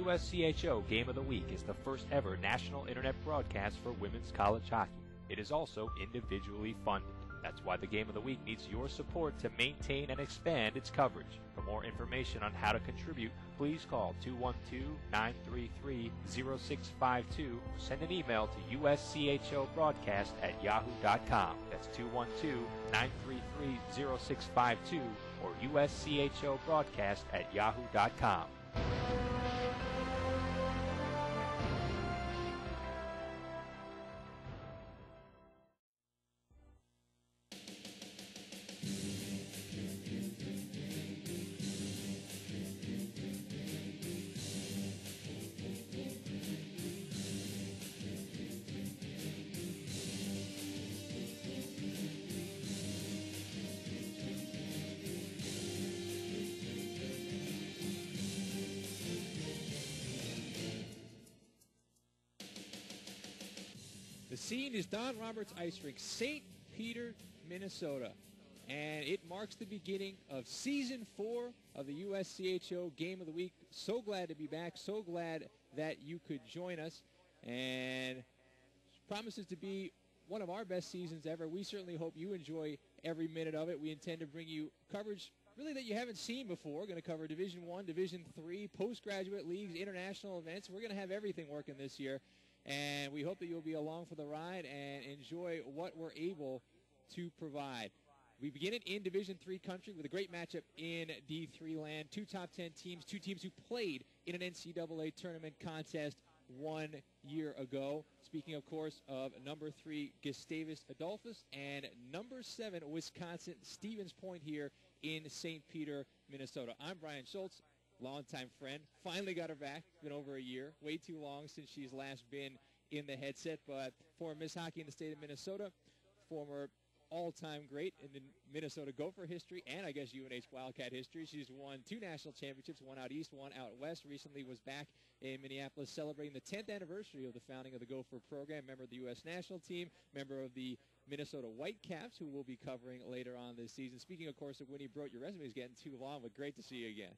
USCHO Game of the Week is the first ever national internet broadcast for women's college hockey. It is also individually funded. That's why the Game of the Week needs your support to maintain and expand its coverage. For more information on how to contribute, please call 212-933-0652 or send an email to uschobroadcast@yahoo.com. That's 212-933-0652 or uschobroadcast@yahoo.com. The scene is Don Roberts Ice Rink, St. Peter, Minnesota. And it marks the beginning of Season 4 of the USCHO Game of the Week. So glad to be back. So glad that you could join us. And promises to be one of our best seasons ever. We certainly hope you enjoy every minute of it. We intend to bring you coverage really that you haven't seen before. We're going to cover Division I, Division III, postgraduate leagues, international events. We're going to have everything working this year. And we hope that you'll be along for the ride and enjoy what we're able to provide. We begin it in Division III country with a great matchup in D3 land. Two top 10 teams, two teams who played in an NCAA tournament contest 1 year ago. Speaking, of course, of number 3 Gustavus Adolphus and number 7 Wisconsin Stevens Point here in St. Peter, Minnesota. I'm Brian Schultz. Longtime friend. Finally got her back. It's been over a year. Way too long since she's last been in the headset. But former Miss Hockey in the state of Minnesota, former all-time great in the Minnesota Gopher history, and I guess UNH Wildcat history. She's won 2 national championships, one out east, one out west. Recently was back in Minneapolis celebrating the 10th anniversary of the founding of the Gopher program. Member of the U.S. national team, member of the Minnesota Whitecaps, who we'll be covering later on this season. Speaking, of course, of Winnie Brote, your resume is getting too long, but great to see you again.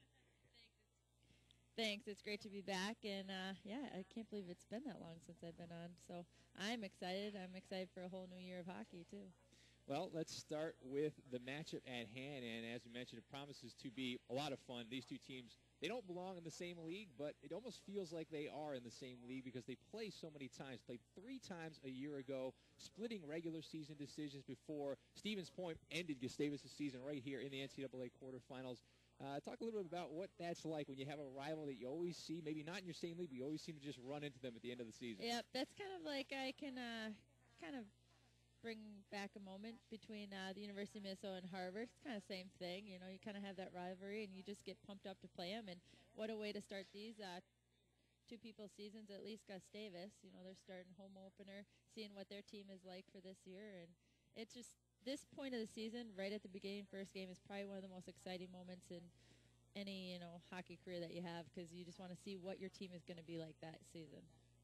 Thanks. It's great to be back, and yeah, I can't believe it's been that long since I've been on. So I'm excited. I'm excited for a whole new year of hockey too. Well, let's start with the matchup at hand, and as we mentioned, it promises to be a lot of fun. These two teams, they don't belong in the same league, but it almost feels like they are in the same league because they play so many times. Played 3 times a year ago, splitting regular season decisions before Stevens Point ended Gustavus' season right here in the NCAA quarterfinals. Talk a little bit about what that's like when you have a rival that you always see, maybe not in your same league, but you always seem to just run into them at the end of the season. Yep, that's kind of like I can kind of bring back a moment between the University of Minnesota and Harvard. It's kind of the same thing. You know, you kind of have that rivalry, and you just get pumped up to play them. And what a way to start these two people's seasons, at least Gustavus. You know, they're starting home opener, seeing what their team is like for this year. And it's just this point of the season, right at the beginning, first game, is probably one of the most exciting moments in any, hockey career that you have because you just want to see what your team is going to be like that season.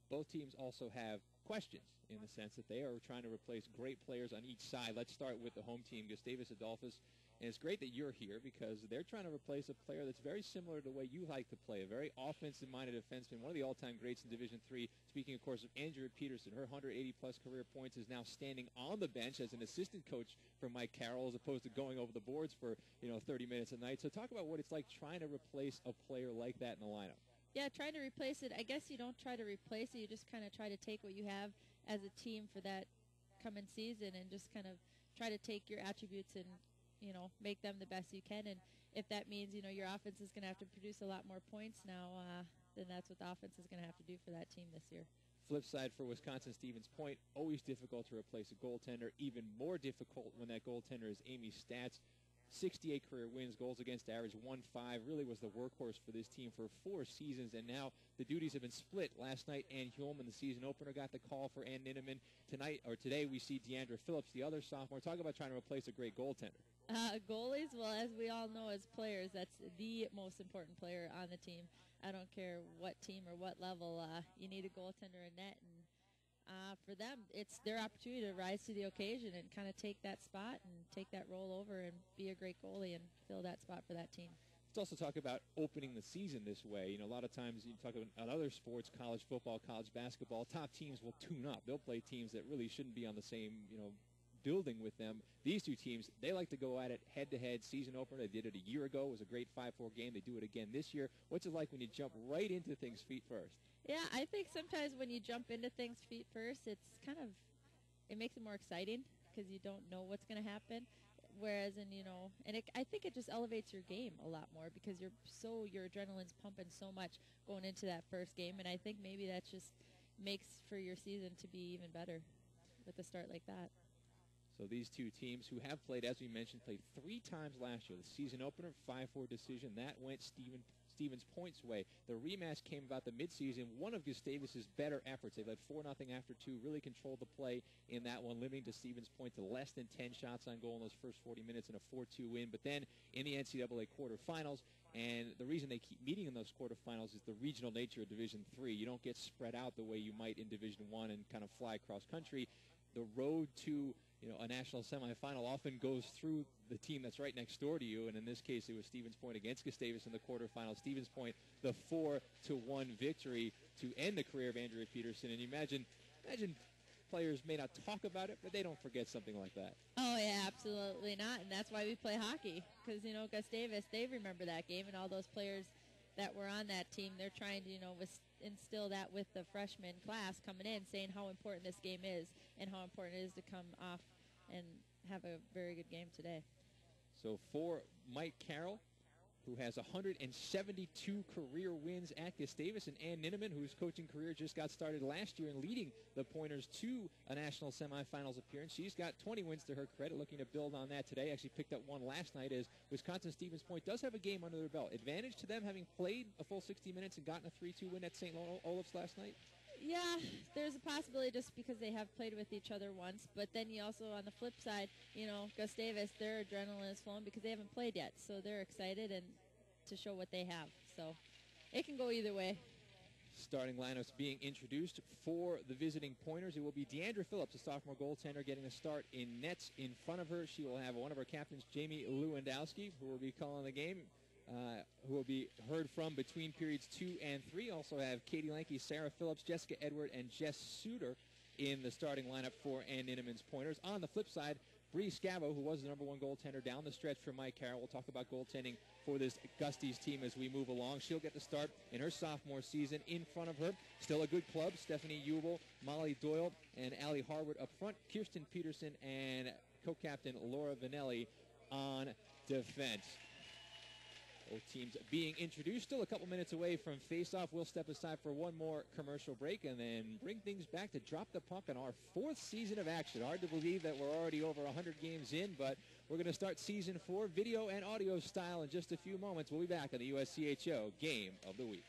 Both teams also have questions in the sense that they are trying to replace great players on each side. Let's start with the home team, Gustavus Adolphus. And it's great that you're here because they're trying to replace a player that's very similar to the way you like to play, a very offensive-minded defenseman, one of the all-time greats in Division III. Speaking, of course, of Andrea Peterson, her 180-plus career points is now standing on the bench as an assistant coach for Mike Carroll as opposed to going over the boards for, 30 minutes a night. So talk about what it's like trying to replace a player like that in the lineup. Yeah, trying to replace it. I guess you don't try to replace it. You just kind of try to take what you have as a team for that coming season and just kind of try to take your attributes and make them the best you can. And if that means, your offense is going to have to produce a lot more points now, then that's what the offense is going to have to do for that team this year. Flip side for Wisconsin Stevens Point, always difficult to replace a goaltender. Even more difficult when that goaltender is Amy Stats. 68 career wins, goals against average 1.5, really was the workhorse for this team for 4 seasons, and now the duties have been split. Last night, Ann Hulme in the season opener got the call for Ann Ninneman. Today, we see Deandra Phillips, the other sophomore. Talk about trying to replace a great goaltender. Goalies, well, as we all know as players, that's the most important player on the team. I don't care what team or what level, you need a goaltender in net, and for them, it's their opportunity to rise to the occasion and kind of take that spot and take that role over and be a great goalie and fill that spot for that team. Let's also talk about opening the season this way. You know, a lot of times you talk about other sports, college football, college basketball, top teams will tune up. They'll play teams that really shouldn't be on the same, building with them. These two teams, they like to go at it head-to-head season opener. They did it a year ago. It was a great 5-4 game. They do it again this year. What's it like when you jump right into things feet first? Yeah, I think sometimes when you jump into things feet first, it makes it more exciting because you don't know what's going to happen. Whereas I think it just elevates your game a lot more because your adrenaline's pumping so much going into that first game, and I think maybe that just makes for your season to be even better with a start like that. So these two teams who have played, as we mentioned, played 3 times last year. The season opener, 5-4 decision. That went Stevens Point's way. The rematch came about the midseason. One of Gustavus's better efforts. They led 4-0 after 2, really controlled the play in that one, limiting to Stevens Point to less than 10 shots on goal in those first 40 minutes and a 4-2 win. But then in the NCAA quarterfinals, and the reason they keep meeting in those quarterfinals is the regional nature of Division III. You don't get spread out the way you might in Division I and kind of fly cross country. The road to a national semifinal often goes through the team that's right next door to you, and in this case it was Stevens Point against Gustavus in the quarterfinals. Stevens Point, the 4-1 victory to end the career of Andrea Peterson. And you imagine players may not talk about it, but they don't forget something like that. Oh, yeah, absolutely not, and that's why we play hockey, because, Gustavus, they remember that game, and all those players that were on that team, they're trying to, instill that with the freshman class coming in, saying how important this game is and how important it is to come off and have a very good game today. So for Mike Carroll, who has 172 career wins at Gustavus, and Ann Ninneman, whose coaching career just got started last year and leading the Pointers to a national semifinals appearance. She's got 20 wins to her credit, looking to build on that today. Actually picked up one last night as Wisconsin Stevens Point does have a game under their belt. Advantage to them having played a full 60 minutes and gotten a 3-2 win at St. Olaf's last night? Yeah, there's a possibility just because they have played with each other once. But then you also, on the flip side, Gustavus, their adrenaline is flowing because they haven't played yet. So they're excited and to show what they have. So it can go either way. Starting lineups being introduced for the visiting Pointers. It will be Deandra Phillips, a sophomore goaltender, getting a start in nets in front of her. She will have one of her captains, Jamie Lewandowski, who will be calling the game. Who will be heard from between periods 2 and 3. Also have Katie Lanke, Sarah Phillips, Jessica Edward, and Jess Suter in the starting lineup for Ann Ninneman's Pointers. On the flip side, Bree Scavo, who was the number 1 goaltender down the stretch for Mike Carroll. We'll talk about goaltending for this Gusties team as we move along. She'll get the start in her sophomore season. In front of her, still a good club, Stephanie Ubel, Molly Doyle, and Allie Harwood up front. Kirsten Peterson and co-captain Laura Vanelli on defense. Both teams being introduced. Still a couple minutes away from face-off. We'll step aside for one more commercial break and then bring things back to Drop the Puck in our 4th season of action. Hard to believe that we're already over 100 games in, but we're going to start Season 4 video and audio style in just a few moments. We'll be back on the USCHO Game of the Week.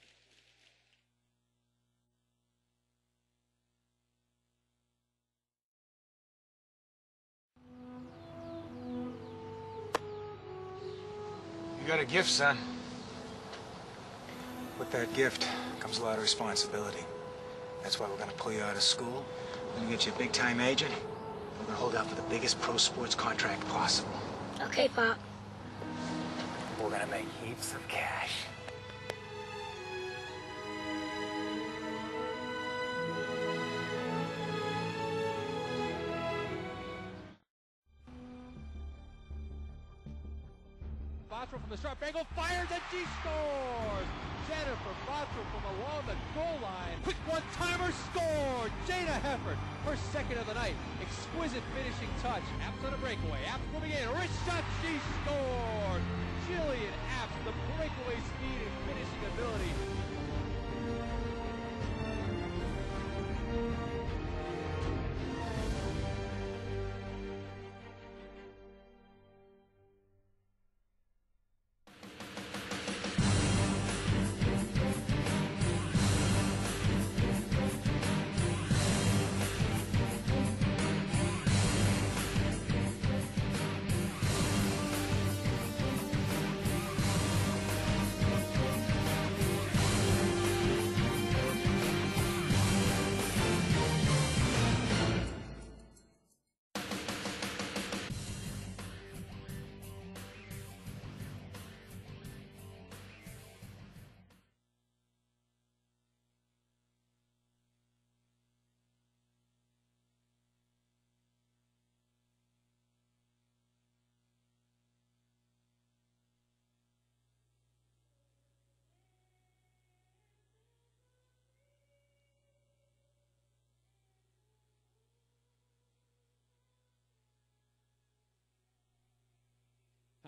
You got a gift, son. With that gift comes a lot of responsibility. That's why we're gonna pull you out of school. We're gonna get you a big-time agent. We're gonna hold out for the biggest pro sports contract possible. Okay, Pop. We're gonna make heaps of cash. Bothrow from the sharp angle, fires, and she scores! Jennifer Bothrow from along the goal line. Quick one-timer, scored! Jada Hefford, her second of the night. Exquisite finishing touch. Apps on a breakaway. Apps moving in. Wrist shot, she scored! Jillian Apps, the breakaway speed and finishing ability.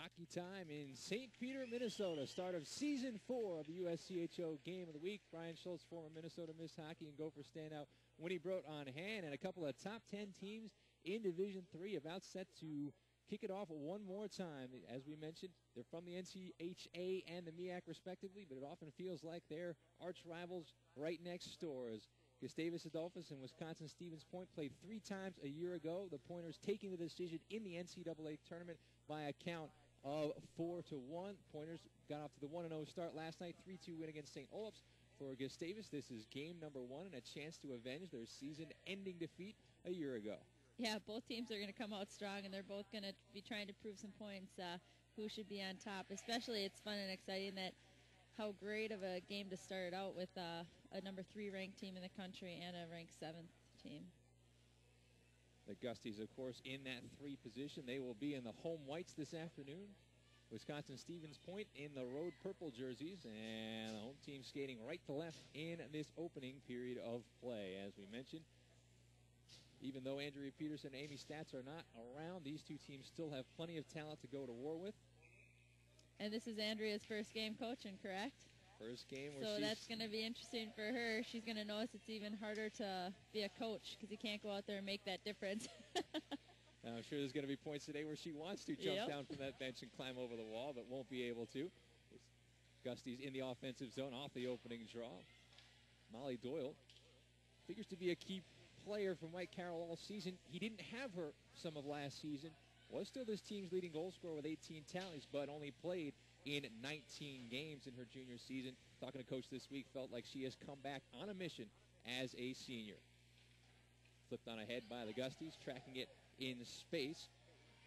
Hockey time in St. Peter, Minnesota. Start of Season 4 of the USCHO Game of the Week. Brian Schultz, former Minnesota Miss Hockey and Gopher standout, Winnie Brodt on hand, and a couple of top 10 teams in Division III about set to kick it off one more time. As we mentioned, they're from the NCHA and the MEAC respectively, but it often feels like they're arch rivals right next door. As Gustavus Adolphus and Wisconsin Stevens Point played 3 times a year ago. The Pointers taking the decision in the NCAA tournament by a count of 4-1. Pointers got off to the 1-0 start last night, 3-2 win against St. Olaf's. For Gustavus, this is game number 1 and a chance to avenge their season-ending defeat a year ago. Yeah, both teams are going to come out strong, and they're both going to be trying to prove some points who should be on top. Especially, it's fun and exciting that how great of a game to start out with a number 3 ranked team in the country and a ranked 7th team. The Gusties, of course, in that 3 position. They will be in the home whites this afternoon. Wisconsin Stevens Point in the road purple jerseys, and the home team skating right to left in this opening period of play. As we mentioned, even though Andrea Peterson and Amy Stats are not around, these 2 teams still have plenty of talent to go to war with. And this is Andrea's first game coaching, correct? First game where so that's going to be interesting for her. She's going to notice it's even harder to be a coach because you can't go out there and make that difference. Now, I'm sure there's going to be points today where she wants to jump down from that bench and climb over the wall, but won't be able to. Gusties in the offensive zone off the opening draw. Molly Doyle figures to be a key player from White Carroll all season. He didn't have her some of last season. Was still this team's leading goal scorer with 18 tallies, but only played in 19 games in her junior season. Talking to Coach this week, felt like she has come back on a mission as a senior. Flipped on ahead by the Gusties, tracking it in space.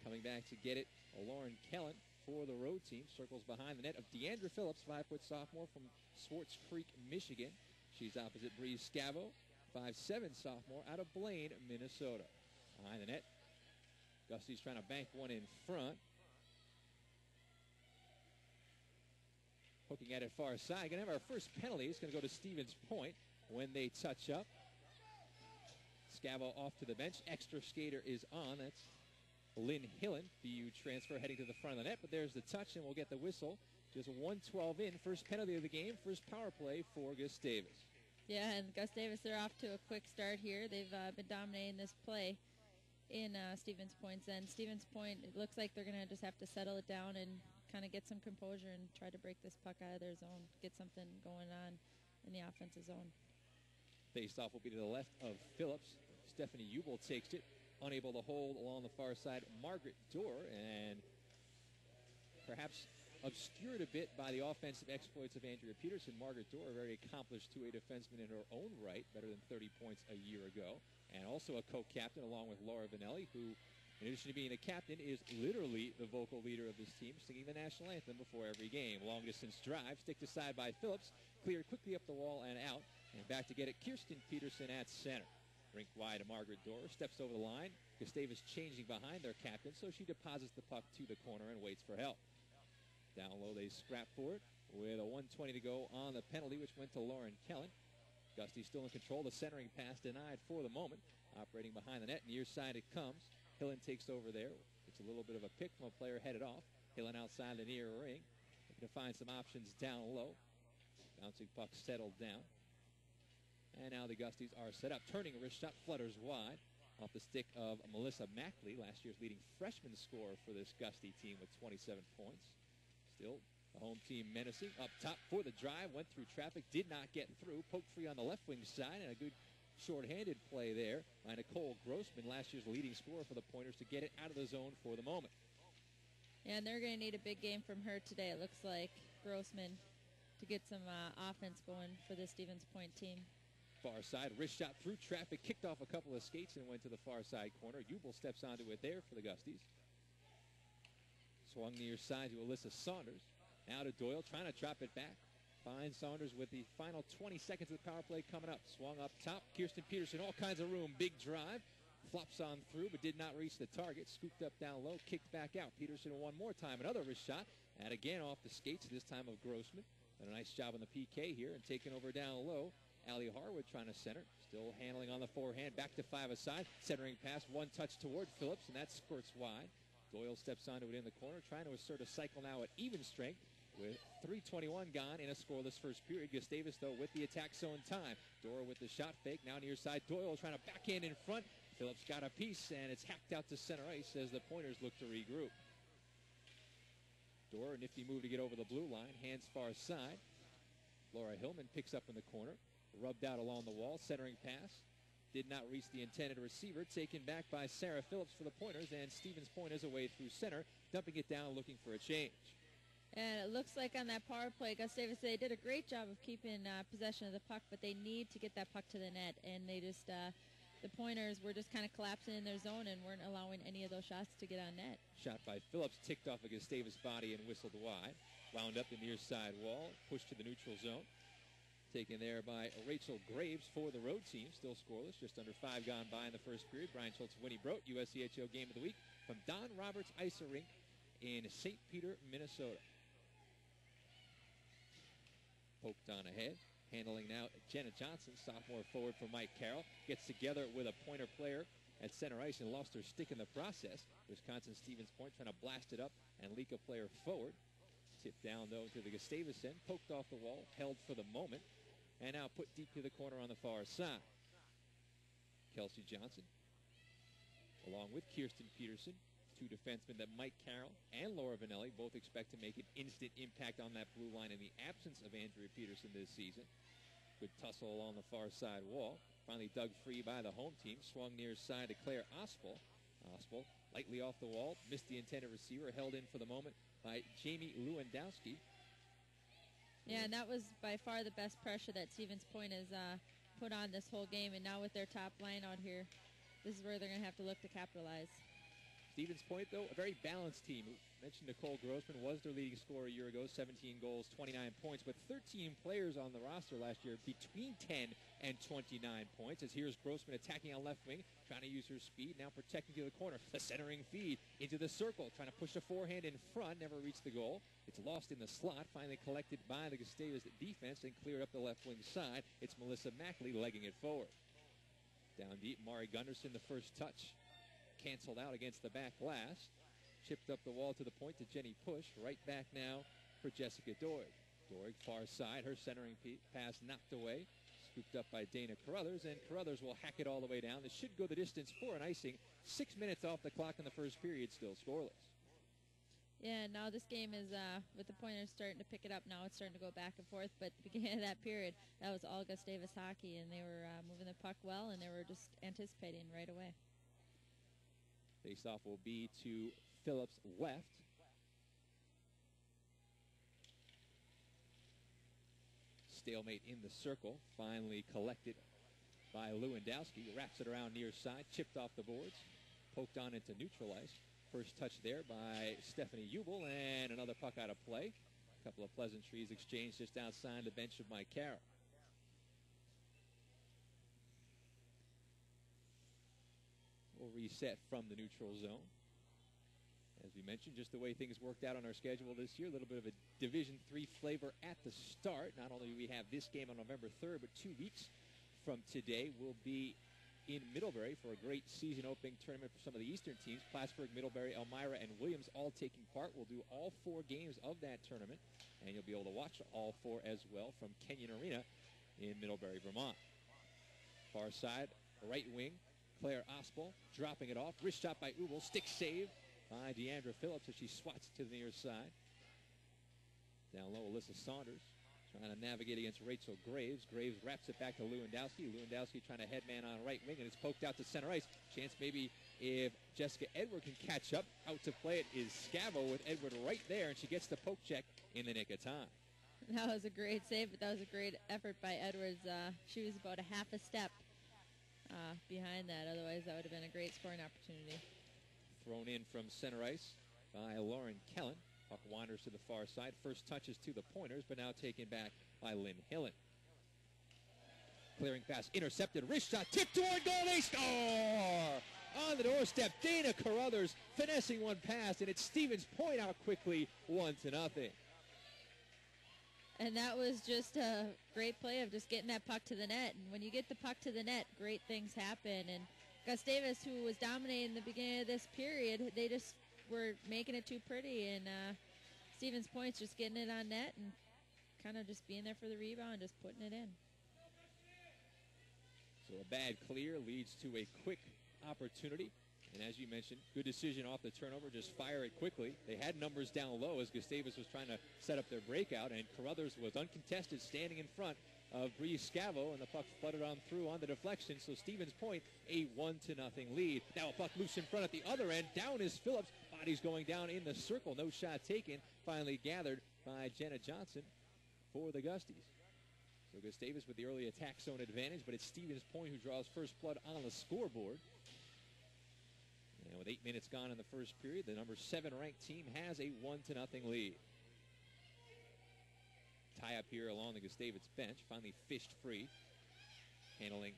Coming back to get it, Lauren Kellen for the road team. Circles behind the net of Deandra Phillips, 5-foot sophomore from Swartz Creek, Michigan. She's opposite Bree Scavo, 5'7" sophomore out of Blaine, Minnesota. Behind the net, Gusties trying to bank one in front. Hooking at it far side. Going to have our first penalty. It's going to go to Stevens Point when they touch up. Scavo off to the bench. Extra skater is on. That's Lynn Hillen, BU transfer, heading to the front of the net. But there's the touch, and we'll get the whistle. Just 1:12 in. First penalty of the game. First power play for Gustavus. Yeah, and Gustavus, they're off to a quick start here. They've been dominating this play in Stevens Point's end. Stevens Point, it looks like they're going to just have to settle it down and kind of get some composure and try to break this puck out of their zone, get something going on in the offensive zone. Faced off will be to the left of Phillips. Stephanie Ubel takes it, unable to hold along the far side. Margaret Dorr, and perhaps obscured a bit by the offensive exploits of Andrea Peterson. Margaret Dorr, a very accomplished 2A defenseman in her own right, better than 30 points a year ago, and also a co-captain along with Laura Vanelli, who, in addition to being a captain, is literally the vocal leader of this team, singing the national anthem before every game. Long-distance drive, sticked aside by Phillips, cleared quickly up the wall and out, and back to get it, Kirsten Peterson at center. Rink wide to Margaret Dorr, steps over the line. Gustavus changing behind their captain, so she deposits the puck to the corner and waits for help. Down low, they scrap for it with a 1:20 to go on the penalty, which went to Lauren Kellen. Gusty still in control. The centering pass denied for the moment. Operating behind the net, near side it comes. Hillen takes over there. It's a little bit of a pick from a player headed off. Hillen outside the near ring. Looking to find some options down low. Bouncing puck settled down. And now the Gusties are set up. Turning wrist shot, flutters wide. Off the stick of Melissa Mackley, last year's leading freshman scorer for this Gusty team with 27 points. Still, the home team menacing. Up top for the drive. Went through traffic. Did not get through. Poked free on the left wing side. And a good short-handed play there by Nicole Grossman, last year's leading scorer for the Pointers, to get it out of the zone for the moment. Yeah, and they're going to need a big game from her today, it looks like, Grossman, to get some offense going for the Stevens Point team. Far side, wrist shot through traffic, kicked off a couple of skates and went to the far side corner. Ubel steps onto it there for the Gusties. Swung near side to Alyssa Saunders. Now to Doyle, trying to drop it back. Finds Saunders with the final 20 seconds of the power play coming up. Swung up top. Kirsten Peterson, all kinds of room. Big drive. Flops on through, but did not reach the target. Scooped up down low. Kicked back out. Peterson one more time. Another wrist shot. And again off the skates, this time of Grossman. Done a nice job on the PK here and taking over down low. Allie Harwood trying to center. Still handling on the forehand. Back to 5 aside. Centering pass. One touch toward Phillips, and that squirts wide. Doyle steps onto it in the corner, trying to assert a cycle now at even strength with 3:21 gone in a scoreless first period. Gustavus, though, with the attack zone time. Dora with the shot fake, now near side. Doyle trying to backhand in front. Phillips got a piece, and it's hacked out to center ice as the Pointers look to regroup. Dora, nifty move to get over the blue line, hands far side. Laura Hillman picks up in the corner, rubbed out along the wall, centering pass. Did not reach the intended receiver, taken back by Sarah Phillips for the Pointers, and Stevens Pointers away through center, dumping it down, looking for a change. And it looks like on that power play, Gustavus, they did a great job of keeping possession of the puck, but they need to get that puck to the net, and they just, the Pointers were just kind of collapsing in their zone and weren't allowing any of those shots to get on net. Shot by Phillips, ticked off a Gustavus body and whistled wide. Wound up the near side wall, pushed to the neutral zone. Taken there by Rachel Graves for the road team. Still scoreless, just under 5 gone by in the first period. Brian Schultz, Winnie Brote, USCHO Game of the Week from Don Roberts Ice Rink in St. Peter, Minnesota. Poked on ahead. Handling now Jenna Johnson, sophomore forward for Mike Carroll. Gets together with a Pointer player at center ice and lost her stick in the process. Wisconsin Stevens Point trying to blast it up and leak a player forward. Tipped down, though, to the Gustavus end. Poked off the wall, held for the moment. And now put deep to the corner on the far side. Kelsey Johnson, along with Kirsten Peterson, two defensemen that Mike Carroll and Laura Vanelli both expect to make an instant impact on that blue line in the absence of Andrea Peterson this season. Good tussle along the far side wall. Finally dug free by the home team. Swung near side to Claire Ospel. Ospel lightly off the wall. Missed the intended receiver. Held in for the moment by Jamie Lewandowski. Yeah, and that was by far the best pressure that Stevens Point has put on this whole game. And now with their top line out here, this is where they're going to have to look to capitalize. Stevens Point, though, a very balanced team. Mentioned Nicole Grossman was their leading scorer a year ago, 17 goals, 29 points, but 13 players on the roster last year between 10 and 29 points. As here's Grossman attacking on left wing, trying to use her speed, now protecting to the corner. The centering feed into the circle, trying to push a forehand in front, never reached the goal. It's lost in the slot, finally collected by the Gustavus defense and cleared up the left wing side. It's Melissa Mackley legging it forward. Down deep, Mari Gunderson, the first touch. Canceled out against the back glass. Chipped up the wall to the point to Jenny Push. Right back now for Jessica Doig. Doig far side. Her centering pass knocked away. Scooped up by Dana Carruthers. And Carruthers will hack it all the way down. This should go the distance for an icing. 6 minutes off the clock in the first period. Still scoreless. Yeah, now this game is, with the Pointers starting to pick it up now, it's starting to go back and forth. But at the beginning of that period, that was all Gustavus hockey. And they were moving the puck well, and they were just anticipating right away. Face-off will be to Phillips left. Stalemate in the circle. Finally collected by Lewandowski. Wraps it around near side. Chipped off the boards. Poked on into neutral ice. First touch there by Stephanie Ubel. And another puck out of play. A couple of pleasantries exchanged just outside the bench of Mike Carroll. We'll reset from the neutral zone. As we mentioned, just the way things worked out on our schedule this year, a little bit of a Division III flavor at the start. Not only do we have this game on November 3rd, but 2 weeks from today we'll be in Middlebury for a great season-opening tournament for some of the Eastern teams. Plattsburgh, Middlebury, Elmira, and Williams all taking part. We'll do all 4 games of that tournament, and you'll be able to watch all 4 as well from Kenyon Arena in Middlebury, Vermont. Far side, right wing. Claire Ospel dropping it off. Wrist shot by Ubel. Stick save by Deandra Phillips as she swats to the near side. Down low, Alyssa Saunders trying to navigate against Rachel Graves. Graves wraps it back to Lewandowski. Lewandowski trying to headman on right wing, and it's poked out to center ice. Chance maybe if Jessica Edward can catch up. Out to play it is Scavo with Edward right there, and she gets the poke check in the nick of time. That was a great save, but that was a great effort by Edwards. She was about a half a step behind that. Otherwise, that would have been a great scoring opportunity. Thrown in from center ice by Lauren Kellen. Puck wanders to the far side. First touches to the Pointers, but now taken back by Lynn Hillen. Clearing pass, intercepted, wrist shot, tipped toward goal, they score! On the doorstep, Dana Carruthers finessing one pass, and it's Stevens Point out quickly, 1-0. And that was just a great play of just getting that puck to the net. And when you get the puck to the net, great things happen. And Gustavus, who was dominating the beginning of this period, they just we're making it too pretty, and Stevens Point's just getting it on net and kind of just being there for the rebound, just putting it in. So a bad clear leads to a quick opportunity. And as you mentioned, good decision off the turnover. Just fire it quickly. They had numbers down low as Gustavus was trying to set up their breakout, and Carruthers was uncontested standing in front of Bree Scavo, and the puck flooded on through on the deflection. So Stevens Point, a 1-0 lead. Now a puck loose in front at the other end. Down is Phillips. Body's going down in the circle. No shot taken. Finally gathered by Jenna Johnson for the Gusties. So Gustavus with the early attack zone advantage, but it's Stevens Point who draws first blood on the scoreboard. And with 8 minutes gone in the first period, the number 7 ranked team has a 1-0 lead. Tie up here along the Gustavus bench, finally fished free. Handling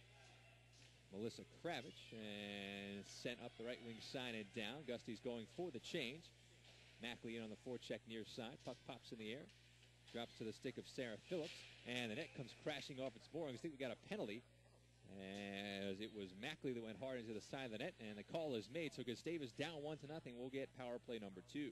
Melissa Kravich and sent up the right wing side and down. Gusties going for the change. Mackley in on the forecheck near side. Puck pops in the air. Drops to the stick of Sarah Phillips. And the net comes crashing off its moorings. I think we got a penalty, as it was Mackley that went hard into the side of the net, and the call is made. So Gustavus down 1-0. We'll get power play number 2.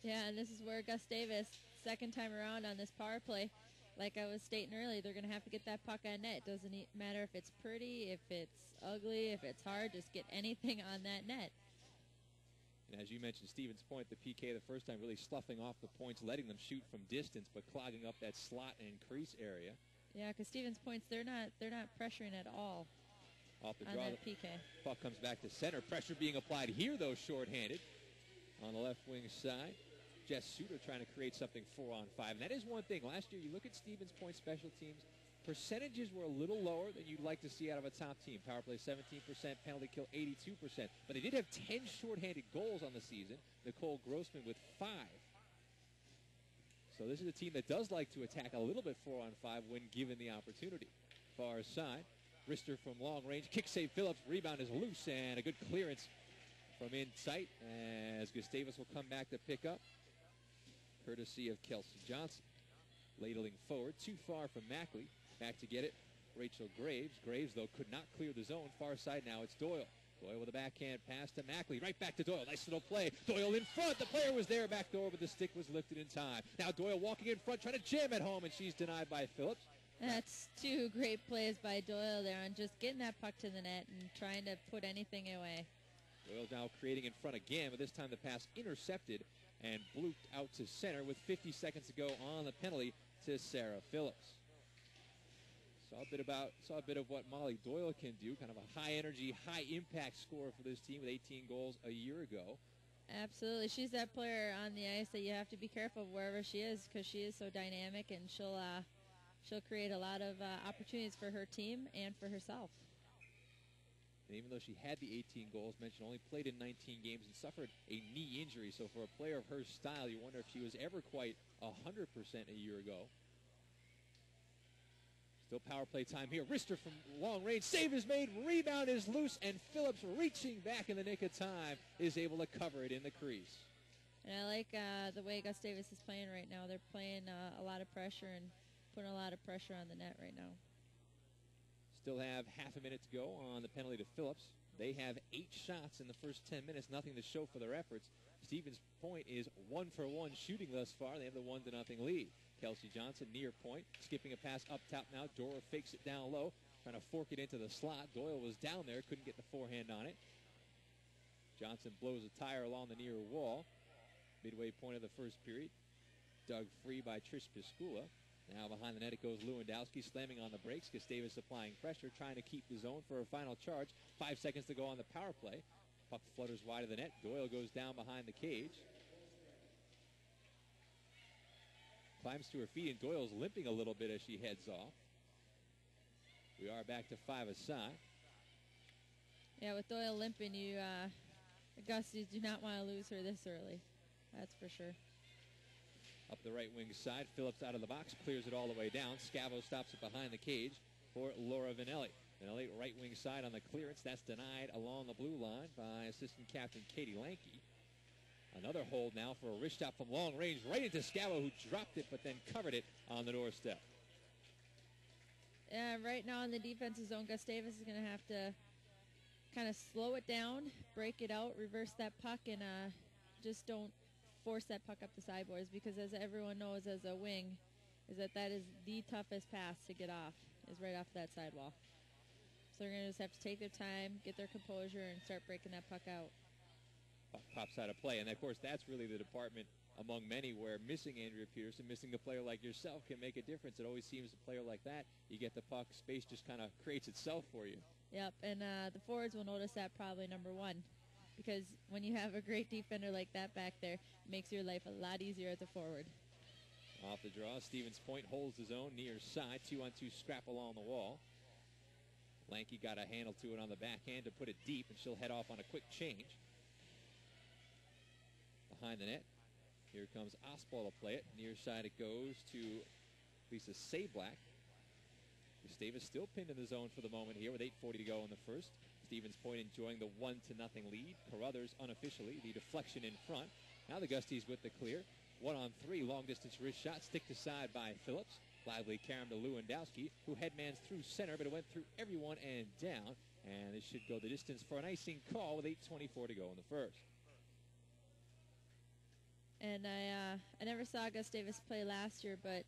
Yeah, and this is where Gustavus, second time around on this power play, like I was stating earlier, they're going to have to get that puck on net. It doesn't matter if it's pretty, if it's ugly, if it's hard, just get anything on that net. And as you mentioned, Stevens Point, the PK the first time, really sloughing off the points, letting them shoot from distance, but clogging up that slot and crease area. Yeah, because Stevens Point's they're not pressuring at all. Off the on draw, that PK. Puck comes back to center. Pressure being applied here, though, shorthanded on the left wing side. Jess Suter trying to create something 4-on-5. And that is one thing. Last year, you look at Stevens Point special teams, percentages were a little lower than you'd like to see out of a top team. Power play 17%, penalty kill 82%. But they did have 10 shorthanded goals on the season. Nicole Grossman with 5. So this is a team that does like to attack a little bit 4-on-5 when given the opportunity. Far side, Rister from long range, kick save Phillips, rebound is loose, and a good clearance from in sight as Gustavus will come back to pick up, courtesy of Kelsey Johnson. Ladling forward, too far from Mackley. Back to get it, Rachel Graves. Graves, though, could not clear the zone. Far side now, it's Doyle. Doyle with a backhand pass to Mackley. Right back to Doyle. Nice little play. Doyle in front. The player was there back door, but the stick was lifted in time. Now Doyle walking in front, trying to jam at home, and she's denied by Phillips. That's 2 great plays by Doyle there on just getting that puck to the net and trying to put anything away. Doyle now creating in front again, but this time the pass intercepted and blooped out to center with 50 seconds to go on the penalty to Sarah Phillips. Saw a bit of what Molly Doyle can do, kind of a high-energy, high-impact scorer for this team with 18 goals a year ago. Absolutely. She's that player on the ice that you have to be careful of wherever she is because she is so dynamic, and she'll create a lot of opportunities for her team and for herself. And even though she had the 18 goals mentioned, only played in 19 games and suffered a knee injury. So for a player of her style, you wonder if she was ever quite 100% a year ago. Still power play time here. Rister from long range. Save is made. Rebound is loose. And Phillips, reaching back in the nick of time, is able to cover it in the crease. And I like the way Gustavus is playing right now. They're playing a lot of pressure and putting a lot of pressure on the net right now. Still have half a minute to go on the penalty to Phillips. They have 8 shots in the first 10 minutes. Nothing to show for their efforts. Stevens Point is 1 for 1 shooting thus far. They have the 1-0 lead. Kelsey Johnson near point, skipping a pass up top now. Dora fakes it down low, trying to fork it into the slot. Doyle was down there, couldn't get the forehand on it. Johnson blows a tire along the near wall. Midway point of the first period. Dug free by Trish Piscula. Now behind the net it goes Lewandowski, slamming on the brakes. Gustavus applying pressure, trying to keep the zone for a final charge. 5 seconds to go on the power play. Puck flutters wide of the net. Doyle goes down behind the cage. Climbs to her feet, and Doyle's limping a little bit as she heads off. We are back to 5-a-side. Yeah, with Doyle limping, the Gusties do not want to lose her this early. That's for sure. Up the right wing side, Phillips out of the box, clears it all the way down. Scavo stops it behind the cage for Laura Vanelli. Vanelli right wing side on the clearance. That's denied along the blue line by assistant captain Katie Lanke. Another hold now for a wrist shot from long range right into Scavo, who dropped it but then covered it on the doorstep. Yeah, right now in the defensive zone, Gustavus is going to have to kind of slow it down, break it out, reverse that puck, and just don't force that puck up the sideboards, because as everyone knows as a wing, is that is the toughest pass to get off, is right off that sidewall. So they're going to just have to take their time, get their composure, and start breaking that puck out. Puck pops out of play, and of course that's really the department among many where missing Andrea Peterson, missing a player like yourself can make a difference. It always seems a player like that, you get the puck, space just kind of creates itself for you. Yep, and the forwards will notice that probably number one, because when you have a great defender like that back there, it makes your life a lot easier as a forward. Off the draw, Stevens Point holds his own near side, 2-on-2 scrap along the wall. Lanky got a handle to it on the backhand to put it deep, and she'll head off on a quick change. Behind the net, here comes Ospal to play it. Near side it goes to Lisa Sablack. Gustavus still pinned in the zone for the moment here with 8:40 to go in the first. Stevens Point enjoying the 1-0 lead. Carruthers unofficially the deflection in front. Now the Gusties with the clear. 1-on-3 long distance wrist shot sticked aside by Phillips. Lively carom to Lewandowski, who headmans through center, but it went through everyone and down. And this should go the distance for an icing call with 8:24 to go in the first. And I never saw Gustavus play last year, but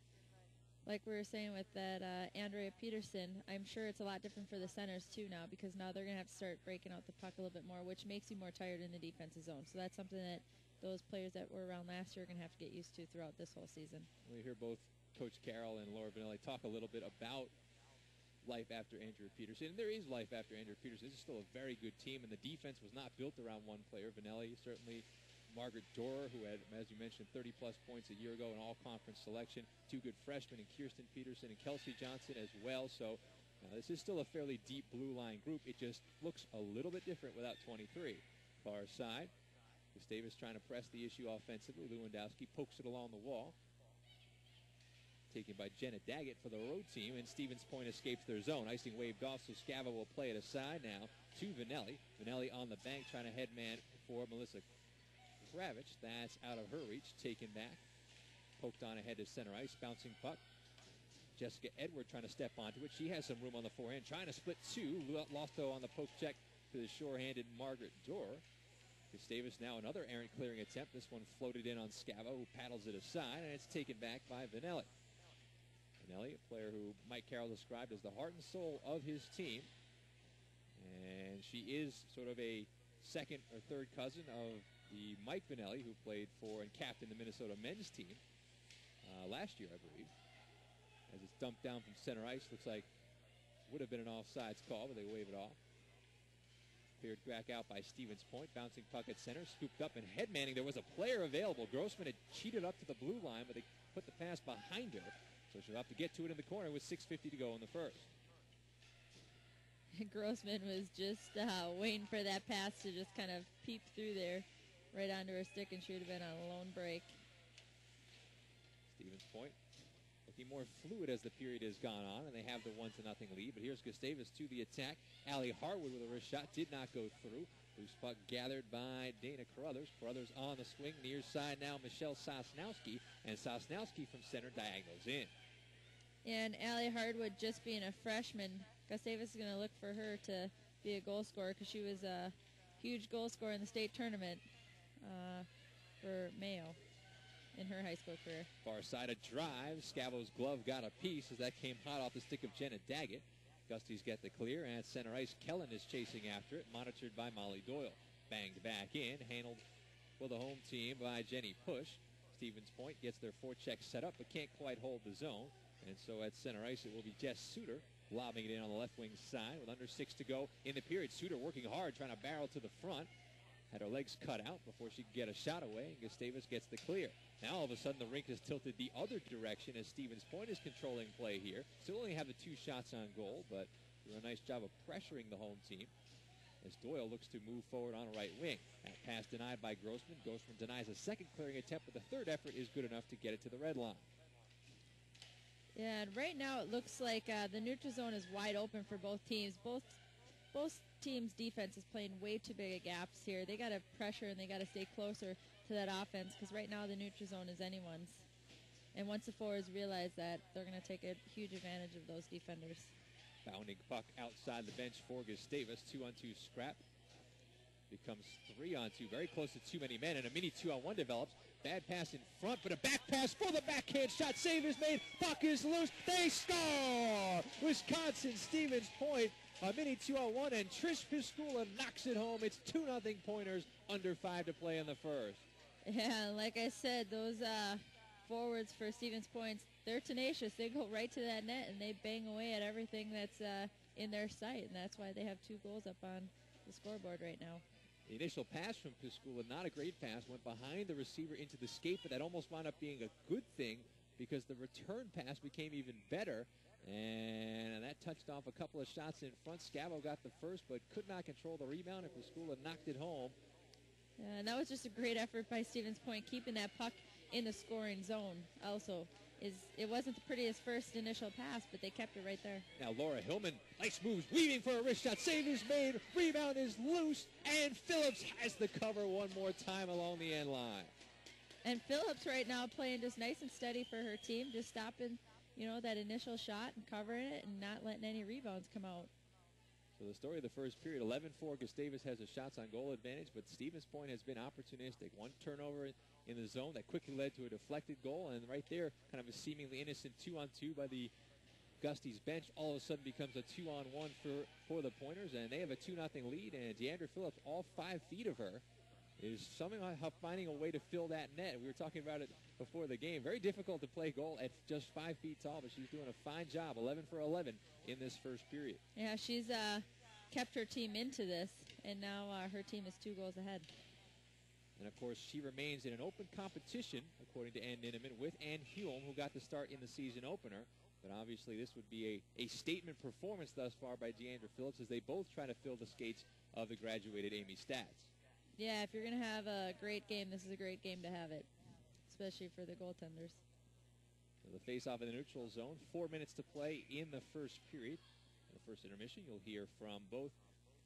like we were saying with that Andrea Peterson, I'm sure it's a lot different for the centers too now, because now they're going to have to start breaking out the puck a little bit more, which makes you more tired in the defensive zone. So that's something that those players that were around last year are going to have to get used to throughout this whole season. We hear both Coach Carroll and Laura Vanelli talk a little bit about life after Andrea Peterson. And there is life after Andrea Peterson. This is still a very good team, and the defense was not built around one player. Vanelli certainly. Margaret Dorer, who had, as you mentioned, 30-plus points a year ago in all-conference selection. Two good freshmen in Kirsten Peterson and Kelsey Johnson as well. So this is still a fairly deep blue line group. It just looks a little bit different without 23. Far side, Gustavus trying to press the issue offensively. Lewandowski pokes it along the wall. Taken by Jenna Daggett for the road team, and Stevens Point escapes their zone. Icing waved off, so Scava will play it aside now to Vanelli. Vanelli on the bank trying to headman for Melissa Kravich. That's out of her reach. Taken back. Poked on ahead to center ice. Bouncing puck. Jessica Edward trying to step onto it. She has some room on the forehand. Trying to split two. Lost though on the poke check to the shore-handed Margaret Dorr. Gustavus now another errant clearing attempt. This one floated in on Scava, who paddles it aside, and it's taken back by Vanelli. Vanelli, a player who Mike Carroll described as the heart and soul of his team. And she is sort of a second or third cousin of the Mike Vanelli, who played for and captained the Minnesota men's team last year, I believe. As it's dumped down from center ice, looks like would have been an offsides call, but they wave it off. Cleared back out by Stevens Point. Bouncing puck at center, scooped up and headmanning. There was a player available. Grossman had cheated up to the blue line, but they put the pass behind her. So she'll have to get to it in the corner with 6:50 to go in the first. Grossman was just waiting for that pass to just kind of peep through there. Right onto her stick, and she would have been on a lone break. Stevens Point looking more fluid as the period has gone on, and they have the 1-0 lead. But here's Gustavus to the attack. Allie Harwood with a wrist shot did not go through. Loose puck gathered by Dana Carruthers. Carruthers on the swing. Near side now, Michelle Sosnowski, and Sosnowski from center diagonals in. And Allie Harwood, just being a freshman, Gustavus is going to look for her to be a goal scorer, because she was a huge goal scorer in the state tournament for Mayo in her high school career. Far side a drive. Scavo's glove got a piece as that came hot off the stick of Jenna Daggett. Gusties get the clear, and at center ice, Kellen is chasing after it, monitored by Molly Doyle. Banged back in, handled for the home team by Jenny Push. Stevens Point gets their forecheck set up, but can't quite hold the zone. And so at center ice, it will be Jess Suter lobbing it in on the left wing side with under 6 to go in the period. Suter working hard, trying to barrel to the front. Had her legs cut out before she could get a shot away, and Gustavus gets the clear. Now all of a sudden the rink is tilted the other direction as Stevens Point is controlling play here. Still only have the 2 shots on goal, but do a nice job of pressuring the home team as Doyle looks to move forward on a right wing. That pass denied by Grossman. Grossman denies a second clearing attempt, but the third effort is good enough to get it to the red line. Yeah, and right now it looks like the neutral zone is wide open for both teams. Both teams' defense is playing way too big of gaps here. They got to pressure and they got to stay closer to that offense, because right now the neutral zone is anyone's. And once the forwards realize that, they're going to take a huge advantage of those defenders. Bounding puck outside the bench for Gustavus. 2-on-2 scrap becomes 3-on-2, very close to too many men, and a mini 2-on-1 develops. Bad pass in front, but a back pass for the backhand shot. Save is made. Puck is loose. They score! Wisconsin, Stevens Point, a mini 2-on-1, and Trish Piscula knocks it home. It's 2-0 Pointers, under 5 to play in the first. Yeah, like I said, those forwards for Stevens Point, they're tenacious. They go right to that net, and they bang away at everything that's in their sight, and that's why they have 2 goals up on the scoreboard right now. The initial pass from Piscula, not a great pass, went behind the receiver into the skate, but that almost wound up being a good thing because the return pass became even better, and that touched off a couple of shots in front. Scavo got the first, but could not control the rebound, and Piscula knocked it home. And that was just a great effort by Stevens Point, keeping that puck in the scoring zone also. It wasn't the prettiest first initial pass, but they kept it right there. Now Laura Hillman, nice moves, weaving for a wrist shot. Save is made, rebound is loose, and Phillips has the cover one more time along the end line. And Phillips right now playing just nice and steady for her team, just stopping, that initial shot and covering it and not letting any rebounds come out. So the story of the first period, 11-4, Gustavus has a shots on goal advantage, but Stevens Point has been opportunistic. One turnover in the zone that quickly led to a deflected goal, and right there, kind of a seemingly innocent 2-on-2 by the Gusties bench, all of a sudden becomes a 2-on-1 for the Pointers, and they have a 2-0 lead, and Deandra Phillips, all 5 feet of her, is somehow finding a way to fill that net. We were talking about it before the game. Very difficult to play goal at just 5 feet tall, but she's doing a fine job, 11 for 11 in this first period. Yeah, she's kept her team into this, and now her team is 2 goals ahead. And, of course, she remains in an open competition, according to Ann Ninneman, with Ann Hume, who got the start in the season opener. But obviously this would be a statement performance thus far by Deandra Phillips as they both try to fill the skates of the graduated Amy Stats. Yeah, if you're going to have a great game, this is a great game to have it, especially for the goaltenders. So the face-off in the neutral zone, 4 minutes to play in the first period. In the first intermission, you'll hear from both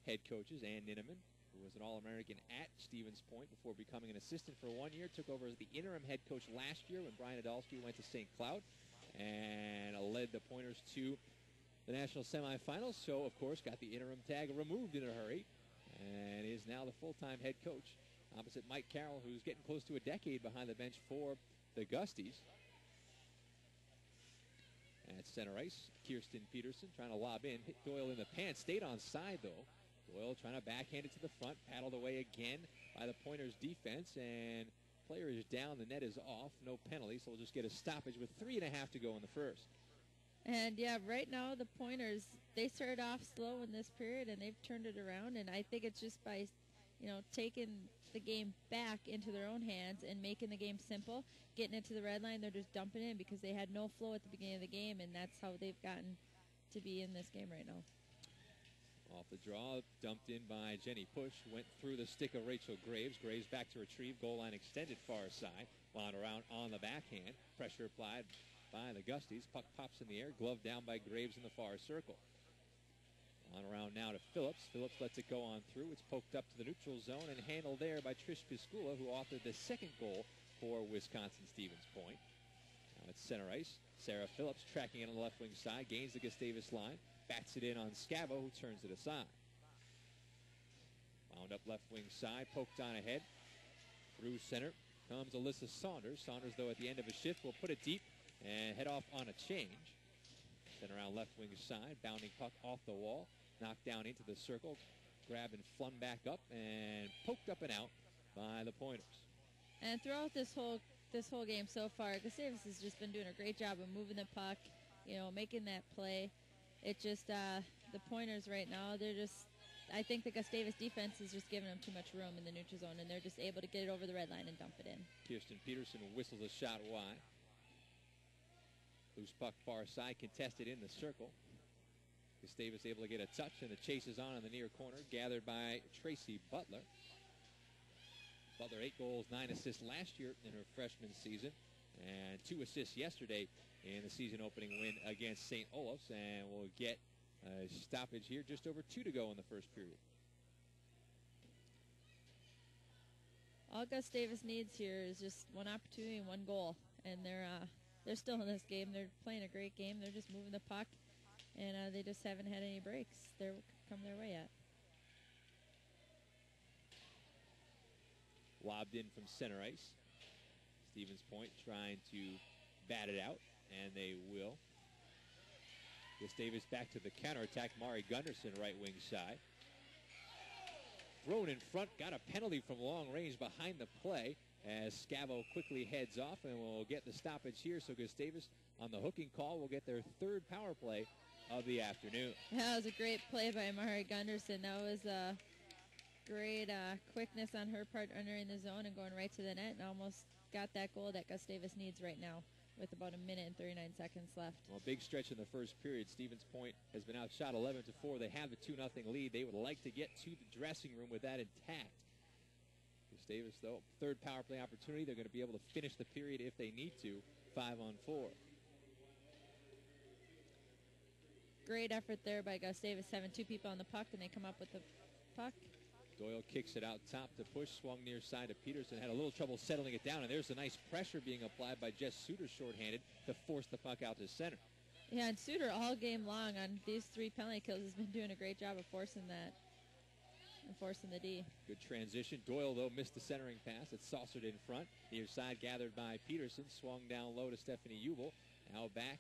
head coaches, Ann Ninneman, who was an All-American at Stevens Point before becoming an assistant for 1 year, took over as the interim head coach last year when Brian Adolphus went to St. Cloud, and led the Pointers to the national semifinals. So, of course, got the interim tag removed in a hurry, and is now the full-time head coach, opposite Mike Carroll, who's getting close to a decade behind the bench for the Gusties. At center ice, Kirsten Peterson trying to lob in, hit Doyle in the pants, stayed on side though. Doyle trying to backhand it to the front, paddled away again by the Pointers defense, and player is down, the net is off, no penalty, so we'll just get a stoppage with 3.5 to go in the first. And yeah, right now the Pointers, they started off slow in this period and they've turned it around, and I think it's just by, taking the game back into their own hands and making the game simple, getting it to the red line, they're just dumping in because they had no flow at the beginning of the game, and that's how they've gotten to be in this game right now. Off the draw, dumped in by Jenny Push, went through the stick of Rachel Graves. Graves back to retrieve, goal line extended far side, wound around on the backhand. Pressure applied by the Gusties. Puck pops in the air, glove down by Graves in the far circle. On around now to Phillips. Phillips lets it go on through. It's poked up to the neutral zone and handled there by Trish Piscula, who authored the second goal for Wisconsin Stevens Point. Now it's center ice. Sarah Phillips tracking it on the left wing side, gains the Gustavus line, bats it in on Scavo, who turns it aside. Wound up left wing side, poked on ahead. Through center comes Alyssa Saunders. Saunders, though, at the end of a shift, will put it deep and head off on a change. Then around left wing side, bounding puck off the wall, knocked down into the circle, grabbed and flung back up, and poked up and out by the Pointers. And throughout this whole game so far, Gustavus has just been doing a great job of moving the puck, making that play. It just, the Pointers right now, I think the Gustavus defense is just giving them too much room in the neutral zone, and they're just able to get it over the red line and dump it in. Kirsten Peterson whistles a shot wide. Loose puck far side, contested in the circle. Gustavus able to get a touch, and the chase is on in the near corner, gathered by Tracy Butler. Butler 8 goals, 9 assists last year in her freshman season, and 2 assists yesterday in the season opening win against St. Olaf's, and we'll get a stoppage here, just over 2 to go in the first period. All Gustavus needs here is just one opportunity and one goal, and they're still in this game. They're playing a great game. They're just moving the puck, and they just haven't had any breaks come their way yet. Lobbed in from center ice. Stevens Point trying to bat it out, and they will. Gustavus back to the counterattack. Mari Gunderson, right wing side. Thrown in front, got a penalty from long range behind the play as Scavo quickly heads off, and will get the stoppage here. So Gustavus on the hooking call will get their third power play of the afternoon. That was a great play by Mari Gunderson. That was a great quickness on her part, entering the zone and going right to the net, and almost got that goal that Gustavus needs right now with about a minute and 39 seconds left. Well, big stretch in the first period. Stevens Point has been outshot 11-4. They have a 2-0 lead. They would like to get to the dressing room with that intact. Gustavus, though, third power play opportunity. They're going to be able to finish the period if they need to, 5-on-4. Great effort there by Gustavus, having two people on the puck, and they come up with the puck. Doyle kicks it out top to push, swung near side to Peterson, had a little trouble settling it down, and there's a nice pressure being applied by Jess Suter shorthanded to force the puck out to center. Yeah, and Suter all game long on these 3 penalty kills has been doing a great job of forcing that and forcing the D. Good transition. Doyle, though, missed the centering pass. It's saucered in front. Near side gathered by Peterson, swung down low to Stephanie Jubel. Now back,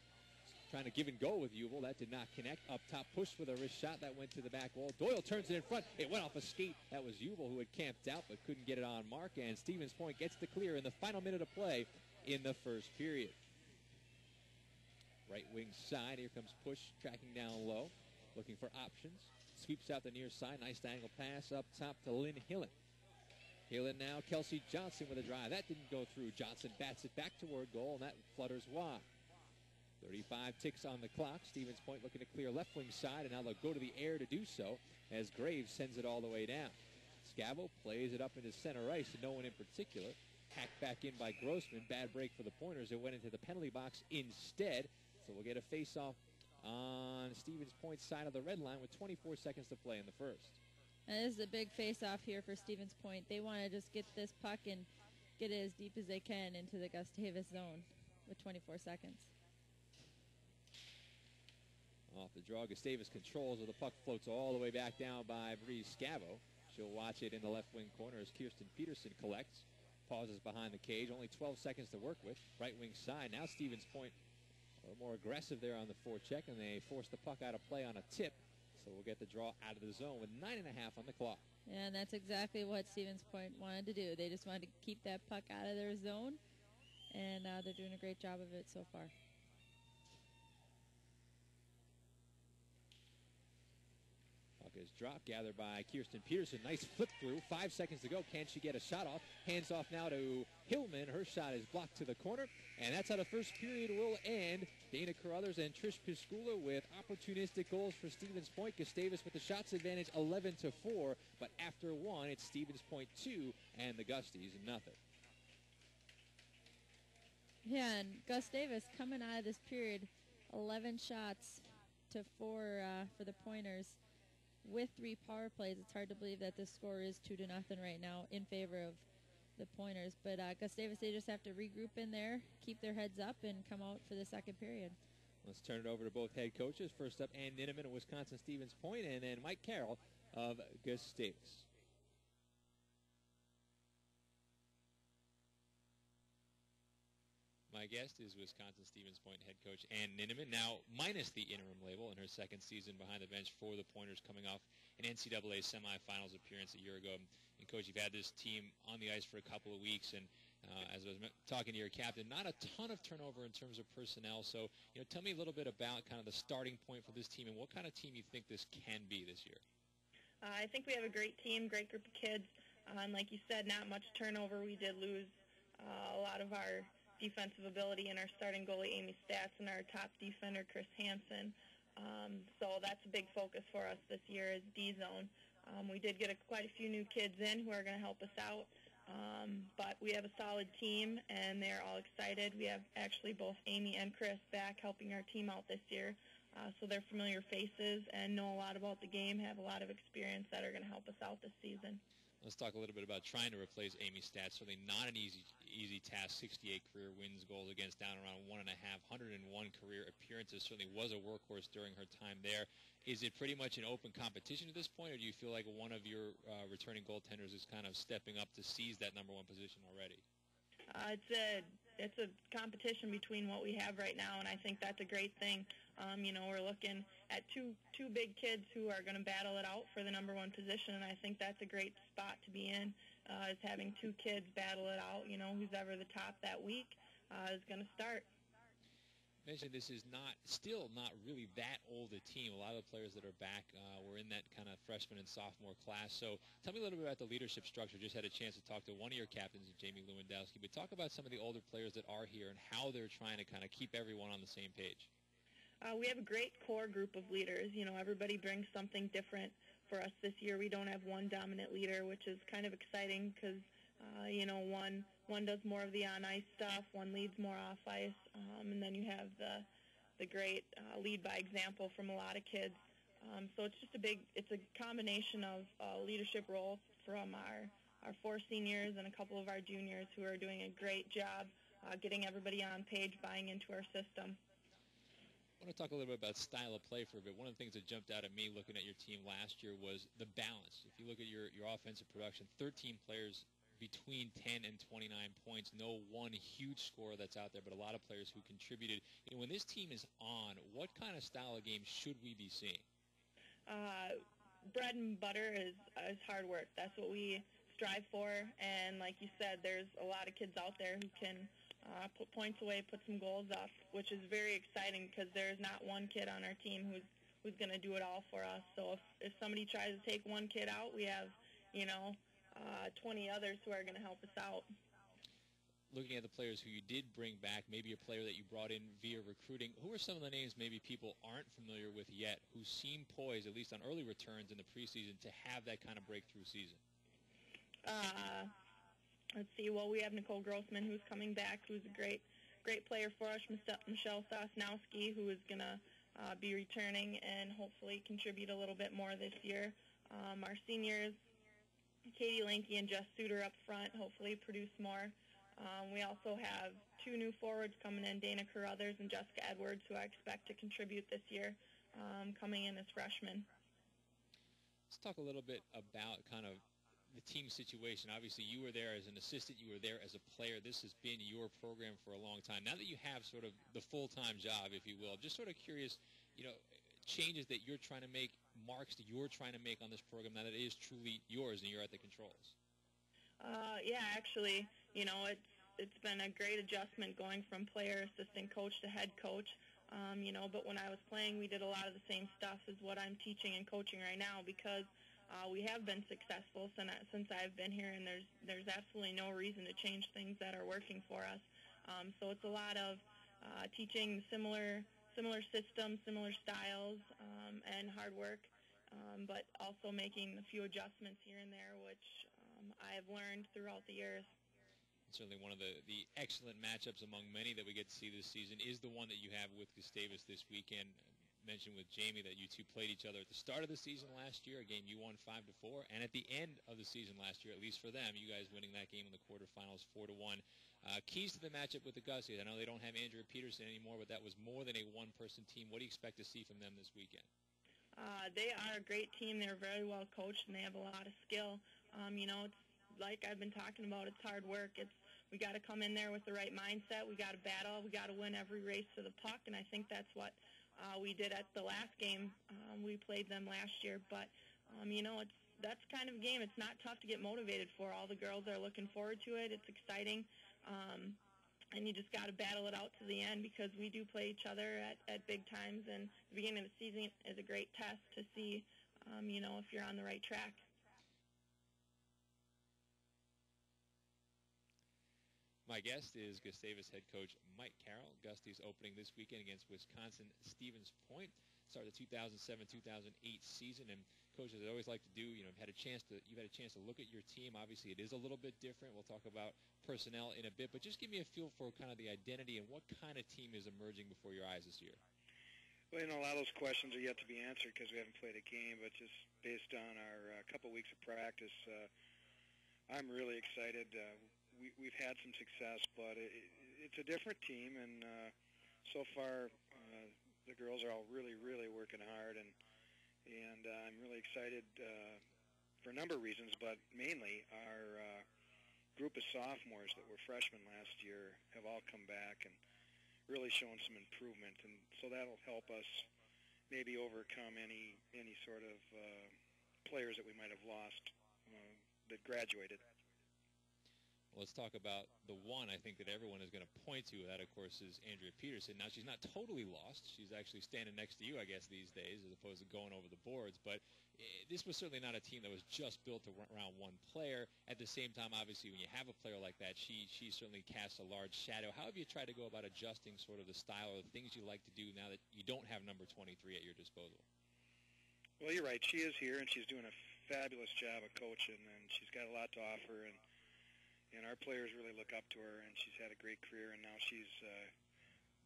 trying to give and go with Jubel. That did not connect. Up top, pushed with a wrist shot. That went to the back wall. Doyle turns it in front. It went off a skate. That was Jubel who had camped out but couldn't get it on mark. And Stevens Point gets the clear in the final minute of play in the first period. Right wing side. Here comes Push tracking down low. Looking for options. Sweeps out the near side. Nice angle pass up top to Lynn Hillen. Hillen now. Kelsey Johnson with a drive. That didn't go through. Johnson bats it back toward goal, and that flutters wide. 35 ticks on the clock. Stevens Point looking to clear left wing side, and now they'll go to the air to do so as Graves sends it all the way down. Scavo plays it up into center ice to no one in particular. Hacked back in by Grossman. Bad break for the Pointers. It went into the penalty box instead. So we'll get a face-off on Stevens Point's side of the red line with 24 seconds to play in the first. And this is a big face-off here for Stevens Point. They want to just get this puck and get it as deep as they can into the Gustavus zone with 24 seconds. Off the draw, Gustavus controls as the puck floats all the way back down by Bree Scavo. She'll watch it in the left wing corner as Kirsten Peterson collects. Pauses behind the cage, only 12 seconds to work with. Right wing side, now Stevens Point a little more aggressive there on the forecheck, and they force the puck out of play on a tip. So we'll get the draw out of the zone with 9.5 on the clock. Yeah, and that's exactly what Stevens Point wanted to do. They just wanted to keep that puck out of their zone, and they're doing a great job of it so far. Is dropped, gathered by Kirsten Peterson. Nice flip through. 5 seconds to go. Can she get a shot off? Hands off now to Hillman. Her shot is blocked to the corner. And that's how the first period will end. Dana Carruthers and Trish Piscula with opportunistic goals for Stevens Point. Gustavus with the shots advantage 11-4. But after one, it's Stevens Point 2 and the Gusties nothing. Yeah, and Gustavus coming out of this period, 11 shots to 4 for the Pointers. With 3 power plays, it's hard to believe that this score is 2-0 right now in favor of the Pointers. But Gustavus, they just have to regroup in there, keep their heads up, and come out for the second period. Let's turn it over to both head coaches. First up, Ann Ninneman of Wisconsin Stevens Point, and then Mike Carroll of Gustavus. My guest is Wisconsin Stevens Point head coach Ann Ninneman, now minus the interim label in her second season behind the bench for the Pointers, coming off an NCAA semifinals appearance a year ago. And, Coach, you've had this team on the ice for a couple of weeks, and as I was talking to your captain, not a ton of turnover in terms of personnel. So, tell me a little bit about kind of the starting point for this team and what kind of team you think this can be this year. I think we have a great team, great group of kids. And like you said, not much turnover. We did lose a lot of our defensive ability in our starting goalie, Amy Stats, and our top defender, Chris Hansen. So that's a big focus for us this year is D-zone. We did get quite a few new kids in who are going to help us out. But we have a solid team, and they're all excited. We have actually both Amy and Chris back helping our team out this year. So they're familiar faces and know a lot about the game, have a lot of experience that are going to help us out this season. Let's talk a little bit about trying to replace Amy's stats. Certainly not an easy task. 68 career wins, goals against, down around 1.5. 101 career appearances. Certainly was a workhorse during her time there. Is it pretty much an open competition at this point, or do you feel like one of your returning goaltenders is kind of stepping up to seize that number one position already? It's a competition between what we have right now, and I think that's a great thing. We're looking at two big kids who are going to battle it out for the number one position, and I think that's a great spot to be in, is having two kids battle it out. Who's ever the top that week is going to start. Mentioned this is still not really that old a team. A lot of the players that are back were in that kind of freshman and sophomore class. So tell me a little bit about the leadership structure. Just had a chance to talk to one of your captains, Jamie Lewandowski. But talk about some of the older players that are here and how they're trying to kind of keep everyone on the same page. We have a great core group of leaders. Everybody brings something different for us this year. We don't have one dominant leader, which is kind of exciting because, one does more of the on-ice stuff, one leads more off-ice, and then you have the great lead by example from a lot of kids. So it's just it's a combination of leadership roles from our 4 seniors and a couple of our juniors who are doing a great job getting everybody on page, buying into our system. I want to talk a little bit about style of play for a bit. One of the things that jumped out at me looking at your team last year was the balance. If you look at your offensive production, 13 players between 10 and 29 points. No one huge scorer that's out there, but a lot of players who contributed. When this team is on, what kind of style of game should we be seeing? Bread and butter is hard work. That's what we strive for. And like you said, there's a lot of kids out there who can put points away, put some goals up, which is very exciting because there's not one kid on our team who's going to do it all for us. So if somebody tries to take one kid out, we have, 20 others who are going to help us out. Looking at the players who you did bring back, maybe a player that you brought in via recruiting, who are some of the names maybe people aren't familiar with yet who seem poised, at least on early returns in the preseason, to have that kind of breakthrough season? Let's see. Well, we have Nicole Grossman, who's coming back, who's a great player for us. Michelle Sosnowski, who is going to be returning and hopefully contribute a little bit more this year. Our seniors, Katie Lanke and Jess Suter up front, hopefully produce more. We also have 2 new forwards coming in, Dana Carruthers and Jessica Edwards, who I expect to contribute this year, coming in as freshmen. Let's talk a little bit about kind of the team situation. Obviously, you were there as an assistant. You were there as a player. This has been your program for a long time. Now that you have sort of the full-time job, if you will, just sort of curious, changes that you're trying to make, marks that you're trying to make on this program now that it is truly yours and you're at the controls. Yeah, actually, it's been a great adjustment going from player, assistant coach to head coach. But when I was playing, we did a lot of the same stuff as what I'm teaching and coaching right now because we have been successful since I've been here, and there's absolutely no reason to change things that are working for us. So it's a lot of teaching similar systems, similar styles, and hard work, but also making a few adjustments here and there, which I have learned throughout the years. Certainly one of the excellent matchups among many that we get to see this season is the one that you have with Gustavus this weekend. Mentioned with Jamie that you two played each other at the start of the season last year, a game you won 5-4, and at the end of the season last year, at least for them, you guys winning that game in the quarterfinals 4-1. Keys to the matchup with the Gussies. I know they don't have Andrea Peterson anymore, but that was more than a one-person team. What do you expect to see from them this weekend? They are a great team. They're very well coached, and they have a lot of skill. It's like I've been talking about. It's hard work. We got to come in there with the right mindset. We got to battle. We got to win every race to the puck, and I think that's what we did at the last game. We played them last year, but that's kind of a game. It's not tough to get motivated for. All the girls are looking forward to it. It's exciting, and you just got to battle it out to the end because we do play each other at big times, and the beginning of the season is a great test to see, if you're on the right track. My guest is Gustavus head coach Mike Carroll. Gusty's opening this weekend against Wisconsin Stevens Point. Started the 2007-2008 season, and coach, as I always like to do, you've had a chance to look at your team. Obviously, it is a little bit different. We'll talk about personnel in a bit, but just give me a feel for kind of the identity and what kind of team is emerging before your eyes this year. Well, a lot of those questions are yet to be answered because we haven't played a game, but just based on our couple weeks of practice, I'm really excited. We've had some success, but it's a different team, and so far the girls are all really, really working hard, and I'm really excited for a number of reasons, but mainly our group of sophomores that were freshmen last year have all come back and really shown some improvement, and so that'll help us maybe overcome any sort of players that we might have lost that graduated. Let's talk about the one I think that everyone is going to point to. That, of course, is Andrea Peterson. Now, she's not totally lost. She's actually standing next to you, I guess, these days, as opposed to going over the boards. But this was certainly not a team that was just built around one player. At the same time, obviously, when you have a player like that, she certainly casts a large shadow. How have you tried to go about adjusting sort of the style or the things you like to do now that you don't have number 23 at your disposal? Well, you're right. She is here, and she's doing a fabulous job of coaching, and she's got a lot to offer, and our players really look up to her, and she's had a great career, and now she's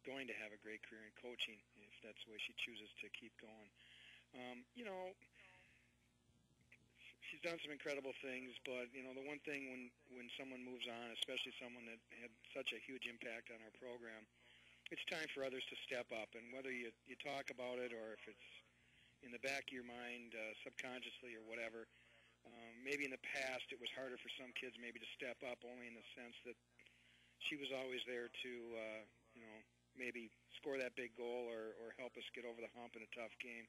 going to have a great career in coaching if that's the way she chooses to keep going. She's done some incredible things, but, the one thing when someone moves on, especially someone that had such a huge impact on our program, it's time for others to step up, and whether you talk about it or if it's in the back of your mind subconsciously or whatever, maybe in the past it was harder for some kids maybe to step up, only in the sense that she was always there to, maybe score that big goal or help us get over the hump in a tough game.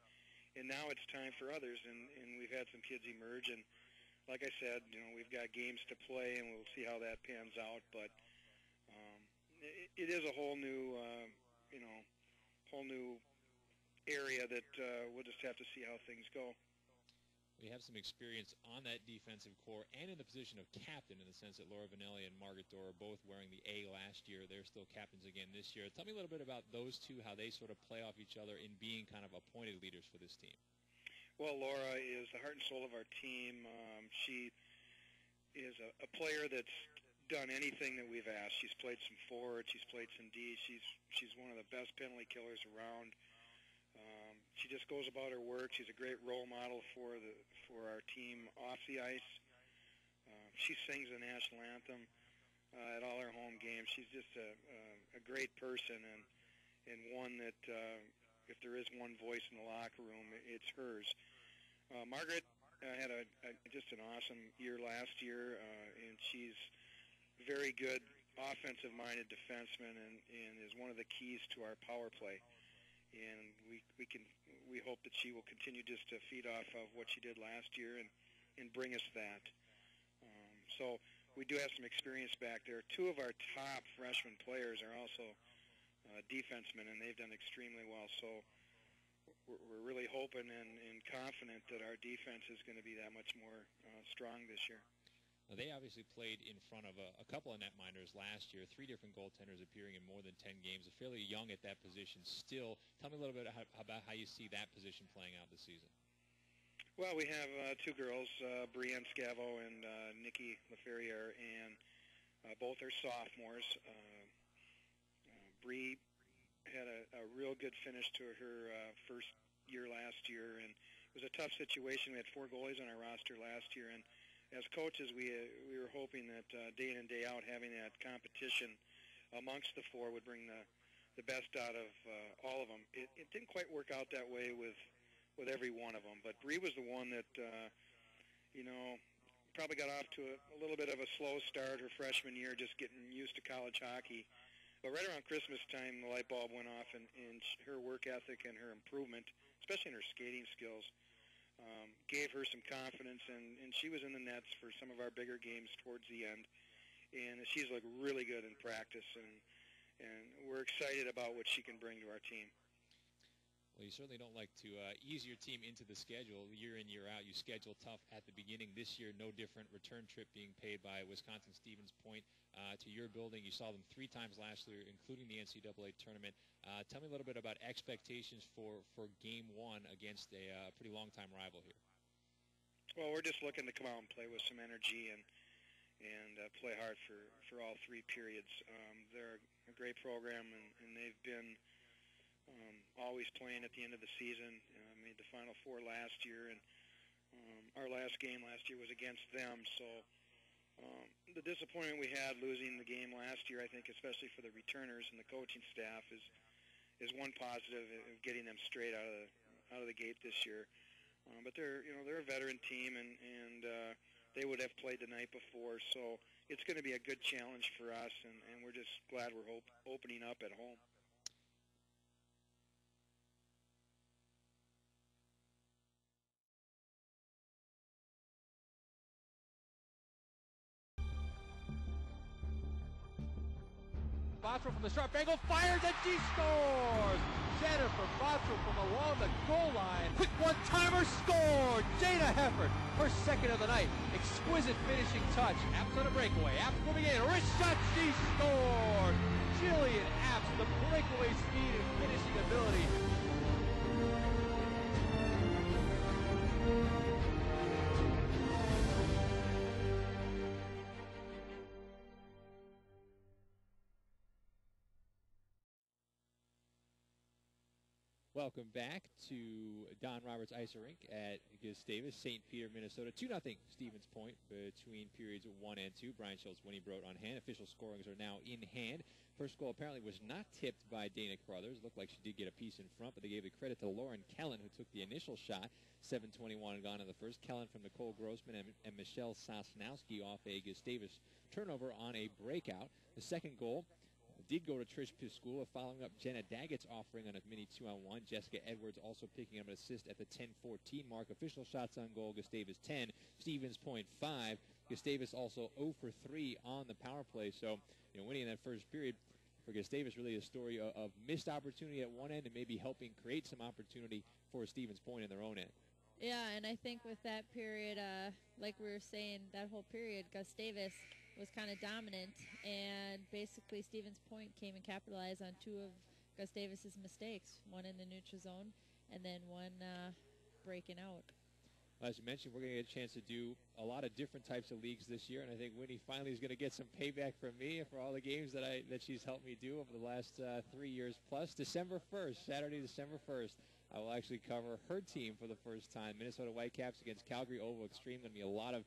And now it's time for others, and we've had some kids emerge. And like I said, we've got games to play, and we'll see how that pans out. But it is a whole new, whole new area that we'll just have to see how things go. We have some experience on that defensive core and in the position of captain, in the sense that Laura Vanelli and Margaret Dorr are both wearing the A last year. They're still captains again this year. Tell me a little bit about those two, how they sort of play off each other in being kind of appointed leaders for this team. Well, Laura is the heart and soul of our team. She is a player that's done anything that we've asked. She's played some forward. She's played some D. She's one of the best penalty killers around. She just goes about her work. She's a great role model for our team off the ice. She sings the national anthem at all our home games. She's just a great person, and one that if there is one voice in the locker room, it's hers. Margaret had just an awesome year last year, and she's very good offensive-minded defenseman and is one of the keys to our power play. And we hope that she will continue just to feed off of what she did last year and bring us that. So we do have some experience back there. Two of our top freshman players are also defensemen, and they've done extremely well. So we're really hoping and confident that our defense is going to be that much more strong this year. Now, they obviously played in front of a couple of netminders last year, 3 different goaltenders appearing in more than 10 games. They're fairly young at that position still. Tell me a little bit about how you see that position playing out this season. Well, we have two girls, Brienne Scavo and Nikki LaFerriere, and both are sophomores. Bree had a real good finish to her first year last year, and it was a tough situation. We had 4 goalies on our roster last year, and as coaches, we were hoping that day in and day out, having that competition amongst the 4 would bring the best out of all of them. It didn't quite work out that way with every one of them, but Bree was the one that, probably got off to a little bit of a slow start her freshman year, just getting used to college hockey. But right around Christmas time, the light bulb went off, and her work ethic and her improvement, especially in her skating skills, gave her some confidence, and she was in the nets for some of our bigger games towards the end. And she's looked really good in practice, and we're excited about what she can bring to our team. Well, you certainly don't like to ease your team into the schedule year in, year out. You schedule tough at the beginning. This year, no different. Return trip being paid by Wisconsin Stevens Point to your building. You saw them 3 times last year, including the NCAA tournament. Tell me a little bit about expectations for Game 1 against a pretty long-time rival here. Well, we're just looking to come out and play with some energy and play hard for all 3 periods. They're a great program, and they've been always playing at the end of the season. Made the Final Four last year, and our last game last year was against them. So The disappointment we had losing the game last year, I think, especially for the returners and the coaching staff, is one positive of getting them straight out of the gate this year. But they're a veteran team, and they would have played the night before, so it's going to be a good challenge for us, and we're just glad we're opening up at home. Bottrell from the sharp angle, fires and she scores! Jennifer Bottrell from along the goal line. Quick one-timer, scored! Jada Hefford, her second of the night. Exquisite finishing touch. Apps on a breakaway. Apps moving in. Wrist shot, she scores! Jillian Apps, the breakaway speed and finishing ability. Welcome back to Don Roberts Ice Rink at Gustavus, St. Peter, Minnesota. 2-0 Stevens Point between periods 1 and 2. Brian Schultz, Winnie Brodt on hand. Official scorings are now in hand. First goal apparently was not tipped by Dana Carruthers. Looked like she did get a piece in front, but they gave the credit to Lauren Kellen, who took the initial shot. 7:21 gone in the first. Kellen from Nicole Grossman and Michelle Sosnowski off a Gustavus turnover on a breakout. The second goal did go to Trish Piscula, following up Jenna Daggett's offering on a mini 2-on-1. Jessica Edwards also picking up an assist at the 10:14 mark. Official shots on goal, Gustavus 10, Stevens Point 5. Gustavus also 0 for 3 on the power play. So, winning that first period for Gustavus really a story of missed opportunity at one end and maybe helping create some opportunity for Stevens Point in their own end. Yeah, and I think with that period, like we were saying, that whole period, Gustavus was kind of dominant, and basically Stevens Point came and capitalized on two of Gustavus's mistakes, one in the neutral zone and then one breaking out. As you mentioned, we're going to get a chance to do a lot of different types of leagues this year, and I think Winnie finally is going to get some payback from me for all the games that she's helped me do over the last 3 years plus. December 1st, Saturday, December 1st, I will actually cover her team for the first time, Minnesota Whitecaps against Calgary Oval Extreme. Going to be a lot of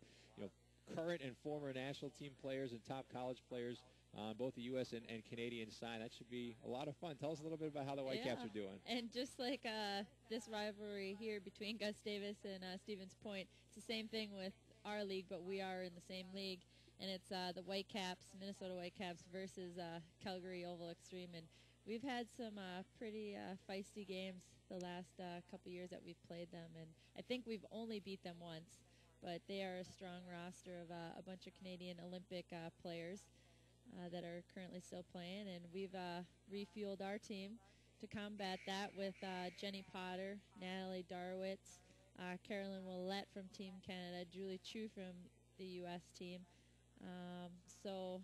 current and former national team players and top college players on both the U.S. and Canadian side. That should be a lot of fun. Tell us a little bit about how the Whitecaps are doing. And just like this rivalry here between Gustavus and Stevens Point, it's the same thing with our league, but we are in the same league. And it's the Whitecaps, Minnesota Whitecaps versus Calgary Oval Extreme. And we've had some pretty feisty games the last couple years that we've played them. And I think we've only beat them once. But they are a strong roster of a bunch of Canadian Olympic players that are currently still playing. And we've refueled our team to combat that with Jenny Potter, Natalie Darwitz, Carolyn Willette from Team Canada, Julie Chu from the U.S. team.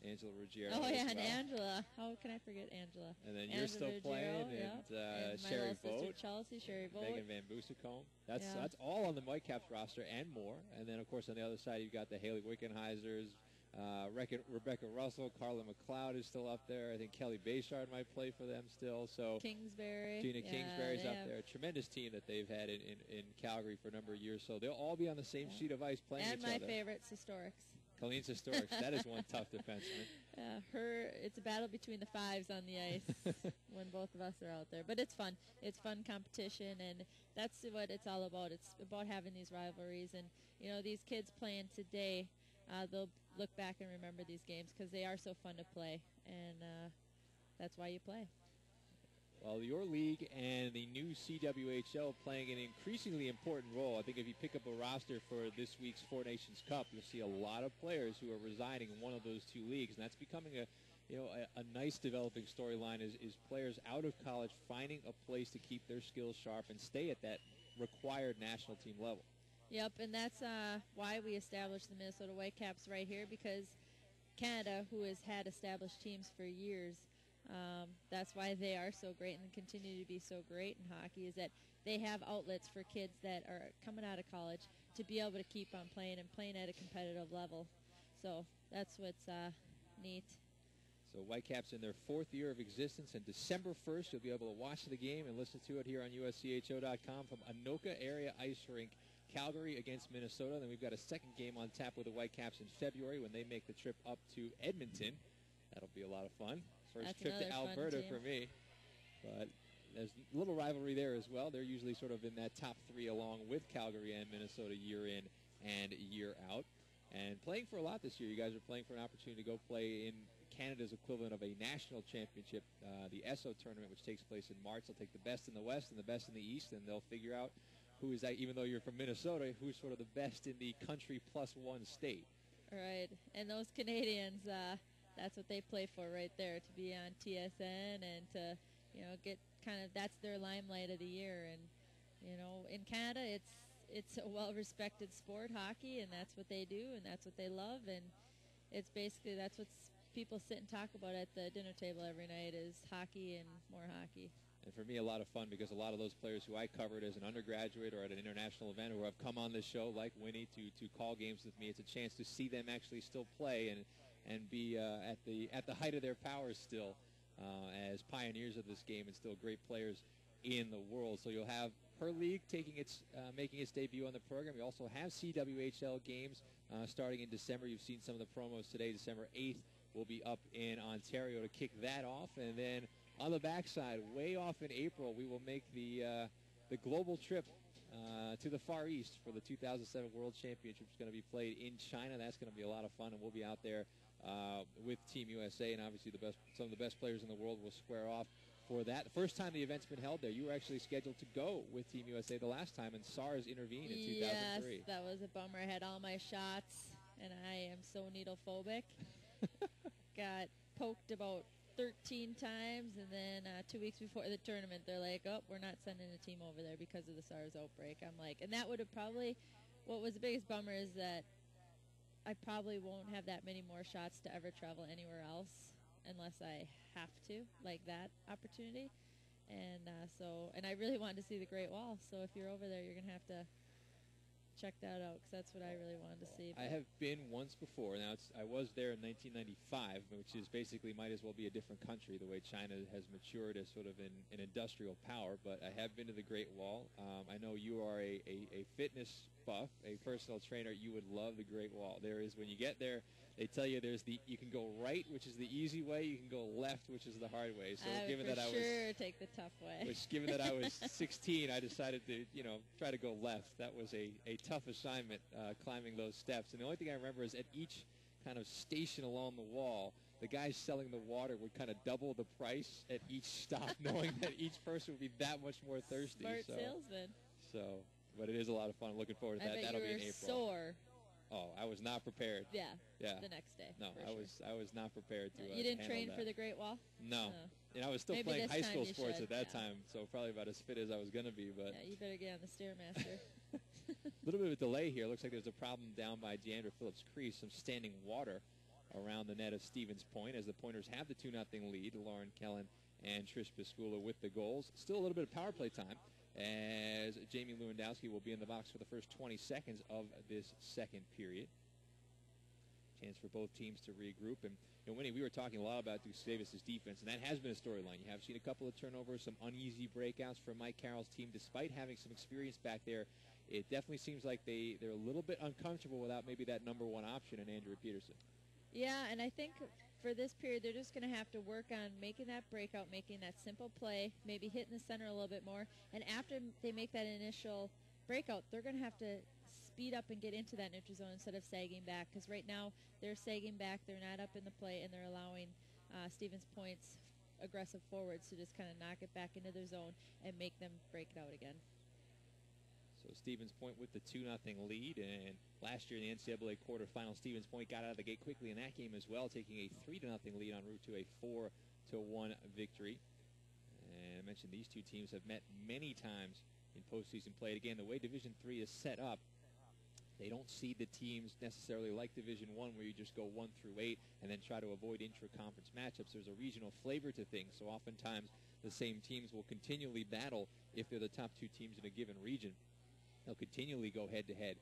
Angela Ruggiero. Oh, yeah, as and well. Angela. How can I forget Angela? And then Angela you're still Ruggiero, playing, and my Sherry little Vogt, sister Chelsea, Sherry Vogt. Megan Van Boosecombe. That's all on the Whitecaps roster and more. And then, of course, on the other side, you've got the Haley Wickenheisers, Rebecca Russell, Carla McLeod is still up there. I think Kelly Bayshard might play for them still. So Kingsbury. Gina Kingsbury's up there. A tremendous team that they've had in Calgary for a number of years. So they'll all be on the same sheet of ice playing and each other. And my favorite, Historics. Colleen's Historics. That is one tough defenseman. It's a battle between the fives on the ice when both of us are out there. But it's fun. It's fun competition, and that's what it's all about. It's about having these rivalries. And, these kids playing today, they'll look back and remember these games because they are so fun to play, and that's why you play. Well, your league and the new CWHL playing an increasingly important role. I think if you pick up a roster for this week's Four Nations Cup, you'll see a lot of players who are residing in one of those two leagues, and that's becoming a nice developing storyline is players out of college finding a place to keep their skills sharp and stay at that required national team level. Yep, and that's why we established the Minnesota Whitecaps right here, because Canada, who has had established teams for years, that's why they are so great and continue to be so great in hockey, is that they have outlets for kids that are coming out of college to be able to keep on playing and playing at a competitive level. So that's what's neat. So Whitecaps in their 4th year of existence, and December 1st you'll be able to watch the game and listen to it here on USCHO.com from Anoka Area Ice Rink, Calgary against Minnesota. Then we've got a second game on tap with the Whitecaps in February when they make the trip up to Edmonton. That'll be a lot of fun. First trip to Alberta for me. But there's a little rivalry there as well. They're usually sort of in that top three along with Calgary and Minnesota year in and year out. And playing for a lot this year. You guys are playing for an opportunity to go play in Canada's equivalent of a national championship, the ESO tournament, which takes place in March. They'll take the best in the West and the best in the East, and they'll figure out who is that, even though you're from Minnesota, who's sort of the best in the country plus one state. Right. And those Canadians, that's what they play for right there, to be on TSN and to, get kind of, that's their limelight of the year. And, in Canada, it's a well-respected sport, hockey, and that's what they do, and that's what they love, and it's basically, that's what people sit and talk about at the dinner table every night is hockey and more hockey. And for me, a lot of fun because a lot of those players who I covered as an undergraduate or at an international event or have come on this show, like Winnie, to call games with me, it's a chance to see them actually still play and be at the height of their powers still as pioneers of this game and still great players in the world. So you'll have her league making its debut on the program. You also have CWHL games starting in December. You've seen some of the promos today. December 8th will be up in Ontario to kick that off. And then on the backside, way off in April, we will make the global trip to the Far East for the 2007 World Championship. It's going to be played in China. That's going to be a lot of fun, and we'll be out there with Team USA, and obviously some of the best players in the world will square off for that. The first time the event's been held there, you were actually scheduled to go with Team USA the last time, and SARS intervened in 2003. Yes, that was a bummer. I had all my shots, and I am so needle-phobic. Got poked about 13 times, and then 2 weeks before the tournament, they're like, oh, we're not sending a team over there because of the SARS outbreak. I'm like, and that would have probably, what was the biggest bummer is that I probably won't have that many more shots to ever travel anywhere else unless I have to, like that opportunity. And and I really wanted to see the Great Wall, so if you're over there, you're going to have to check that out because that's what I really wanted to see. I have been once before. Now, I was there in 1995, which is basically might as well be a different country the way China has matured as sort of an industrial power, but I have been to the Great Wall. I know you are a fitness buff, a personal trainer. You would love the Great Wall. There is, when you get there, they tell you you can go right, which is the easy way, you can go left, which is the hard way. So given that I was take the tough way. Which, given that I was 16, I decided to, try to go left. That was a tough assignment, climbing those steps. And the only thing I remember is at each kind of station along the wall, the guys selling the water would kind of double the price at each stop, knowing that each person would be that much more thirsty. Smart salesman. But it is a lot of fun. Looking forward to that. That'll be in April. Sore. Oh, I was not prepared. Yeah. The next day. No, I was not prepared to. You didn't train for the Great Wall? No. And I was still playing high school sports at that time, so probably about as fit as I was going to be. But yeah, you better get on the Stairmaster. A little bit of a delay here. Looks like there's a problem down by Deandra Phillips' crease. Some standing water around the net of Stevens Point as the Pointers have the 2-0 lead. Lauren Kellen and Trish Piscula with the goals. Still a little bit of power play time as Jamie Lewandowski will be in the box for the first 20 seconds of this second period. Chance for both teams to regroup. And Winnie, we were talking a lot about Gustavus' defense, and that has been a storyline. You have seen a couple of turnovers, some uneasy breakouts from Mike Carroll's team. Despite having some experience back there, it definitely seems like they're a little bit uncomfortable without maybe that number one option in Andrea Peterson. Yeah, and I think for this period, they're just going to have to work on making that breakout, making that simple play, maybe hitting the center a little bit more. And after they make that initial breakout, they're going to have to speed up and get into that neutral zone instead of sagging back. Because right now, they're sagging back, they're not up in the play, and they're allowing Stevens Point's aggressive forwards to just kind of knock it back into their zone and make them break it out again. So Stevens Point with the 2-0 lead, and last year in the NCAA quarterfinal, Stevens Point got out of the gate quickly in that game as well, taking a 3-0 lead en route to a 4-1 victory. And I mentioned these two teams have met many times in postseason play. Again, the way Division III is set up, they don't seed the teams necessarily like Division I, where you just go 1 through 8 and then try to avoid intra-conference matchups. There's a regional flavor to things, so oftentimes the same teams will continually battle if they're the top two teams in a given region. They'll continually go head-to-head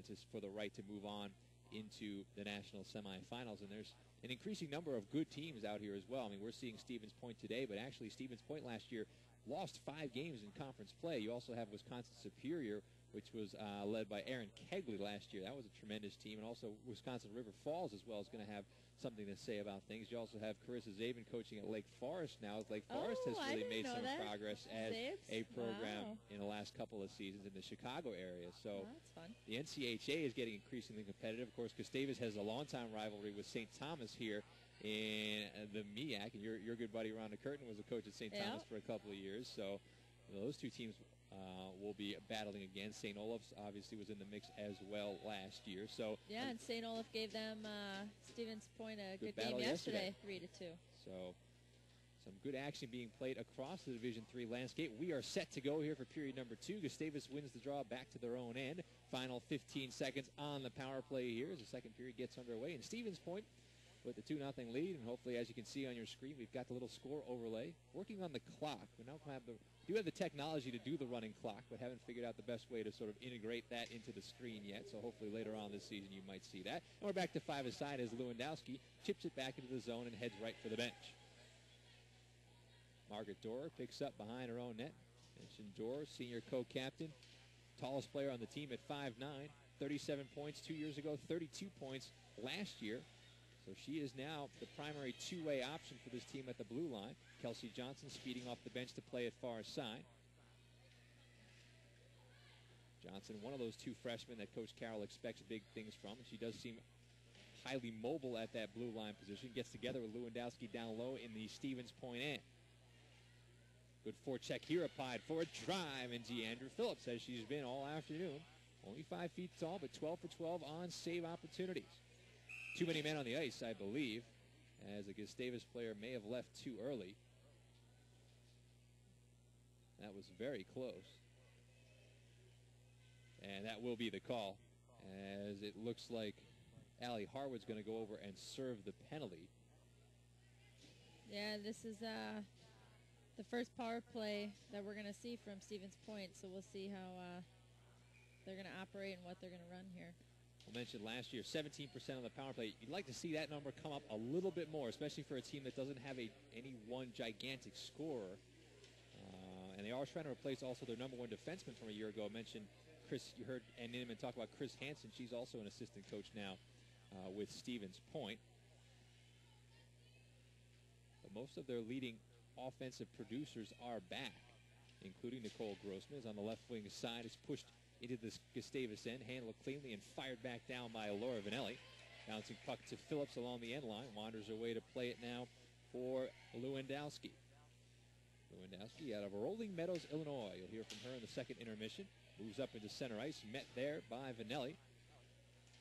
just for the right to move on into the national semifinals. And there's an increasing number of good teams out here as well. I mean, we're seeing Stevens Point today, but actually Stevens Point last year lost 5 games in conference play. You also have Wisconsin Superior, which was led by Aaron Kegley last year. That was a tremendous team. And also Wisconsin River Falls as well is going to have something to say about things. You also have Carissa Zabin coaching at Lake Forest now. Lake Forest has really made some progress as a program in the last couple of seasons in the Chicago area. So that's fun. The NCHA is getting increasingly competitive. Of course, Gustavus has a long-time rivalry with St. Thomas here in the MEAC, and your good buddy Rhonda Curtin was a coach at St. Thomas for a couple of years. So those two teams will be battling again. St. Olaf's obviously was in the mix as well last year. So yeah, and St. Olaf gave them Stevens Point a good game yesterday, 3-2. So some good action being played across the Division III landscape. We are set to go here for period number 2. Gustavus wins the draw back to their own end. Final 15 seconds on the power play here as the second period gets underway. And Stevens Point with the 2-0 lead, and hopefully, as you can see on your screen, we've got the little score overlay. Working on the clock. We now do have the technology to do the running clock, but haven't figured out the best way to sort of integrate that into the screen yet. So hopefully later on this season you might see that. And we're back to 5-a-side as Lewandowski chips it back into the zone and heads right for the bench. Margaret Dorer picks up behind her own net. Mentioned Dorer, senior co-captain, tallest player on the team at 5'9", 37 points 2 years ago, 32 points last year. So she is now the primary two-way option for this team at the blue line. Kelsey Johnson speeding off the bench to play at far side. Johnson, one of those two freshmen that Coach Carroll expects big things from. And she does seem highly mobile at that blue line position. Gets together with Lewandowski down low in the Stevens Point end. Good forecheck here applied for a drive, and DeAndre Phillips, as she's been all afternoon. Only 5 feet tall, but 12 for 12 on save opportunities. Too many men on the ice, I believe, as a Gustavus player may have left too early. That was very close. And that will be the call, as it looks like Allie Harwood's going to go over and serve the penalty. Yeah, this is the first power play that we're going to see from Stevens Point, so we'll see how they're going to operate and what they're going to run here. I mentioned last year, 17% on the power play. You'd like to see that number come up a little bit more, especially for a team that doesn't have any one gigantic scorer. And they are trying to replace also their number one defenseman from a year ago. I mentioned Chris, you heard Ann Ninneman talk about Chris Hansen. She's also an assistant coach now with Stevens Point. But most of their leading offensive producers are back, including Nicole Grossman. On the left wing side, is pushed into this Gustavus end, handled cleanly and fired back down by Laura Vanelli. Bouncing puck to Phillips along the end line. Wanders away to play it now for Lewandowski. Lewandowski out of Rolling Meadows, Illinois. You'll hear from her in the second intermission. Moves up into center ice, met there by Vanelli.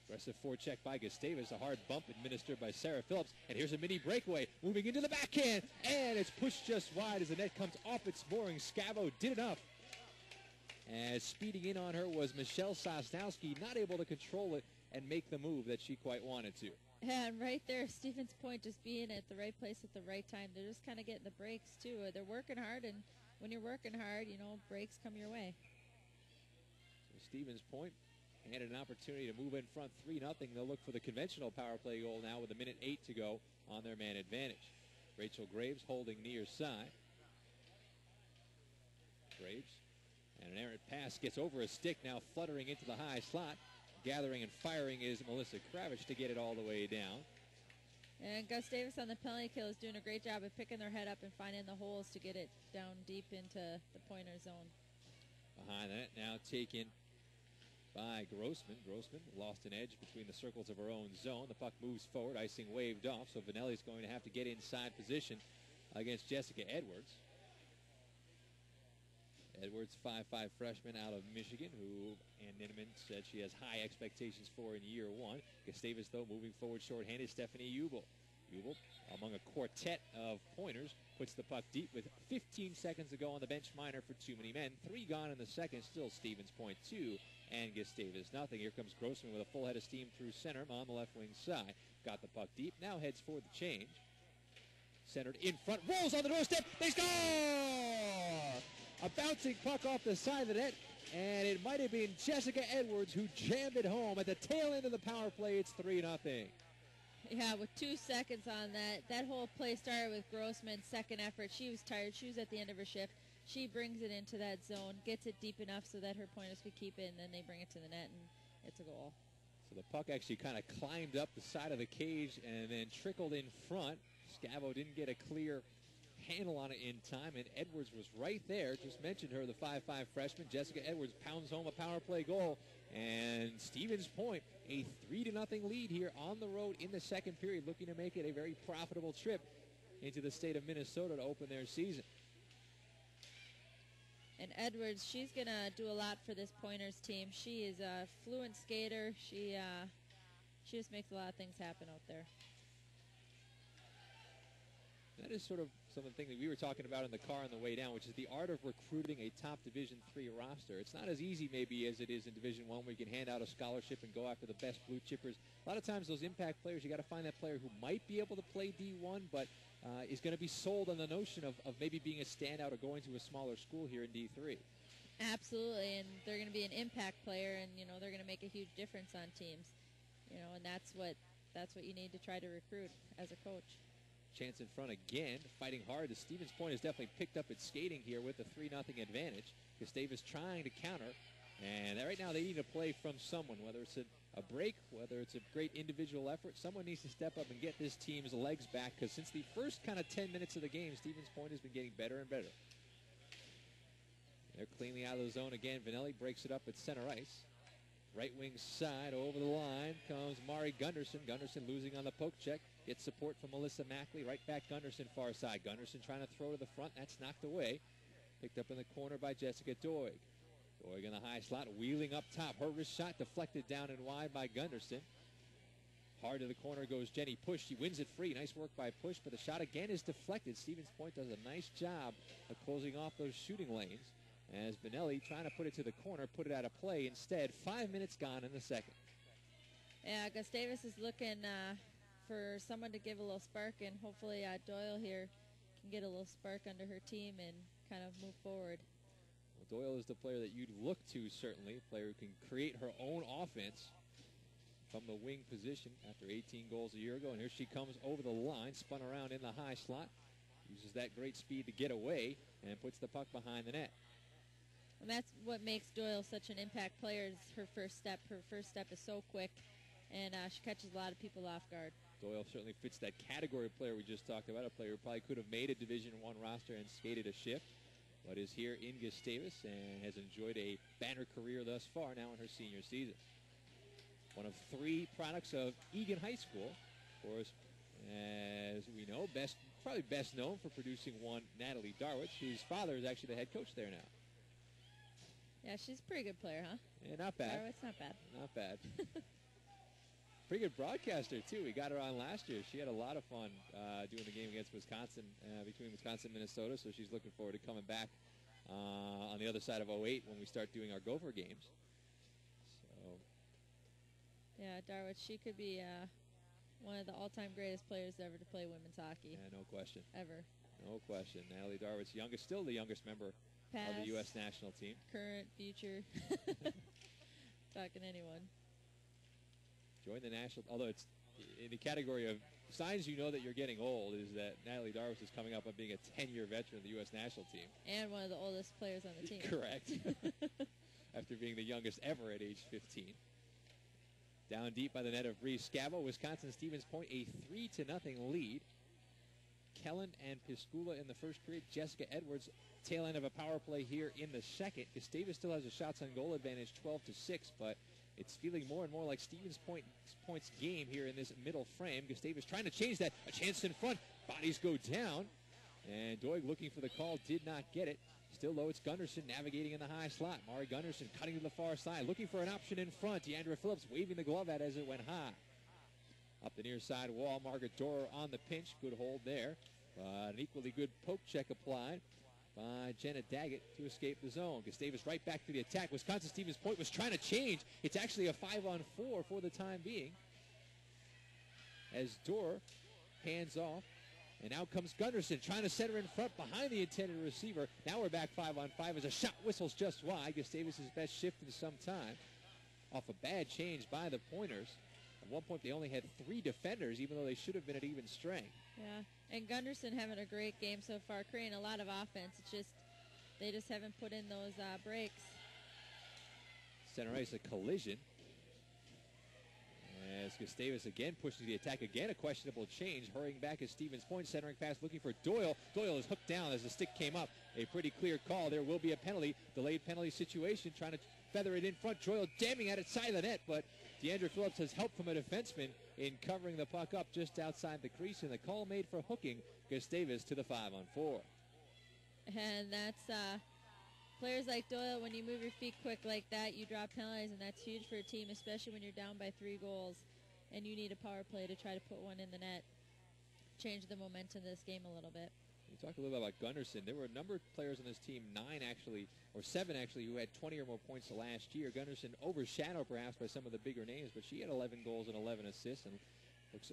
Aggressive forecheck by Gustavus. A hard bump administered by Sarah Phillips. And here's a mini breakaway. Moving into the backhand. And it's pushed just wide as the net comes off its mooring. Scavo did enough. As speeding in on her was Michelle Sosnowski, not able to control it and make the move that she quite wanted to. And right there, Stevens Point just being at the right place at the right time. They're just kind of getting the breaks, too. They're working hard, and when you're working hard, you know, breaks come your way. So Stevens Point handed an opportunity to move in front 3-0. They'll look for the conventional power play goal now with 1:08 to go on their man advantage. Rachel Graves holding near side. Graves. And an errant pass gets over a stick, now fluttering into the high slot. Gathering and firing is Melissa Kravich to get it all the way down. And Gustavus on the penalty kill is doing a great job of picking their head up and finding the holes to get it down deep into the pointer zone. Behind that, now taken by Grossman. Grossman lost an edge between the circles of her own zone. The puck moves forward, icing waved off, so Vanelli's going to have to get inside position against Jessica Edwards. Edwards, 5'5" freshman out of Michigan, who Ann Ninneman said she has high expectations for in year one. Gustavus, though, moving forward shorthanded. Stephanie Ubel. Ubel, among a quartet of pointers, puts the puck deep with 15 seconds to go on the bench minor for too many men. 3 gone in the second. Still Stevens Point 2 and Gustavus nothing. Here comes Grossman with a full head of steam through center on the left wing side. Got the puck deep. Now heads for the change. Centered in front. Rolls on the doorstep. They score! A bouncing puck off the side of the net, and it might have been Jessica Edwards who jammed it home. At the tail end of the power play, it's 3-0. Yeah, with 2 seconds on that. That whole play started with Grossman's second effort. She was tired. She was at the end of her shift. She brings it into that zone, gets it deep enough so that her pointers could keep it, and then they bring it to the net, and it's a goal. So the puck actually kind of climbed up the side of the cage and then trickled in front. Scavo didn't get a clear handle on it in time, and Edwards was right there. Just mentioned her, the 5'5 freshman. Jessica Edwards pounds home a power play goal, and Stevens Point, a 3-0 lead here on the road in the second period, looking to make it a very profitable trip into the state of Minnesota to open their season. And Edwards, she's going to do a lot for this Pointers team. She is a fluent skater. She just makes a lot of things happen out there. That is sort of something that we were talking about in the car on the way down, which is the art of recruiting a top Division III roster. It's not as easy maybe as it is in Division I, where you can hand out a scholarship and go after the best blue chippers. A lot of times those impact players, you got to find that player who might be able to play D1, but is going to be sold on the notion of maybe being a standout or going to a smaller school here in D3. Absolutely, and they're going to be an impact player, and they're going to make a huge difference on teams. And that's what you need to try to recruit as a coach. Chance in front again, fighting hard. The Stevens Point has definitely picked up its skating here with a 3-0 advantage. Gustavus trying to counter, and right now they need a play from someone, whether it's a break, whether it's a great individual effort. Someone needs to step up and get this team's legs back, because since the first kind of 10 minutes of the game, Stevens Point has been getting better and better. They're cleanly out of the zone again. Vanelli breaks it up at center ice. Right wing side, over the line comes Mari Gunderson. Gunderson losing on the poke check. Gets support from Melissa Mackley. Right back Gunderson far side. Gunderson trying to throw to the front. That's knocked away. Picked up in the corner by Jessica Doig. Doig in the high slot, wheeling up top. Her wrist shot deflected down and wide by Gunderson. Hard to the corner goes Jenny Push. She wins it free. Nice work by Push, but the shot again is deflected. Stevens Point does a nice job of closing off those shooting lanes, as Benelli trying to put it to the corner, put it out of play instead. 5 minutes gone in the second. Yeah, Gustavus is looking for someone to give a little spark, and hopefully Doyle here can get a little spark under her team and kind of move forward. Well, Doyle is the player that you'd look to, certainly, a player who can create her own offense from the wing position after 18 goals a year ago. And here she comes over the line, spun around in the high slot, uses that great speed to get away, and puts the puck behind the net. And that's what makes Doyle such an impact player, is her first step. Her first step is so quick, and she catches a lot of people off guard. Doyle certainly fits that category of player we just talked about, a player who probably could have made a Division I roster and skated a shift, but is here in Gustavus and has enjoyed a banner career thus far now in her senior season. One of 3 products of Egan High School. Of course, as we know, probably best known for producing one Natalie Darwitz, whose father is actually the head coach there now. Yeah, she's a pretty good player, huh? Yeah, not bad. Darwitz, not bad. Not bad. Pretty good broadcaster, too. We got her on last year. She had a lot of fun doing the game against Wisconsin, between Wisconsin and Minnesota, so she's looking forward to coming back on the other side of 08 when we start doing our Gopher games. So, yeah, Darwitz, she could be one of the all-time greatest players ever to play women's hockey. Yeah, no question. Ever. No question. Natalie Darwitz, still the youngest member Past, of the U.S. national team. Current, future. Talking anyone. Joined the national, although it's in the category of signs you know that you're getting old, is that Natalie Darwitz is coming up on being a 10-year veteran of the U.S. national team. And one of the oldest players on the team. Correct. After being the youngest ever at age 15. Down deep by the net of Bree Scavo, Wisconsin Stevens Point, a 3-0 lead. Kellen and Piscula in the first period. Jessica Edwards, tail end of a power play here in the second. Gustavus still has a shots on goal advantage, 12-6, but it's feeling more and more like Stevens Point's game here in this middle frame. Gustavus trying to change that. A chance in front. Bodies go down. And Doig looking for the call, did not get it. Still low, it's Gunderson navigating in the high slot. Mari Gunderson cutting to the far side, looking for an option in front. Deandra Phillips waving the glove at as it went high. Up the near side wall, Margaret Dorer on the pinch. Good hold there. An equally good poke check applied by Jenna Daggett to escape the zone. Gustavus right back to the attack. Wisconsin Stevens Point was trying to change. It's actually a 5-on-4 for the time being, as Dorer hands off. And now comes Gunderson trying to set her in front behind the intended receiver. Now we're back 5-on-5 as a shot whistles just wide. Gustavus' best shift in some time off a bad change by the Pointers. At one point, they only had 3 defenders, even though they should have been at even strength. Yeah, and Gunderson having a great game so far, creating a lot of offense. It's just they just haven't put in those breaks. Center ice, a collision. As Gustavus again pushes the attack. Again, a questionable change. Hurrying back is Stevens Point. Centering pass looking for Doyle. Doyle is hooked down as the stick came up. A pretty clear call. There will be a penalty. Delayed penalty situation. Trying to feather it in front. Doyle jamming at its side of the net, but DeAndre Phillips has help from a defenseman in covering the puck up just outside the crease, and the call made for hooking Gustavus to the 5-on-4. And that's players like Doyle, when you move your feet quick like that, you drop penalties, and that's huge for a team, especially when you're down by 3 goals and you need a power play to try to put one in the net. Change the momentum of this game a little bit. We talked a little bit about Gunderson. There were a number of players on this team, 7 actually, who had 20 or more points last year. Gunderson overshadowed perhaps by some of the bigger names, but she had 11 goals and 11 assists, and looks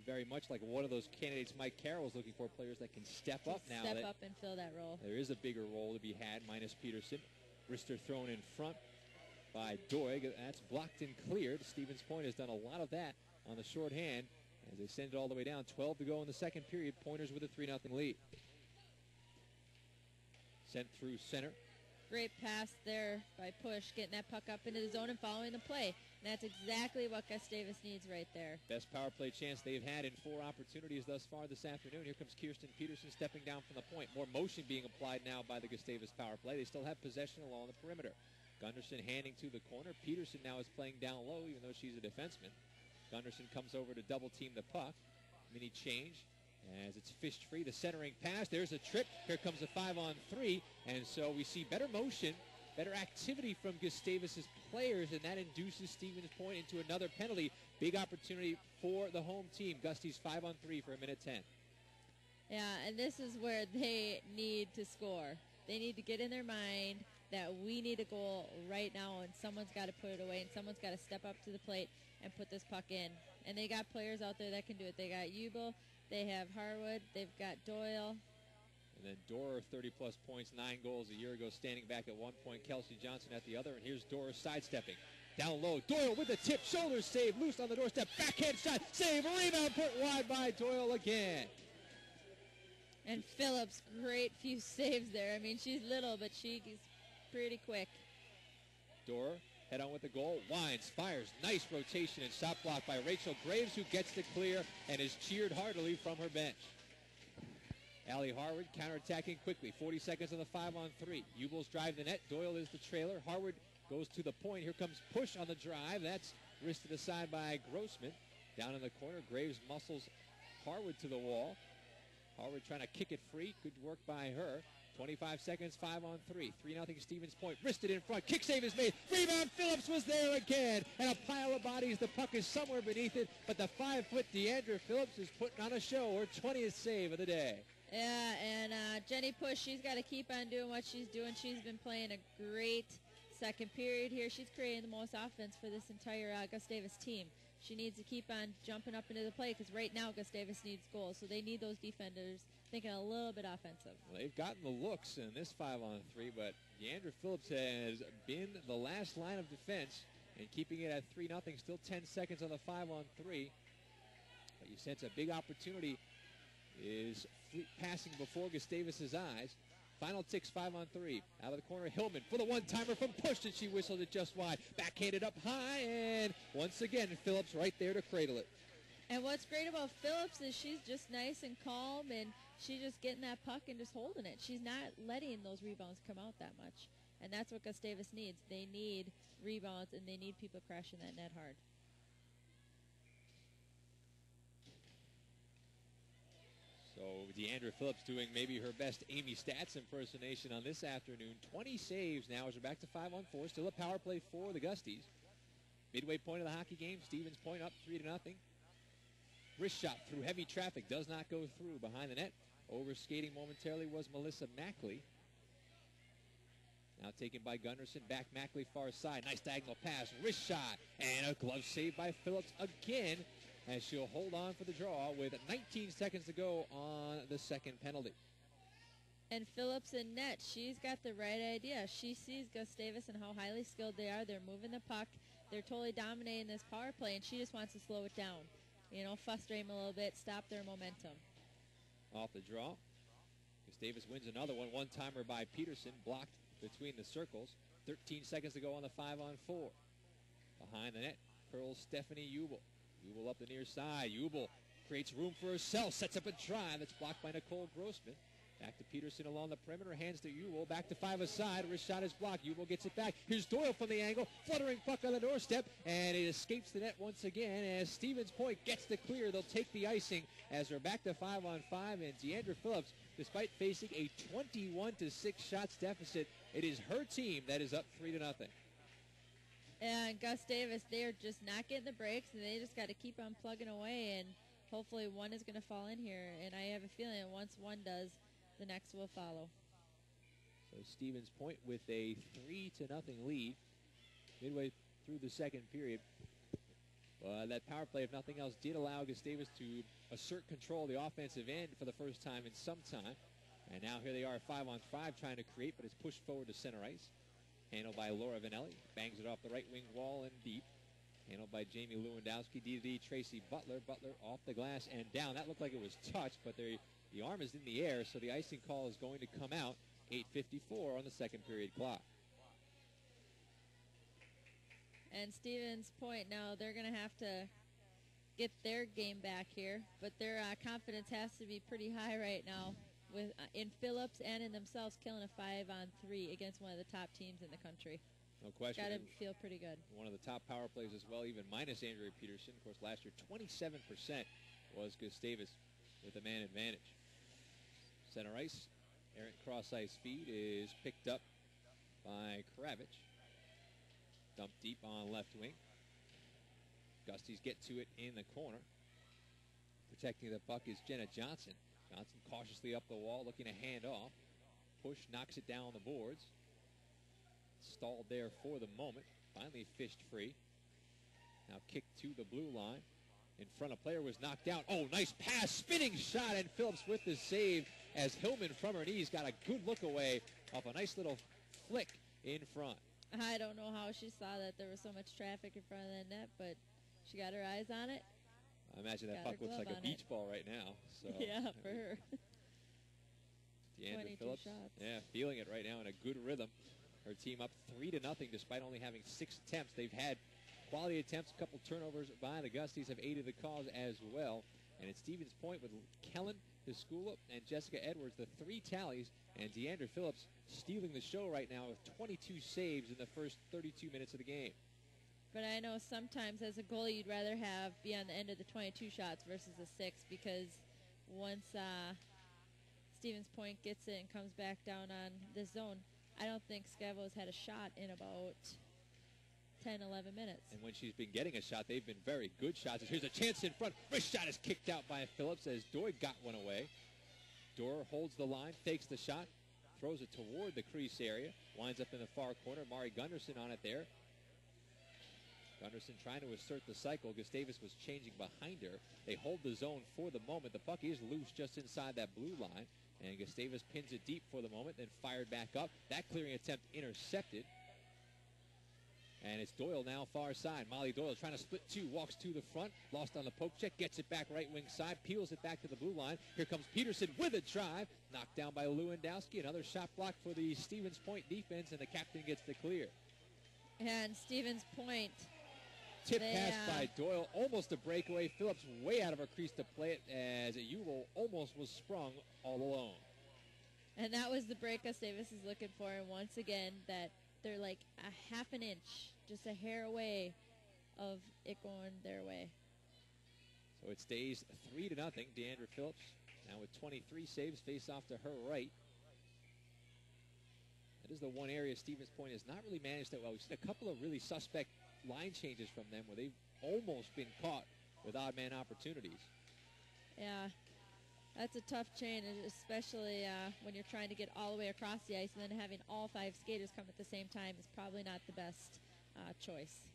very much like one of those candidates Mike Carroll is looking for, players that can step up now. Step up and fill that role. There is a bigger role to be had, minus Peterson. Wrister thrown in front by Doig. That's blocked and cleared. Stevens Point has done a lot of that on the shorthand as they send it all the way down. 12 to go in the second period. Pointers with a 3-0 lead. Sent through center. Great pass there by Push, getting that puck up into the zone and following the play. And that's exactly what Gustavus needs right there. Best power play chance they've had in 4 opportunities thus far this afternoon. Here comes Kirsten Peterson stepping down from the point. More motion being applied now by the Gustavus power play. They still have possession along the perimeter. Gunderson handing to the corner. Peterson now is playing down low, even though she's a defenseman. Gunderson comes over to double team the puck. Mini change as it's fished free. The centering pass. There's a trip. Here comes a 5-on-3. And so we see better motion, better activity from Gustavus's players, and that induces Stevens Point into another penalty. Big opportunity for the home team. Gusty's 5-on-3 for a minute 10. Yeah, and this is where they need to score. They need to get in their mind that we need a goal right now, and someone's got to put it away, and someone's got to step up to the plate and put this puck in. And they got players out there that can do it. They got Ubel, they have Harwood, they've got Doyle. And then Dorer, 30-plus points, 9 goals a year ago, standing back at one point. Kelsey Johnson at the other, and here's Dorer sidestepping. Down low, Doyle with the tip, shoulder save, loose on the doorstep, backhand shot, save, rebound, put wide by Doyle again. And Phillips, great few saves there. I mean, she's little, but she's pretty quick. Dorer, head on with the goal, winds, fires, nice rotation and shot block by Rachel Graves, who gets the clear and is cheered heartily from her bench. Allie Harwood counterattacking quickly. 40 seconds on the 5-on-3. Ubel's drive the net. Doyle is the trailer. Harwood goes to the point. Here comes Push on the drive. That's wristed aside by Grossman. Down in the corner, Graves muscles Harwood to the wall. Harwood trying to kick it free. Good work by her. 25 seconds, 5-on-3. 3-0 Stevens Point. Wristed in front. Kick save is made. Rebound. Phillips was there again. And a pile of bodies. The puck is somewhere beneath it. But the 5-foot DeAndre Phillips is putting on a show. Her 20th save of the day. Yeah, and Jenny Push, she's got to keep on doing what she's doing. She's been playing a great second period here. She's creating the most offense for this entire Gustavus team. She needs to keep on jumping up into the play because right now Gustavus needs goals. So they need those defenders thinking a little bit offensive. Well, they've gotten the looks in this 5-on-3, but DeAndre Phillips has been the last line of defense and keeping it at 3-0. Still 10 seconds on the 5-on-3. But you sense a big opportunity is passing before Gustavus's eyes. Final ticks, 5-on-3. Out of the corner, Hillman for the one-timer from Push, and she whistled it just wide. Backhanded up high, and once again, Phillips right there to cradle it. And what's great about Phillips is she's just nice and calm, and she's just getting that puck and just holding it. She's not letting those rebounds come out that much. And that's what Gustavus needs. They need rebounds, and they need people crashing that net hard. So DeAndre Phillips doing maybe her best Amy Stats impersonation on this afternoon. 20 saves now as we're back to 5-on-4. Still a power play for the Gusties. Midway point of the hockey game. Stevens Point up 3-0. Wrist shot through heavy traffic. Does not go through behind the net. Overskating momentarily was Melissa Mackley. Now taken by Gunderson. Back Mackley far side. Nice diagonal pass. Wrist shot. And a glove save by Phillips again, as she'll hold on for the draw with 19 seconds to go on the second penalty. And Phillips in net, she's got the right idea. She sees Gustavus and how highly skilled they are. They're moving the puck. they're totally dominating this power play, and she just wants to slow it down. You know, frustrate them a little bit, stop their momentum. Off the draw. Gustavus wins another one. One-timer by Peterson, blocked between the circles. 13 seconds to go on the 5-on-4. Behind the net, curls Stephanie Ubel. Ubel up the near side. Ubel creates room for herself, sets up a drive that's blocked by Nicole Grossman. Back to Peterson along the perimeter, hands to Ubel, back to 5 aside, wrist shot is blocked. Ubel gets it back. Here's Doyle from the angle, fluttering puck on the doorstep, and it escapes the net once again as Stevens Point gets the clear. They'll take the icing as we're back to 5-on-5, and Deandra Phillips, despite facing a 21-6 shots deficit, it is her team that is up 3-0. And Gustavus, they're just not getting the breaks, and they just got to keep on plugging away, and hopefully one is going to fall in here. And I have a feeling once one does, the next will follow. So Stevens Point with a 3-0 lead midway through the second period. That power play, if nothing else, did allow Gustavus to assert control of the offensive end for the first time in some time. And now here they are 5-on-5 trying to create, but it's pushed forward to center ice. Handled by Laura Vanelli. Bangs it off the right wing wall and deep. Handled by Jamie Lewandowski. D Tracy Butler. Butler off the glass and down. That looked like it was touched, but the arm is in the air, so the icing call is going to come out. 8:54 on the second period clock. And Stevens Point, now they're going to have to get their game back here, but their confidence has to be pretty high right now with in Phillips and in themselves killing a 5-on-3 against one of the top teams in the country. No question. Got to feel pretty good. One of the top power plays as well, even minus Andrea Peterson. Of course, last year 27% was Gustavus with a man advantage. Center ice, errant cross ice feed is picked up by Kravich. Dumped deep on left wing. Gusties get to it in the corner. Protecting the puck is Jenna Johnson. Johnson cautiously up the wall, looking to hand off. Push, knocks it down on the boards. Stalled there for the moment. Finally fished free. Now kicked to the blue line. In front, a player was knocked down. Oh, nice pass, spinning shot, and Phillips with the save as Hillman from her knees got a good look away off a nice little flick in front. I don't know how she saw that there was so much traffic in front of that net, but she got her eyes on it. I imagine that puck looks like a beach ball right now. So yeah, for her. Deandra Phillips, shots. Yeah, feeling it right now in a good rhythm. Her team up 3-0 despite only having 6 attempts. They've had quality attempts, a couple turnovers by the Gusties have aided the cause as well. And at Stevens Point with Kellen Piscula and Jessica Edwards, the 3 tallies, and Deandra Phillips stealing the show right now with 22 saves in the first 32 minutes of the game. But I know sometimes as a goalie you'd rather be on the end of the 22 shots versus the 6, because once Stevens Point gets it and comes back down on the zone, I don't think Scavo's had a shot in about 10, 11 minutes. And when she's been getting a shot, they've been very good shots. Here's a chance in front. Wrist shot is kicked out by Phillips as Doig got one away. Dorr holds the line, fakes the shot, throws it toward the crease area, winds up in the far corner. Mari Gunderson on it there. Gunderson trying to assert the cycle. Gustavus was changing behind her. They hold the zone for the moment. The puck is loose just inside that blue line, and Gustavus pins it deep for the moment, then fired back up. That clearing attempt intercepted. And it's Doyle now far side. Molly Doyle trying to split 2, walks to the front, lost on the poke check, gets it back right wing side, peels it back to the blue line. Here comes Peterson with a drive, knocked down by Lewandowski. Another shot block for the Stevens Point defense, and the captain gets the clear. And Stevens Point, tip pass by Doyle, almost a breakaway. Phillips way out of her crease to play it as Ewell almost was sprung all alone. And that was the break Gustavus is looking for, and once again that they're like a half an inch, just a hair away of it going their way. So it stays 3-0. Deandra Phillips now with 23 saves, face off to her right. That is the one area Stevens Point has not really managed that well. We've seen a couple of really suspect line changes from them where they've almost been caught with odd man opportunities. Yeah. That's a tough chain, especially when you're trying to get all the way across the ice, and then having all 5 skaters come at the same time is probably not the best choice.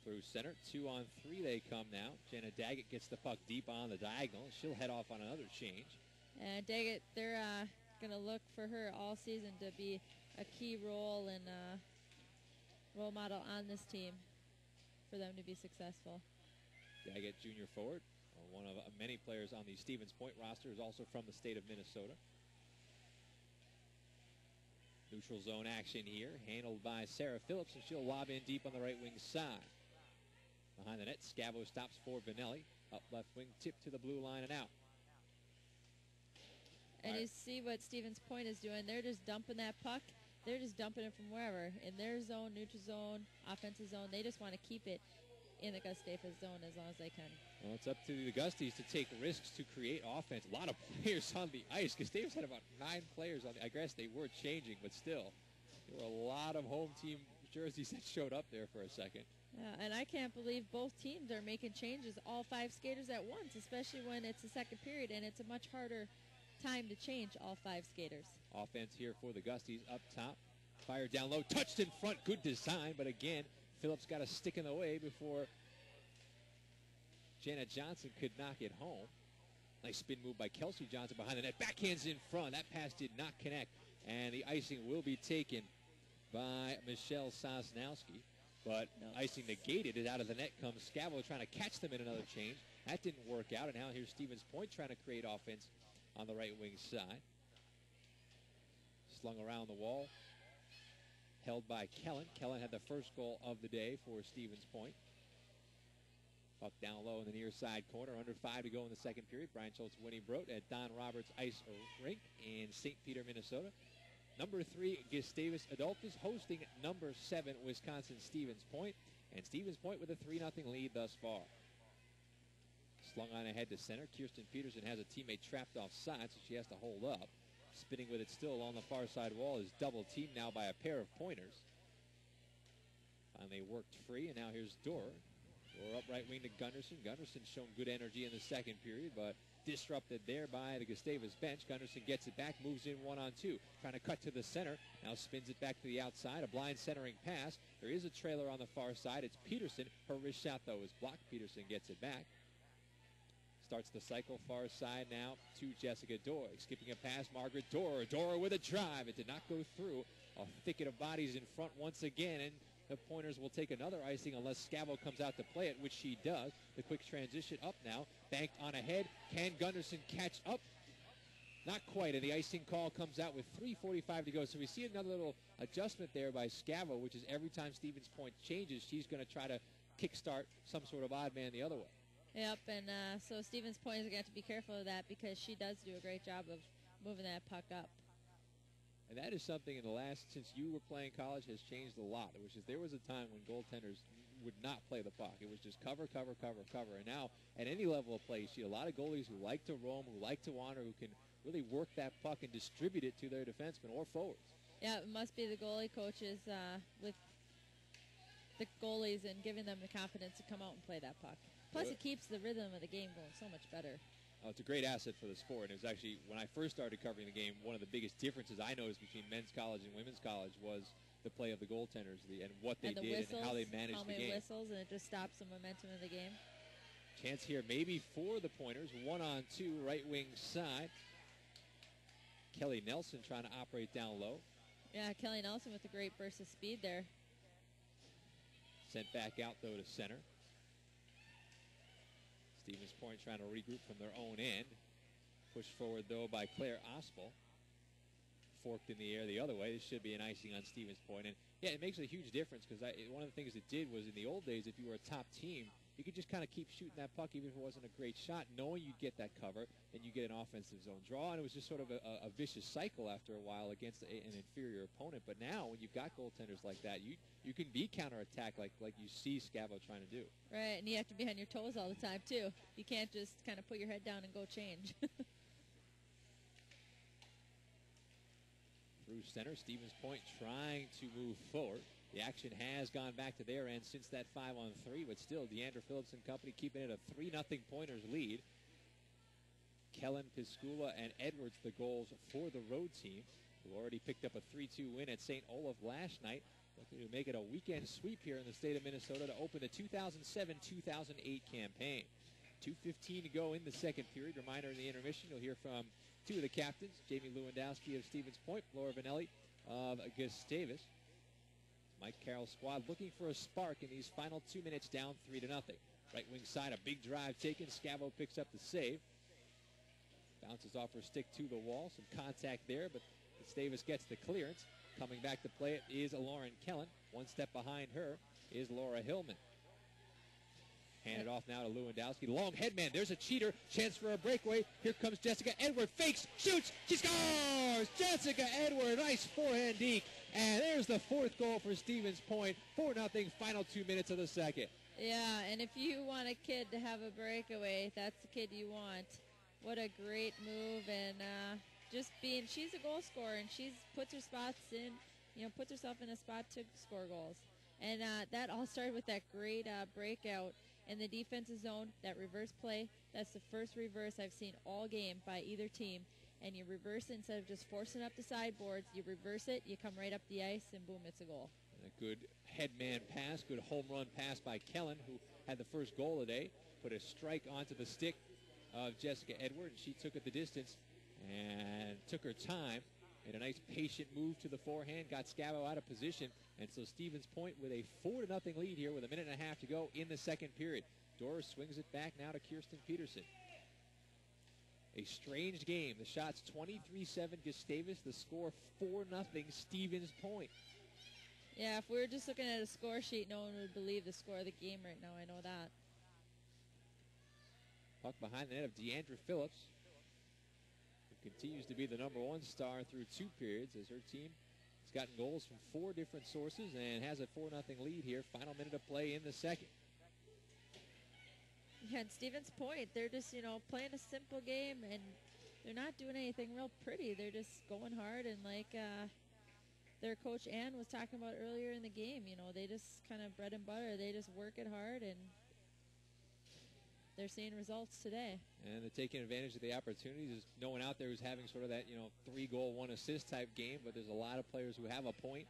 Through center, 2-on-3 they come now. Jenna Daggett gets the puck deep on the diagonal. She'll head off on another change. And Daggett, they're going to look for her all season to be a key role in role model on this team for them to be successful. Daggett, junior forward, one of many players on the Stevens Point roster, is also from the state of Minnesota. Neutral zone action here, handled by Sarah Phillips, and she'll lob in deep on the right wing side. Behind the net, Scavo stops for Vanelli. Up left wing, tip to the blue line and out. And you see what Stevens Point is doing. They're just dumping that puck. They're just dumping it from wherever. In their zone, neutral zone, offensive zone. They just want to keep it in the Gustavus zone as long as they can. Well, it's up to the Gusties to take risks to create offense. A lot of players on the ice. Gustavus had about 9 players on the ice. I guess they were changing, but still, there were a lot of home team jerseys that showed up there for a second. Yeah, and I can't believe both teams are making changes, all 5 skaters at once, especially when it's the second period, and it's a much harder time to change all 5 skaters. Offense here for the Gusties up top. Fired down low, touched in front. Good design, but again, Phillips got a stick in the way before Janet Johnson could knock it home. Nice spin move by Kelsey Johnson behind the net. Backhands in front. That pass did not connect, and the icing will be taken by Michelle Sosnowski. But icing negated it out of the net comes Scavo trying to catch them in another change. That didn't work out, and now here's Stevens Point trying to create offense on the right wing side. Slung around the wall. Held by Kellen. Kellen had the first goal of the day for Stevens Point. Puck down low in the near side corner. Under 5 to go in the second period. Brian Schultz winning Brote at Don Roberts Ice Rink in St. Peter, Minnesota. Number 3, Gustavus Adolphus hosting number 7, Wisconsin Stevens Point. And Stevens Point with a 3-0 lead thus far. Slung on ahead to center. Kirsten Peterson has a teammate trapped offside, so she has to hold up. Spinning with it still on the far side wall is double teamed now by a pair of pointers. Finally worked free, and now here's Dorr. Dorr up right wing to Gunderson. Gunderson shown good energy in the second period, but disrupted there by the Gustavus bench. Gunderson gets it back, moves in 1-on-2. Trying to cut to the center. Now spins it back to the outside. A blind centering pass. There is a trailer on the far side. It's Peterson. Her wrist shot, though, is blocked. Peterson gets it back. Starts the cycle far side now to Jessica Dorr. Skipping a pass, Margaret Dorr. Dorr with a drive. It did not go through. A thicket of bodies in front once again, and the Pointers will take another icing unless Scavo comes out to play it, which she does. The quick transition up now. Banked on ahead. Can Gunderson catch up? Not quite, and the icing call comes out with 3:45 to go. So we see another little adjustment there by Scavo, which is every time Stevens Point changes, she's going to try to kickstart some sort of odd man the other way. Yep, and so Stevens Point is going to have to be careful of that because she does do a great job of moving that puck up. And that is something in the last, since you were playing college, has changed a lot. Which is there was a time when goaltenders would not play the puck. It was just cover, cover, cover, cover. And now, at any level of play, you see a lot of goalies who like to roam, who like to wander, who can really work that puck and distribute it to their defensemen or forwards. Yeah, it must be the goalie coaches with the goalies and giving them the confidence to come out and play that puck. Plus, it keeps the rhythm of the game going so much better. Oh, it's a great asset for the sport. And it was actually, when I first started covering the game, one of the biggest differences I noticed between men's college and women's college was the play of the goaltenders and what they did whistles, and how they managed how the many game. whistles, and it just stops the momentum of the game. Chance here maybe for the Pointers. 1-on-2, right wing side. Kelly Nelson trying to operate down low. Yeah, Kelly Nelson with a great burst of speed there. Sent back out, though, to center. Stevens Point trying to regroup from their own end. Pushed forward, though, by Claire Ospel. Forked in the air the other way. This should be an icing on Stevens Point. And, yeah, it makes a huge difference because one of the things it did was in the old days, if you were a top team, you could just kind of keep shooting that puck even if it wasn't a great shot, knowing you'd get that cover, and you get an offensive zone draw. And it was just sort of a vicious cycle after a while against an inferior opponent. But now, when you've got goaltenders like that, you can be counterattacked like you see Scavo trying to do. Right, and you have to be on your toes all the time, too. You can't just kind of put your head down and go change. Through center, Stevens Point trying to move forward. The action has gone back to their end since that 5-on-3, but still, Deandra Phillips and company keeping it a 3-0 Pointers lead. Kellen, Piscula, and Edwards the goals for the road team, who already picked up a 3-2 win at St. Olaf last night. Looking to make it a weekend sweep here in the state of Minnesota to open the 2007-2008 campaign. 2:15 to go in the second period. Reminder in the intermission, you'll hear from two of the captains, Jamie Lewandowski of Stevens Point, Laura Vanelli of Gustavus. Mike Carroll's squad looking for a spark in these final 2 minutes, down 3-0. Right wing side, a big drive taken. Scavo picks up the save. Bounces off her stick to the wall. Some contact there, but Gustavus gets the clearance. Coming back to play it is Lauren Kellen. One step behind her is Laura Hillman. Handed off now to Lewandowski. Long headman. There's a cheater. Chance for a breakaway. Here comes Jessica Edward. Fakes. Shoots. She scores! Jessica Edward. Nice forehand deke. And there's the fourth goal for Stevens Point. 4-0. Final 2 minutes of the second. Yeah, and if you want a kid to have a breakaway, that's the kid you want. What a great move. And she's a goal scorer, and she's puts herself in a spot to score goals. And that all started with that great breakout in the defensive zone, that reverse play. That's the first reverse I've seen all game by either team. And you reverse it instead of just forcing up the sideboards. You reverse it, you come right up the ice, and boom, it's a goal. And a good headman pass, good home run pass by Kellen, who had the first goal of the day. Put a strike onto the stick of Jessica Edward, and she took it the distance and took her time. Made a nice patient move to the forehand, got Scavo out of position, and so Stevens Point with a 4-0 lead here with a minute and a half to go in the second period. Doris swings it back now to Kirsten Peterson. A strange game. The shots 23-7 Gustavus, the score 4-0 Stevens Point. Yeah, if we were just looking at a score sheet, no one would believe the score of the game right now. I know that. Puck behind the net of Deandra Phillips, who continues to be the #1 star through 2 periods as her team has gotten goals from 4 different sources and has a 4-0 lead here. Final minute of play in the second. Yeah, and Stevens Point, they're just, playing a simple game, and they're not doing anything real pretty. They're just going hard, and like their coach Ann was talking about earlier in the game, they just kind of bread and butter. They just work it hard, and they're seeing results today. And they're taking advantage of the opportunities. There's no one out there who's having sort of that, 3-goal, 1-assist type game, but there's a lot of players who have a point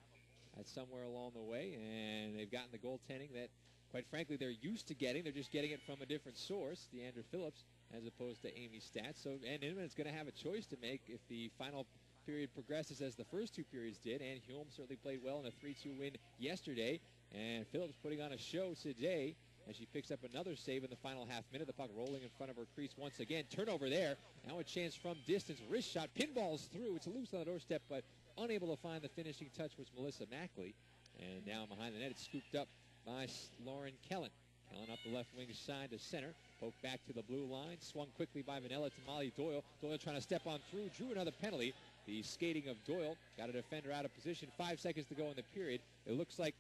at somewhere along the way, and they've gotten the goaltending that, quite frankly, they're used to getting. They're just getting it from a different source, Deandra Phillips, as opposed to Amy Stats. So, and Inman's going to have a choice to make if the final period progresses as the first 2 periods did. And Hume certainly played well in a 3-2 win yesterday. And Phillips putting on a show today as she picks up another save in the final half minute. The puck rolling in front of her crease once again. Turnover there. Now a chance from distance. Wrist shot. Pinballs through. It's loose on the doorstep, but unable to find the finishing touch was Melissa Mackley. And now behind the net, it's scooped up by Lauren Kellen. Kellen up the left wing side to center. Poke back to the blue line. Swung quickly by Vanilla to Molly Doyle. Doyle trying to step on through. Drew another penalty. The skating of Doyle got a defender out of position. 5 seconds to go in the period. It looks like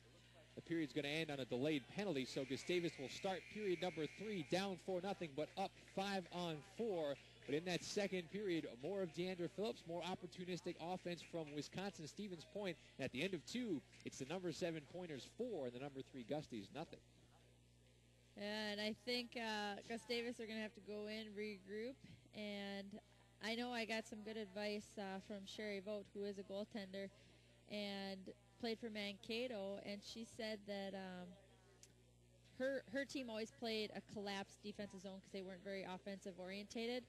the period's going to end on a delayed penalty, so Gustavus will start period number 3, down 4-0, but up 5-on-4. But in that second period, more of Deandra Phillips, more opportunistic offense from Wisconsin Stevens Point. And at the end of 2, it's the #7 Pointers 4 and the #3 Gusties nothing. Yeah, and I think Gustavus are going to have to go in, regroup, and I know I got some good advice from Sherry Vogt, who is a goaltender, and played for Mankato, and she said that her team always played a collapsed defensive zone because they weren't very offensive orientated,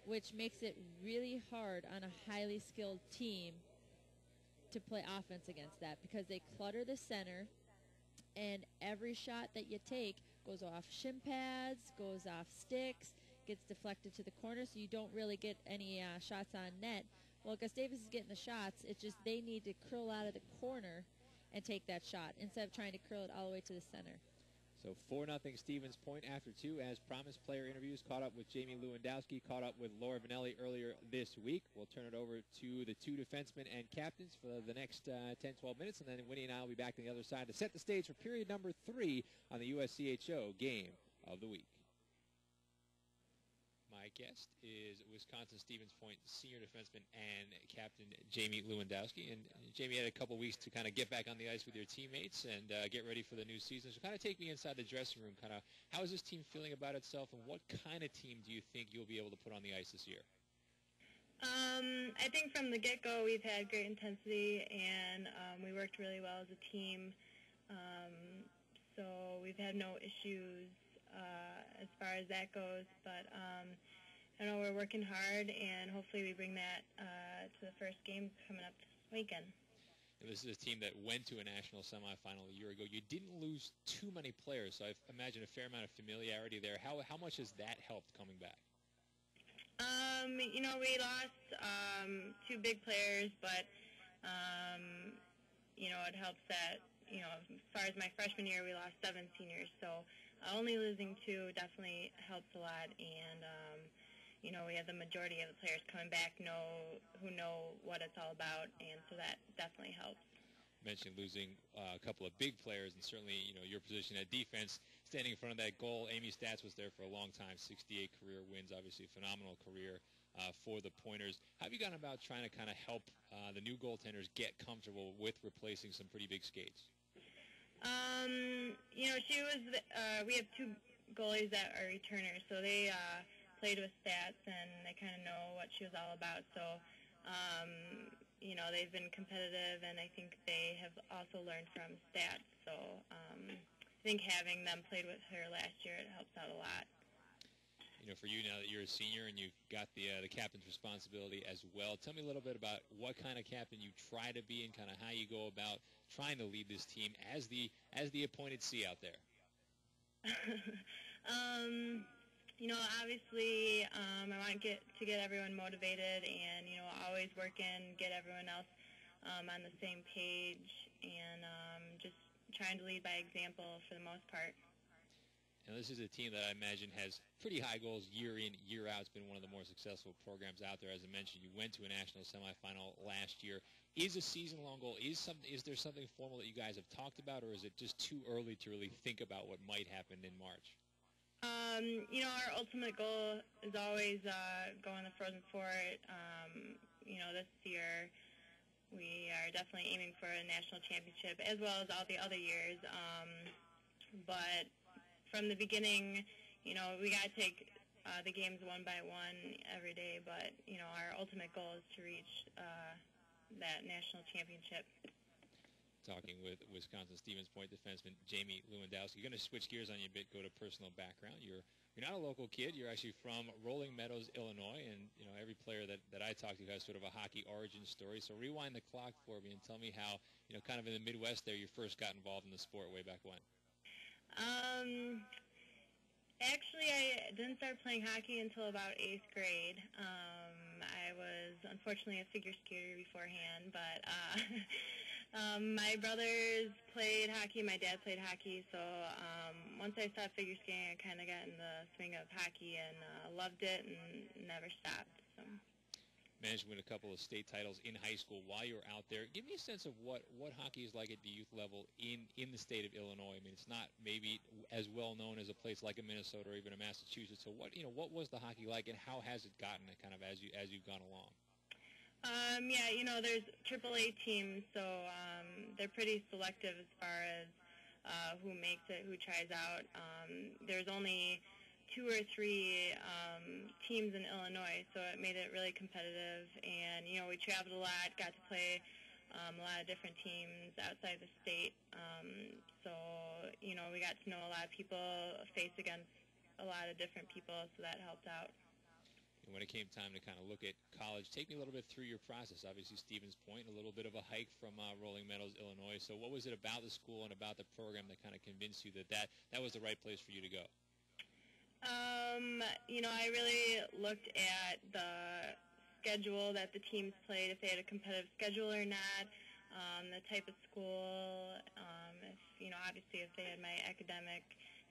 which makes it really hard on a highly skilled team to play offense against that because they clutter the center, and every shot that you take goes off shin pads, goes off sticks, gets deflected to the corner, so you don't really get any shots on net. Well, Gustavus is getting the shots. It's just they need to curl out of the corner and take that shot instead of trying to curl it all the way to the center. So 4-0 Stevens Point after 2. As promised, player interviews caught up with Jamie Lewandowski, caught up with Laura Vanelli earlier this week. We'll turn it over to the 2 defensemen and captains for the next 10-12 minutes, and then Winnie and I will be back on the other side to set the stage for period number 3 on the USCHO Game of the Week. My guest is Wisconsin Stevens Point senior defenseman and captain Jamie Lewandowski. And Jamie had a couple weeks to kind of get back on the ice with your teammates and get ready for the new season. So kind of take me inside the dressing room. Kind of how is this team feeling about itself, and what kind of team do you think you'll be able to put on the ice this year? I think from the get-go we've had great intensity, and we worked really well as a team. So we've had no issues as far as that goes, but I know we're working hard, and hopefully we bring that to the first game coming up this weekend. This is a team that went to a national semifinal a year ago. You didn't lose too many players, so I imagine a fair amount of familiarity there. How much has that helped coming back? We lost two big players, but it helps that as far as my freshman year, we lost 7 seniors, so only losing 2 definitely helps a lot, and we have the majority of the players coming back who know what it's all about, and so that definitely helps. You mentioned losing a couple of big players, and certainly, your position at defense, standing in front of that goal. Amy Stats was there for a long time, 68 career wins, obviously a phenomenal career for the Pointers. How have you gone about trying to kind of help the new goaltenders get comfortable with replacing some pretty big skates? She was, we have 2 goalies that are returners, so they played with Stats, and they kind of know what she was all about. So, they've been competitive, and I think they have also learned from Stats. So, I think having them played with her last year, it helps out a lot. For you now that you're a senior and you've got the captain's responsibility as well, tell me a little bit about what kind of captain you try to be and kind of how you go about trying to lead this team as the appointed C out there. Obviously, I want to get everyone motivated, and always working, get everyone else on the same page, and just trying to lead by example for the most part. Now, this is a team that I imagine has pretty high goals year in, year out. It's been one of the more successful programs out there. As I mentioned, you went to a national semifinal last year. Is a season-long goal, is there something formal that you guys have talked about, or is it just too early to really think about what might happen in March? Our ultimate goal is always going the Frozen Four. This year we are definitely aiming for a national championship, as well as all the other years. But from the beginning, we got to take the games one by one every day. But our ultimate goal is to reach that national championship. Talking with Wisconsin Stevens Point defenseman Jamie Lewandowski. You're going to switch gears on you a bit, go to personal background. You're not a local kid. You're actually from Rolling Meadows, Illinois, and every player that I talk to has sort of a hockey origin story. So rewind the clock for me and tell me how, kind of in the Midwest there, you first got involved in the sport way back when. Actually, I didn't start playing hockey until about 8th grade. I was unfortunately a figure skater beforehand, but my brothers played hockey, my dad played hockey, so once I stopped figure skating, I kind of got in the swing of hockey and loved it and never stopped. So. Managed to win a couple of state titles in high school while you were out there. Give me a sense of what hockey is like at the youth level in the state of Illinois. I mean, it's not maybe as well known as a place like a Minnesota or even a Massachusetts. So what was the hockey like, and how has it gotten kind of as you've gone along? There's AAA teams, so they're pretty selective as far as who makes it, who tries out. There's only 2 or 3 teams in Illinois, so it made it really competitive. And, we traveled a lot, got to play a lot of different teams outside the state. So, we got to know a lot of people, face against a lot of different people, so that helped out. And when it came time to kind of look at college, take me a little bit through your process. Obviously, Stevens Point, a little bit of a hike from Rolling Meadows, Illinois. So what was it about the school and about the program that kind of convinced you that was the right place for you to go? I really looked at the schedule that the teams played, if they had a competitive schedule or not, the type of school, if, obviously if they had my academic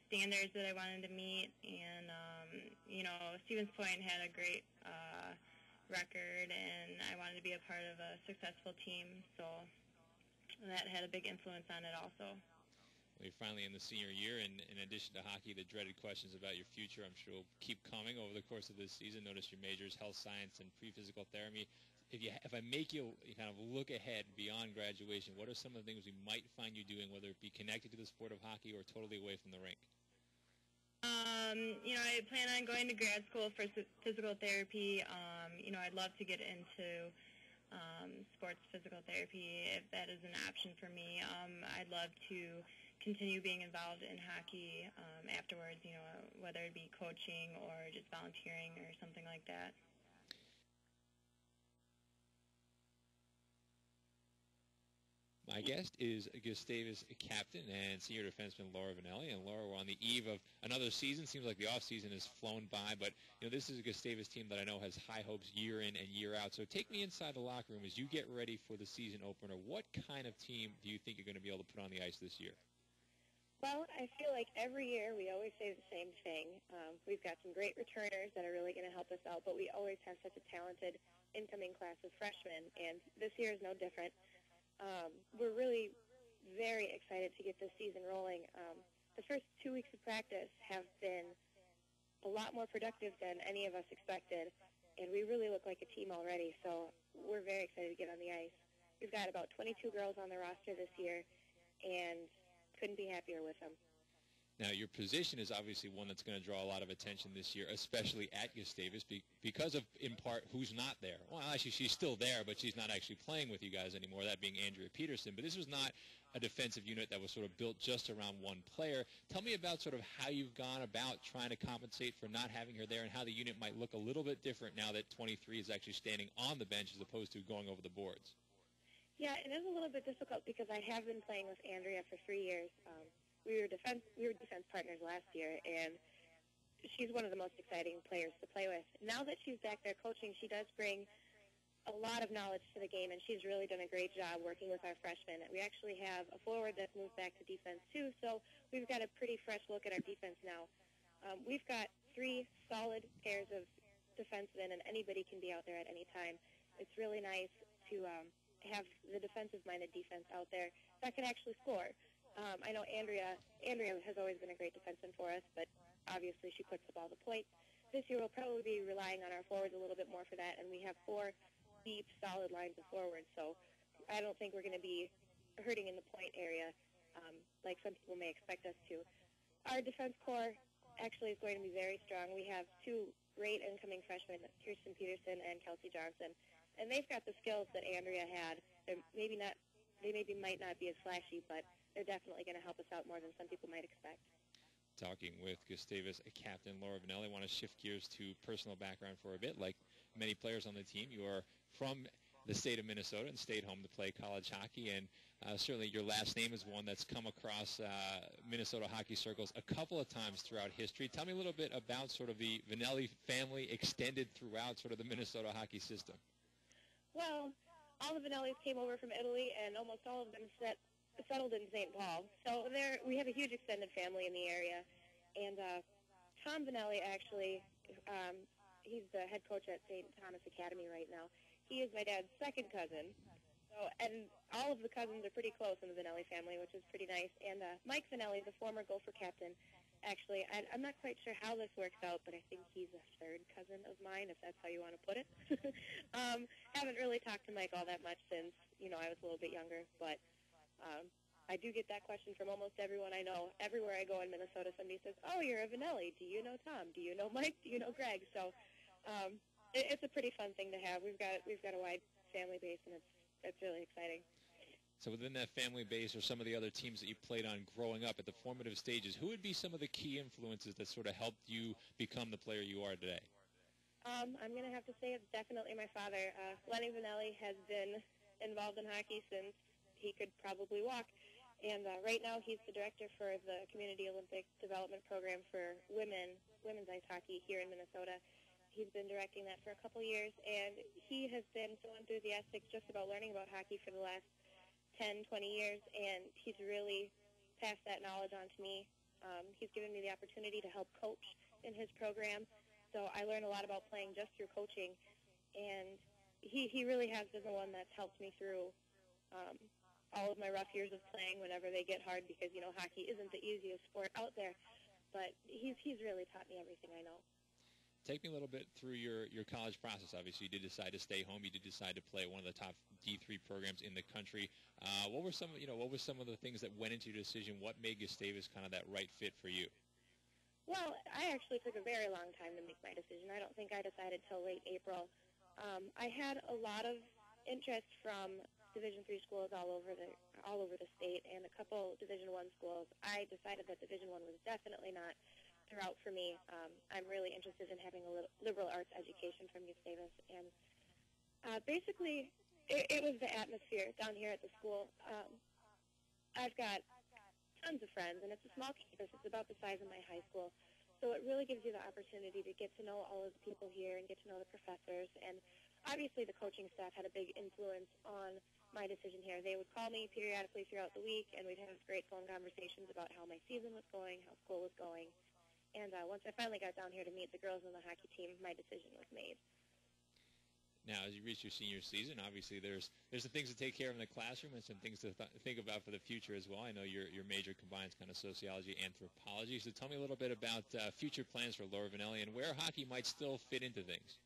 standards that I wanted to meet, and, Stevens Point had a great record, and I wanted to be a part of a successful team, so that had a big influence on it also. Well, you're finally in the senior year, and in addition to hockey, the dreaded questions about your future, I'm sure, will keep coming over the course of this season. Notice your majors, health science and pre-physical therapy. If I make you kind of look ahead beyond graduation, what are some of the things we might find you doing, whether it be connected to the sport of hockey or totally away from the rink? I plan on going to grad school for physical therapy. I'd love to get into sports physical therapy if that is an option for me. I'd love to continue being involved in hockey afterwards, whether it be coaching or just volunteering or something like that. My guest is Gustavus captain and senior defenseman Laura Vanelli. And Laura, we're on the eve of another season. Seems like the off-season has flown by, but this is a Gustavus team that I know has high hopes year in and year out. So take me inside the locker room as you get ready for the season opener. What kind of team do you think you're going to be able to put on the ice this year? Well, I feel like every year we always say the same thing. We've got some great returners that are really going to help us out, but we always have such a talented incoming class of freshmen, and this year is no different. We're really very excited to get this season rolling. The first 2 weeks of practice have been a lot more productive than any of us expected, and we really look like a team already, so we're very excited to get on the ice. We've got about 22 girls on the roster this year, and couldn't be happier with them. Now, your position is obviously one that's going to draw a lot of attention this year, especially at Gustavus, because of, in part, who's not there. Well, actually, she's still there, but she's not actually playing with you guys anymore, that being Andrea Peterson. But this was not a defensive unit that was sort of built just around one player. Tell me about sort of how you've gone about trying to compensate for not having her there and how the unit might look a little bit different now that 23 is actually standing on the bench as opposed to going over the boards. Yeah, it is a little bit difficult because I have been playing with Andrea for 3 years. We were defense partners last year, and she's one of the most exciting players to play with. Now that she's back there coaching, she does bring a lot of knowledge to the game, and she's really done a great job working with our freshmen. We actually have a forward that's moved back to defense, too, so we've got a pretty fresh look at our defense now. We've got 3 solid pairs of defensemen, and anybody can be out there at any time. It's really nice to have the defensive-minded defense out there that can actually score. I know Andrea has always been a great defenseman for us, but obviously she puts up all the points. This year we'll probably be relying on our forwards a little bit more for that, and we have 4 deep, solid lines of forwards, so I don't think we're going to be hurting in the point area like some people may expect us to. Our defense core actually is going to be very strong. We have 2 great incoming freshmen, Kirsten Peterson and Kelsey Johnson, and they've got the skills that Andrea had. They might not be as flashy, but they're definitely going to help us out more than some people might expect. Talking with Gustavus captain Laura Vanelli, I want to shift gears to personal background for a bit. Like many players on the team, you are from the state of Minnesota and stayed home to play college hockey, and certainly your last name is one that's come across Minnesota hockey circles a couple of times throughout history. Tell me a little bit about sort of the Vanelli family extended throughout sort of the Minnesota hockey system. Well, all the Vanellis came over from Italy, and almost all of them settled in St. Paul. So we have a huge extended family in the area. And Tom Vanelli, actually, he's the head coach at St. Thomas Academy right now. He is my dad's second cousin. So, and all of the cousins are pretty close in the Vanelli family, which is pretty nice. And Mike Vanelli, the former Gopher captain, actually, I'm not quite sure how this works out, but I think he's a third cousin of mine, if that's how you want to put it. Haven't really talked to Mike all that much since, I was a little bit younger, but I do get that question from almost everyone I know. Everywhere I go in Minnesota, somebody says, "Oh, you're a Vanelli. Do you know Tom? Do you know Mike? Do you know Greg?" So it's a pretty fun thing to have. We've got a wide family base, and it's really exciting. So within that family base or some of the other teams that you played on growing up at the formative stages, who would be some of the key influences that sort of helped you become the player you are today? I'm going to have to say it's definitely my father. Lenny Vanelli has been involved in hockey since he could probably walk. And right now he's the director for the Community Olympic Development Program for women's ice hockey here in Minnesota. He's been directing that for a couple years, and he has been so enthusiastic just about learning about hockey for the last 10, 20 years, and he's really passed that knowledge on to me. He's given me the opportunity to help coach in his program, so I learn a lot about playing just through coaching, and he really has been the one that's helped me through all of my rough years of playing whenever they get hard, because, hockey isn't the easiest sport out there, but he's really taught me everything I know. Take me a little bit through your college process. Obviously, you did decide to stay home. You did decide to play one of the top D3 programs in the country. What were some of the things that went into your decision? What made Gustavus kind of that right fit for you? Well, I actually took a very long time to make my decision. I don't think I decided till late April. I had a lot of interest from Division III schools all over the state, and a couple Division I schools. I decided that Division I was definitely not the route for me. I'm really interested in having a liberal arts education from Gustavus, and basically it was the atmosphere down here at the school. I've got tons of friends, and it's a small campus. It's about the size of my high school. So it really gives you the opportunity to get to know all of the people here and get to know the professors. And obviously the coaching staff had a big influence on my decision here. They would call me periodically throughout the week, and we'd have great phone conversations about how my season was going, how school was going. And once I finally got down here to meet the girls on the hockey team, my decision was made. Now, as you reach your senior season, obviously there's some things to take care of in the classroom and some things to think about for the future as well. I know your major combines kind of sociology, anthropology. So tell me a little bit about future plans for Laura Vanelli and where hockey might still fit into things.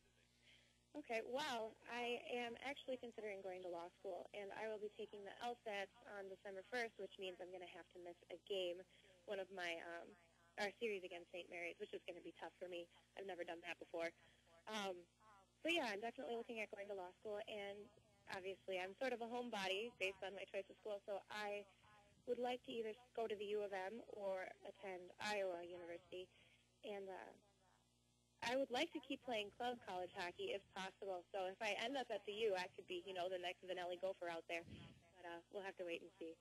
Okay, well, I am actually considering going to law school, and I will be taking the LSATs on December 1st, which means I'm going to have to miss a game, one of my our series against St. Mary's, which is going to be tough for me. I've never done that before. But yeah, I'm definitely looking at going to law school, and obviously I'm sort of a homebody based on my choice of school, so I would like to either go to the U of M or attend Iowa University, and I would like to keep playing club college hockey if possible. So if I end up at the U, I could be, the next Vanelli gopher out there, but we'll have to wait and see.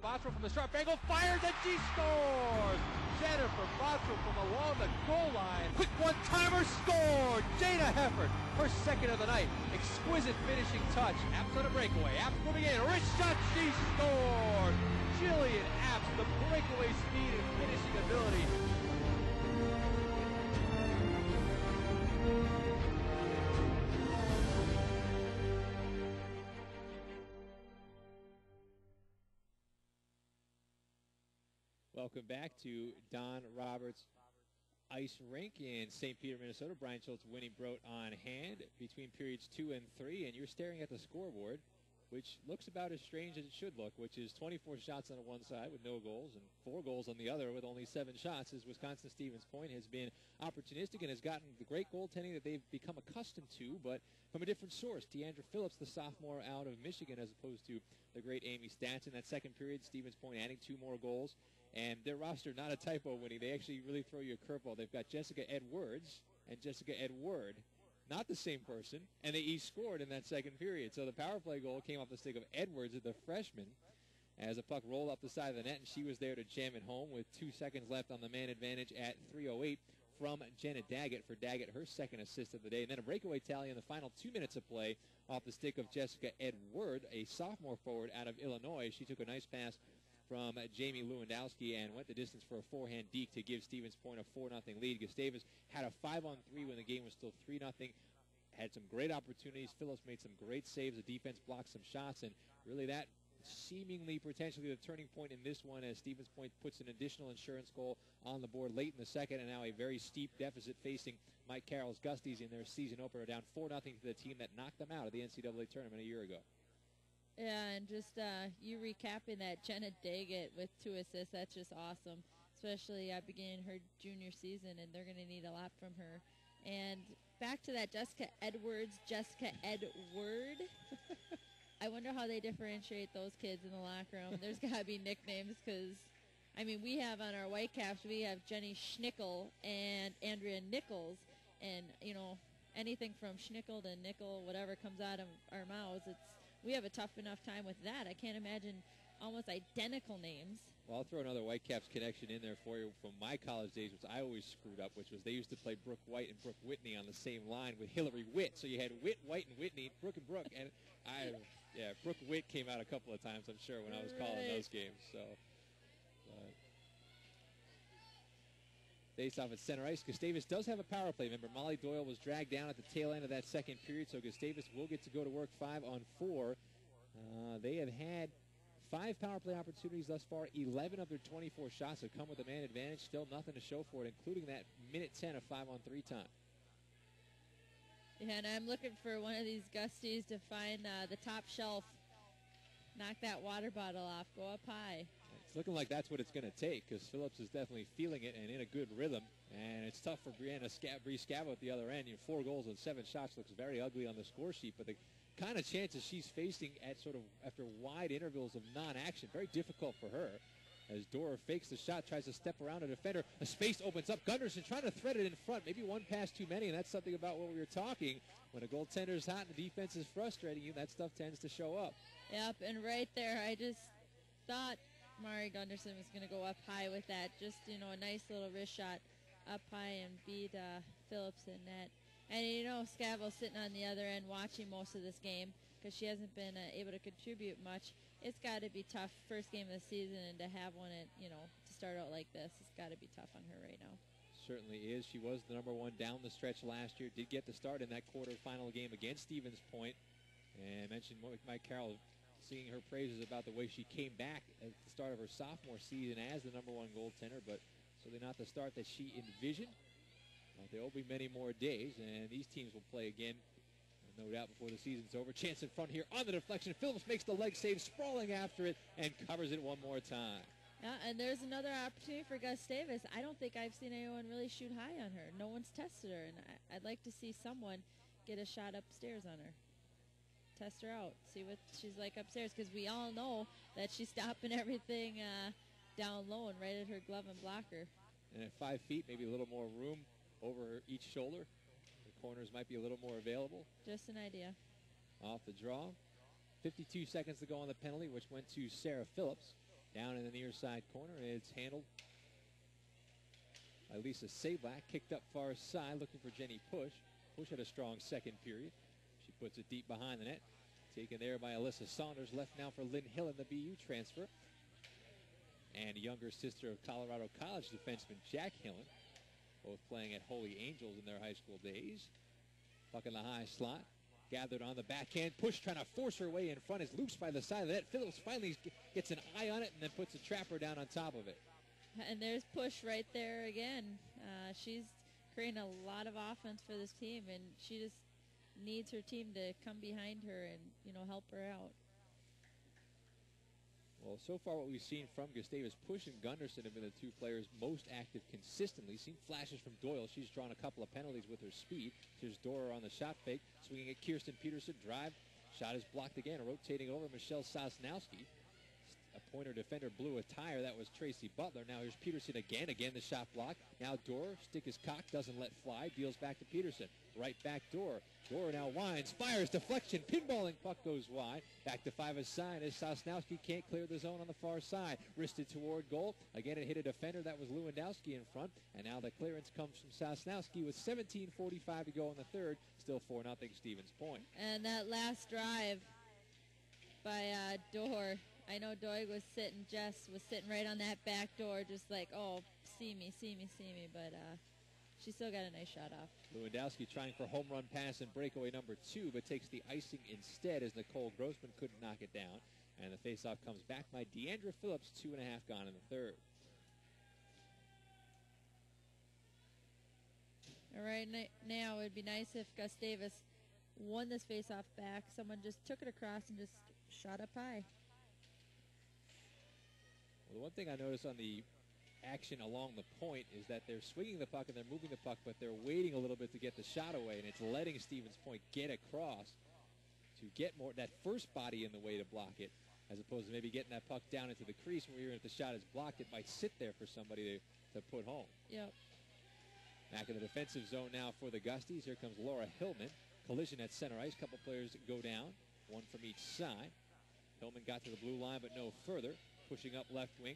Bottrell from the sharp angle, fires and she scores! Jennifer Bottrell from along the goal line. Quick one-timer, scored! Jada Hefford, her second of the night. Exquisite finishing touch. Apps on a breakaway. Apps moving in. Wrist shot, she scored! Jillian Apps, the breakaway speed and finishing ability. Welcome back to Don Roberts Ice Rink in St. Peter, Minnesota. Brian Schultz, Winnie Brote on hand between periods 2 and 3, and you're staring at the scoreboard, which looks about as strange as it should look, which is 24 shots on one side with no goals and 4 goals on the other with only 7 shots, as Wisconsin-Stevens Point has been opportunistic and has gotten the great goaltending that they've become accustomed to, but from a different source. Deandra Phillips, the sophomore out of Michigan, as opposed to the great Amy Stats. In that second period, Stevens Point adding 2 more goals. And their roster, not a typo, Winnie. They actually really throw you a curveball. They've got Jessica Edwards and Jessica Edward, not the same person, and they each scored in that second period. So the power play goal came off the stick of Edwards, the freshman, as a puck rolled up the side of the net, and she was there to jam it home with 2 seconds left on the man advantage at 3:08 from Jenna Daggett for Daggett, her second assist of the day. And then a breakaway tally in the final 2 minutes of play off the stick of Jessica Edward, a sophomore forward out of Illinois. She took a nice pass from Jamie Lewandowski and went the distance for a forehand deke to give Stevens Point a 4-0 lead. Gustavus had a 5-on-3 when the game was still 3-0. Had some great opportunities. Phillips made some great saves. The defense blocked some shots, and really that seemingly potentially the turning point in this one, as Stevens Point puts an additional insurance goal on the board late in the second, and now a very steep deficit facing Mike Carroll's Gusties in their season opener, down 4-0 to the team that knocked them out of the NCAA tournament a year ago. Yeah, and just you recapping that, Jenna Daggett with 2 assists, that's just awesome, especially beginning her junior season, and they're going to need a lot from her. And back to that Jessica Edwards, Jessica Edward. I wonder how they differentiate those kids in the locker room. There's got to be nicknames because, we have on our Whitecaps, we have Jenny Schnickel and Andrea Nichols, and, anything from Schnickel to Nickel, whatever comes out of our mouths, we have a tough enough time with that. I can't imagine almost identical names. Well, I'll throw another Whitecaps connection in there for you from my college days, which I always screwed up, which was they used to play Brooke White and Brooke Whitney on the same line with Hillary Witt. So you had Witt, White, and Whitney, Brooke and Brooke. And Brooke Witt came out a couple of times, I'm sure, when I was calling those games. So, face off at center ice. Gustavus does have a power play. Remember, Molly Doyle was dragged down at the tail end of that second period, so Gustavus will get to go to work 5-on-4. They have had 5 power play opportunities thus far. 11 of their 24 shots have come with a man advantage. Still nothing to show for it, including that minute 10 of 5-on-3 time. Yeah, and I'm looking for one of these Gusties to find the top shelf, knock that water bottle off, go up high. It's looking like that's what it's going to take, because Phillips is definitely feeling it and in a good rhythm. And it's tough for Bree Scavo at the other end. 4 goals and 7 shots looks very ugly on the score sheet, but the kind of chances she's facing at sort of after wide intervals of non-action, very difficult for her. as Dora fakes the shot, tries to step around a defender. A space opens up. Gunderson trying to thread it in front. Maybe one pass too many, and that's something about what we were talking. When a goaltender's hot and the defense is frustrating you, that stuff tends to show up. Yep, and right there, I just thought Mari Gunderson was going to go up high with that. Just, a nice little wrist shot up high and beat Phillips in net. And, Scavo's sitting on the other end watching most of this game because she hasn't been able to contribute much. It's got to be tough first game of the season, and to have one at, to start out like this, it's got to be tough on her right now. Certainly is. She was the number one down the stretch last year. Did get the start in that quarterfinal game against Stevens Point. And I mentioned Mike Carroll singing her praises about the way she came back at the start of her sophomore season as the number one goaltender, but certainly not the start that she envisioned. There will be many more days, and these teams will play again, no doubt, before the season's over. Chance in front here on the deflection. Phillips makes the leg save, sprawling after it, and covers it one more time. Yeah, and there's another opportunity for Gustavus. I don't think I've seen anyone really shoot high on her. No one's tested her, and I'd like to see someone get a shot upstairs on her. Test her out, see what she's like upstairs, because we all know that she's stopping everything down low and right at her glove and blocker. And at 5 feet, maybe a little more room over each shoulder. The corners might be a little more available. Just an idea. Off the draw. 52 seconds to go on the penalty, which went to Sarah Phillips. Down in the near side corner. It's handled by Lisa Sablack. Kicked up far side, looking for Jenny Push. Push had a strong second period. She puts it deep behind the net. Taken there by Alyssa Saunders. Left now for Lynn Hill in the BU transfer. And younger sister of Colorado College defenseman Jack Hillen. Both playing at Holy Angels in their high school days. Puck in the high slot. Gathered on the backhand. Push trying to force her way in front. Is loose by the side of the net. Phillips finally gets an eye on it and then puts a trapper down on top of it. And there's Push right there again. She's creating a lot of offense for this team, and she just needs her team to come behind her and, help her out. Well, so far what we've seen from Gustavus, Push and Gunderson have been the two players most active consistently. Seen flashes from Doyle. She's drawn a couple of penalties with her speed. Here's Dora on the shot fake. Swinging at Kirsten Peterson. Drive. Shot is blocked again. Rotating over Michelle Sosnowski. A Pointer defender blew a tire. That was Tracy Butler. Now here's Peterson again. Again the shot block. Now Dora. Stick is cocked. Doesn't let fly. Deals back to Peterson. Right back Dora. Dora now winds, fires, deflection, pinballing, puck goes wide. Back to 5 aside as Sosnowski can't clear the zone on the far side. Wristed toward goal. Again, it hit a defender. That was Lewandowski in front. And now the clearance comes from Sosnowski with 17:45 to go in the third. Still 4-0 Stevens Point. And that last drive by Dorr. I know Doig was sitting, Jess was sitting right on that back door just like, oh, see me. But she still got a nice shot off. Lewandowski trying for home run pass and breakaway number 2, but takes the icing instead as Nicole Grossman couldn't knock it down. And the faceoff comes back by Deandra Phillips, 2.5 gone in the third. All right, now it would be nice if Gustavus won this faceoff back. Someone just took it across and just shot up high. Well, the one thing I noticed on the action along the point is that they're swinging the puck and they're moving the puck, but they're waiting a little bit to get the shot away, and it's letting Stevens Point get across to get more that first body in the way to block it, as opposed to maybe getting that puck down into the crease where even if the shot is blocked, it might sit there for somebody to put home. Yep. Back in the defensive zone now for the Gusties. Here comes Laura Hillman. Collision at center ice. Couple players go down, one from each side. Hillman got to the blue line, but no further. Pushing up left wing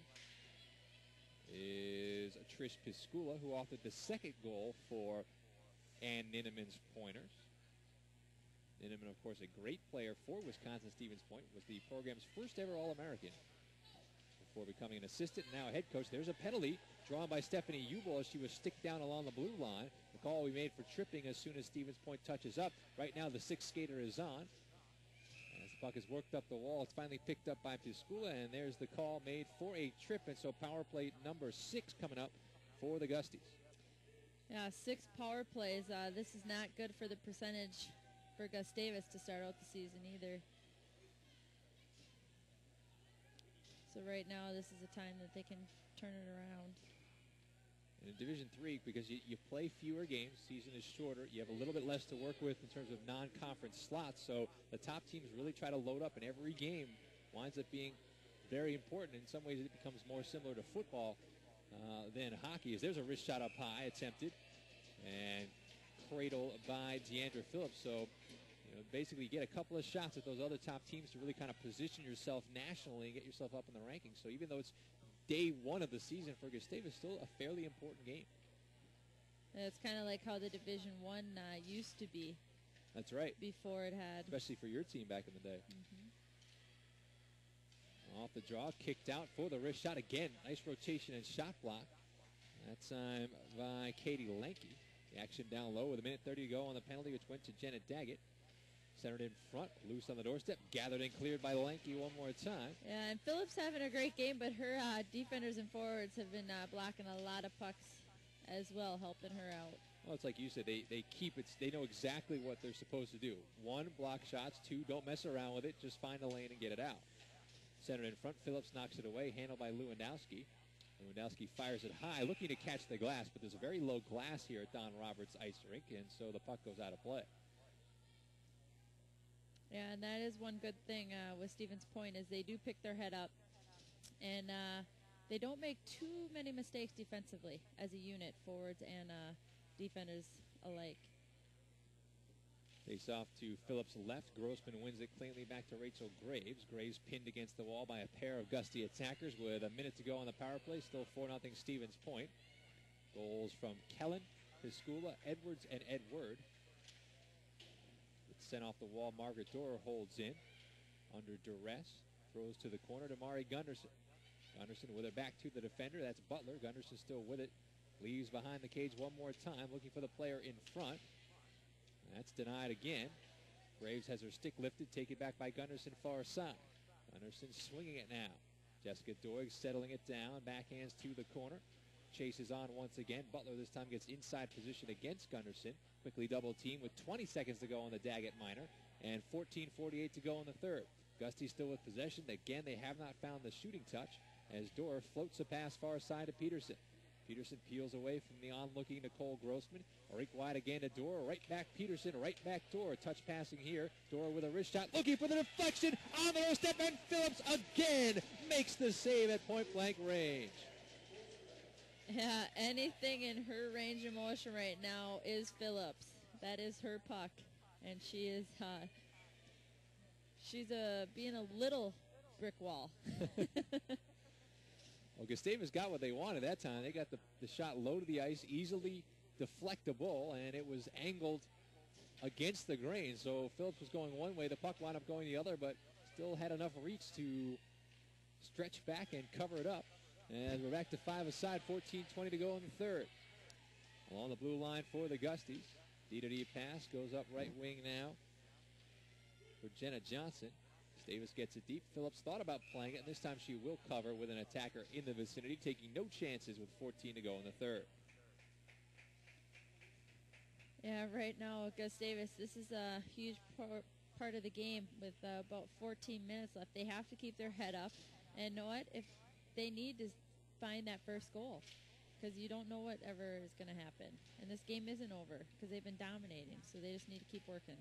is Trish Piscula, who authored the second goal for Ann Ninneman's Pointers. Ninneman, of course, a great player for Wisconsin Stevens Point, was the program's first ever All-American before becoming an assistant and now a head coach. There's a penalty drawn by Stephanie Ubel as she was stick down along the blue line. The call we made for tripping as soon as Stevens Point touches up. Right now the sixth skater is on. Puck is worked up the wall. It's finally picked up by Piscula, and there's the call made for a trip. And so power play number 6 coming up for the Gusties. Yeah, 6 power plays. This is not good for the percentage for Gustavus to start out the season either. So right now this is a time that they can turn it around. In Division III, because you play fewer games, season is shorter, you have a little bit less to work with in terms of non-conference slots, so the top teams really try to load up, and every game winds up being very important. In some ways, it becomes more similar to football than hockey. As there's a wrist shot up high attempted and cradled by DeAndre Phillips. So, basically you get a couple of shots at those other top teams to really kind of position yourself nationally and get yourself up in the rankings. So even though it's day one of the season for Gustavus, still a fairly important game. It's kind of like how the Division I used to be. That's right. Before it had. Especially for your team back in the day. Off the draw, kicked out for the wrist shot again. Nice rotation and shot block. That time by Katie Lanke. The action down low with 1:30 to go on the penalty, which went to Jenna Daggett. Centered in front, loose on the doorstep, gathered and cleared by Lanke one more time. Yeah, and Phillips having a great game, but her defenders and forwards have been blocking a lot of pucks as well, helping her out. Well, it's like you said, they keep it. They know exactly what they're supposed to do. 1, block shots. 2, don't mess around with it. Just find a lane and get it out. Centered in front, Phillips knocks it away, handled by Lewandowski. Lewandowski fires it high, looking to catch the glass, but there's a very low glass here at Don Roberts Ice Rink, and so the puck goes out of play. Yeah, and that is one good thing with Stevens Point is they do pick their head up, and they don't make too many mistakes defensively as a unit, forwards and defenders alike. Face off to Phillips' left. Grossman wins it cleanly back to Rachel Graves. Graves pinned against the wall by a pair of gusty attackers with a minute to go on the power play. Still 4-0 Stevens Point. Goals from Kellen, Piscula, Edwards, and Edward. It's sent off the wall. Margaret Dorr holds in under duress. Throws to the corner to Mari Gunderson. Gunderson with her back to the defender. That's Butler. Gunderson still with it. Leaves behind the cage one more time, looking for the player in front. That's denied again. Graves has her stick lifted, taken back by Gunderson far side. Gunderson swinging it now. Jessica Doig settling it down, backhands to the corner. Chases on once again. Butler this time gets inside position against Gunderson. Quickly double team with 20 seconds to go on the Daggett minor and 14:48 to go in the third. Gusty still with possession. Again, they have not found the shooting touch as Dorr floats a pass far side to Peterson. Peterson peels away from the on-looking Nicole Grossman. Rink wide again to Dorr. Right back Peterson. Right back Dorr. Touch passing here. Dorr with a wrist shot. Looking for the deflection on the doorstep. And Phillips again makes the save at point-blank range. Yeah, anything in her range of motion right now is Phillips. That is her puck. And she is, she's being a little brick wall. Well, Gustavus got what they wanted that time. They got the shot low to the ice, easily deflectable, and it was angled against the grain. So Phillips was going one way. The puck wound up going the other, but still had enough reach to stretch back and cover it up. And we're back to 5 aside, 14:20 to go in the third. Along the blue line for the Gusties. D-to-D pass goes up right wing now for Jenna Johnson. Davis gets it deep. Phillips thought about playing it, and this time she will cover with an attacker in the vicinity, taking no chances with 14 to go in the third. Yeah, right now, Gustavus, this is a huge part of the game with about 14 minutes left. They have to keep their head up, and know what? If they need to find that first goal, because you don't know whatever is going to happen. And this game isn't over because they've been dominating, so they just need to keep working.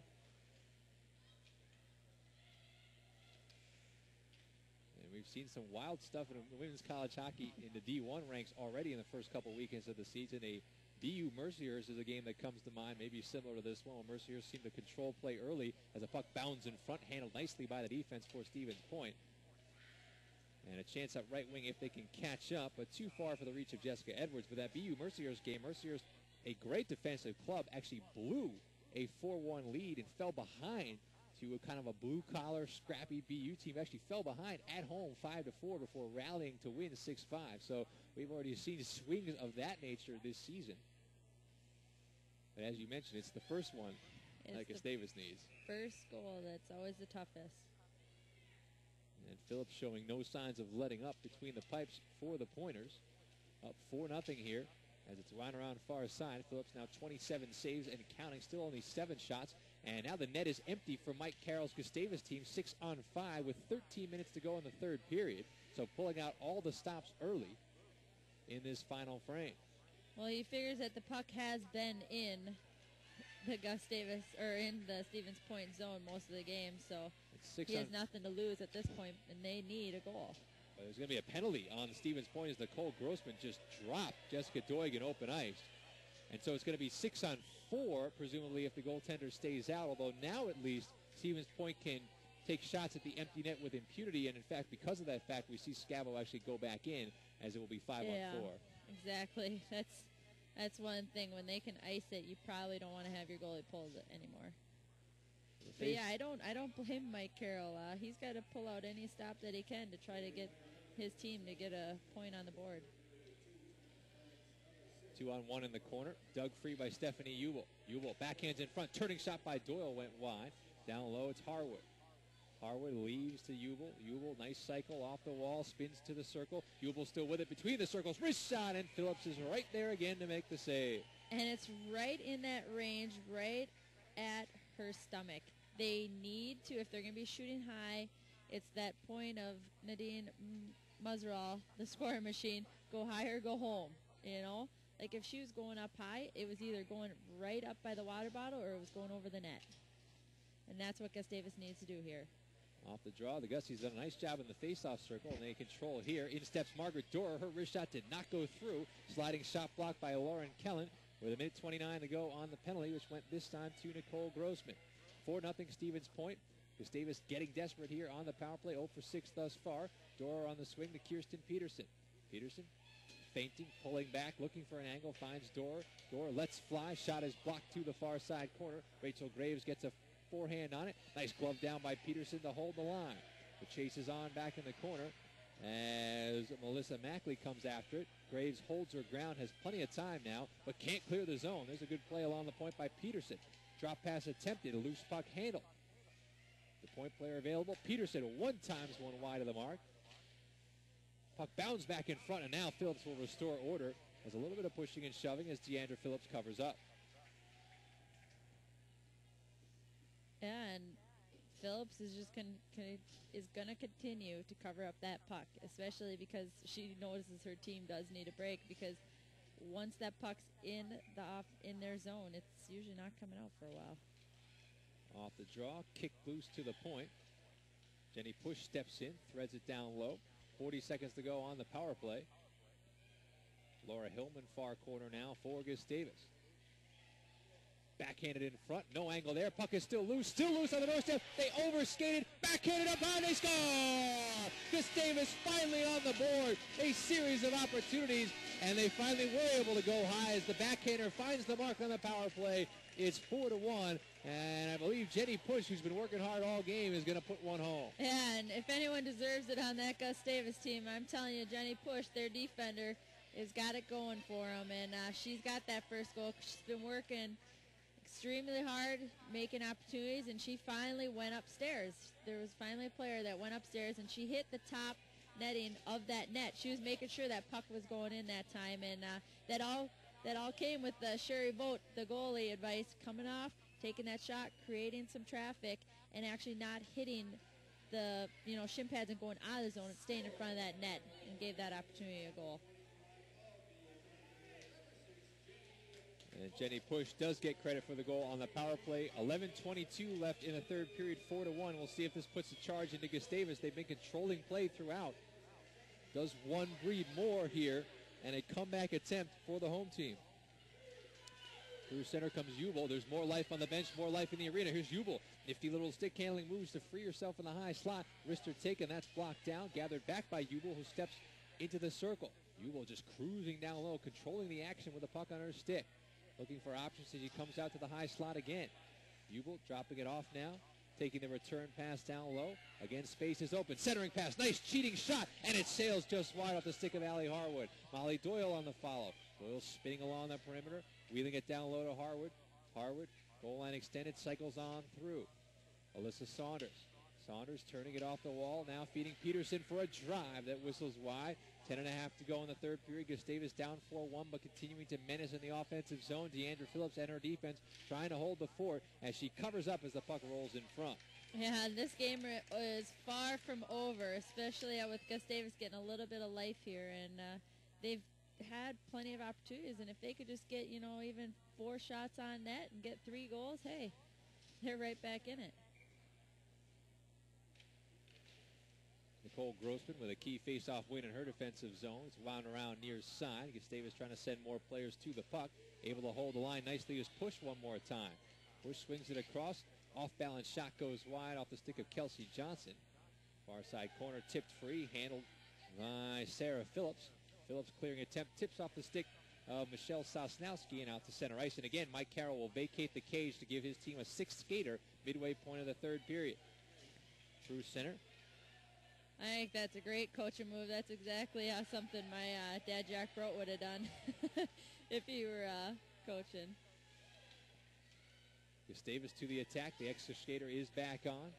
We've seen some wild stuff in women's college hockey in the D1 ranks already in the first couple weekends of the season. A BU Mercyhurst is a game that comes to mind, maybe similar to this one, where Mercyhurst seemed to control play early as a puck bounds in front, handled nicely by the defense for Stevens Point. And a chance at right wing if they can catch up, but too far for the reach of Jessica Edwards. But that BU Mercyhurst game, Mercyhurst, a great defensive club, actually blew a 4-1 lead and fell behind to a kind of a blue-collar, scrappy BU team. Actually fell behind at home 5-4 before rallying to win 6-5. So we've already seen swings of that nature this season. But as you mentioned, it's the first one that Gustavus needs. First goal, that's always the toughest. And Phillips showing no signs of letting up between the pipes for the Pointers. Up 4-0 here as it's right around far side. Phillips now 27 saves and counting, still only 7 shots. And now the net is empty for Mike Carroll's Gustavus team, 6-on-5 with 13 minutes to go in the third period. So pulling out all the stops early in this final frame. Well, he figures that the puck has been in the Gustavus, or in the Stevens Point zone most of the game, so he has nothing to lose at this point, and they need a goal. But there's going to be a penalty on Stevens Point as Nicole Grossman just dropped Jessica Doig in open ice. And so it's going to be 6-on-4, presumably, if the goaltender stays out, although now at least Stevens Point can take shots at the empty net with impunity, and in fact, because of that fact, we see Scavo actually go back in, as it will be 5-on-4. Exactly. That's one thing. When they can ice it, you probably don't want to have your goalie pulled anymore. But yeah, I don't blame Mike Carroll. He's got to pull out any stop that he can to try to get his team to get a point on the board. 2-on-1 in the corner. Dug free by Stephanie Ubel. Ubel backhands in front. Turning shot by Doyle went wide. Down low, it's Harwood. Harwood leaves to Ubel. Ubel, nice cycle off the wall, spins to the circle. Ubel still with it between the circles. Wrist shot, and Phillips is right there again to make the save. And it's right in that range, right at her stomach. They need to, if they're going to be shooting high, it's that point of Nadine Muzzerall, the scoring machine, go high or go home, you know? Like if she was going up high, it was either going right up by the water bottle or it was going over the net. And that's what Gustavus needs to do here. Off the draw, the Gusties done a nice job in the face-off circle, and they control here. In steps Margaret Dorer. Her wrist shot did not go through. Sliding shot blocked by Lauren Kellen with 1:29 to go on the penalty, which went this time to Nicole Grossman. 4-0 Stevens Point. Gustavus getting desperate here on the power play. 0 for 6 thus far. Dorer on the swing to Kirsten Peterson. Peterson feinting, pulling back, looking for an angle, finds Dorer. Dorer lets fly. Shot is blocked to the far side corner. Rachel Graves gets a forehand on it. Nice glove down by Peterson to hold the line. The chase is on back in the corner as Melissa Mackley comes after it. Graves holds her ground, has plenty of time now, but can't clear the zone. There's a good play along the point by Peterson. Drop pass attempted, a loose puck handle. The point player available. Peterson 1 wide of the mark. Puck bounds back in front, and now Phillips will restore order. There's a little bit of pushing and shoving as Deandra Phillips covers up. And Phillips is just going to continue to cover up that puck, especially because she notices her team does need a break, because once that puck's in their zone, it's usually not coming out for a while. Off the draw, kick loose to the point. Jenny Push steps in, threads it down low. 40 seconds to go on the power play. Laura Hillman far corner now for Gustavus. Backhanded in front, no angle there. Puck is still loose on the doorstep. They overskated, backhanded up high, they score! Gustavus finally on the board. A series of opportunities, and they finally were able to go high as the backhander finds the mark on the power play. It's 4-1, and I believe Jenny Push, who's been working hard all game, is going to put one home. And if anyone deserves it on that Gustavus team, I'm telling you, Jenny Push, their defender, has got it going for them, and she's got that first goal. She's been working extremely hard, making opportunities, and she finally went upstairs. There was finally a player that went upstairs, and she hit the top netting of that net. She was making sure that puck was going in that time, and that all came with Sherry Vogt, the goalie, advice, coming off, taking that shot, creating some traffic, and actually not hitting the shin pads and going out of the zone and staying in front of that net, and gave that opportunity a goal. And Jenny Push does get credit for the goal on the power play. 11:22 left in the third period, 4-1. We'll see if this puts a charge into Gustavus. They've been controlling play throughout. Does one breed more here, and a comeback attempt for the home team. Through center comes Ubel. There's more life on the bench, more life in the arena. Here's Ubel. Nifty little stick handling moves to free herself in the high slot. Wrister taken, that's blocked down. Gathered back by Ubel, who steps into the circle. Ubel just cruising down low, controlling the action with the puck on her stick. Looking for options as he comes out to the high slot again. Ubel dropping it off now. Taking the return pass down low. Again, space is open. Centering pass. Nice cheating shot. And it sails just wide off the stick of Allie Harwood. Molly Doyle on the follow. Doyle spinning along the perimeter. Wheeling it down low to Harwood. Harwood, goal line extended, cycles on through. Alyssa Saunders. Saunders turning it off the wall. Now feeding Peterson for a drive that whistles wide. 10.5 to go in the third period. Gustavus down 4-1, but continuing to menace in the offensive zone. Deandra Phillips and her defense trying to hold the fort as she covers up as the puck rolls in front. Yeah, this game is far from over, especially with Gustavus getting a little bit of life here. And they've had plenty of opportunities, and if they could just get, even 4 shots on net and get 3 goals, hey, they're right back in it. Nicole Grossman with a key face-off win in her defensive zone. It's wound around near side. Gustavus trying to send more players to the puck. Able to hold the line nicely is Push one more time. Push swings it across. Off-balance shot goes wide off the stick of Kelsey Johnson. Far side corner tipped free. Handled by Sarah Phillips. Phillips clearing attempt. Tips off the stick of Michelle Sosnowski and out to center ice. And again, Mike Carroll will vacate the cage to give his team a sixth skater midway point of the third period. Through center. I think that's a great coaching move. That's exactly how something my dad Jack Brote would have done if he were coaching. Gustavus to the attack. The extra skater is back on.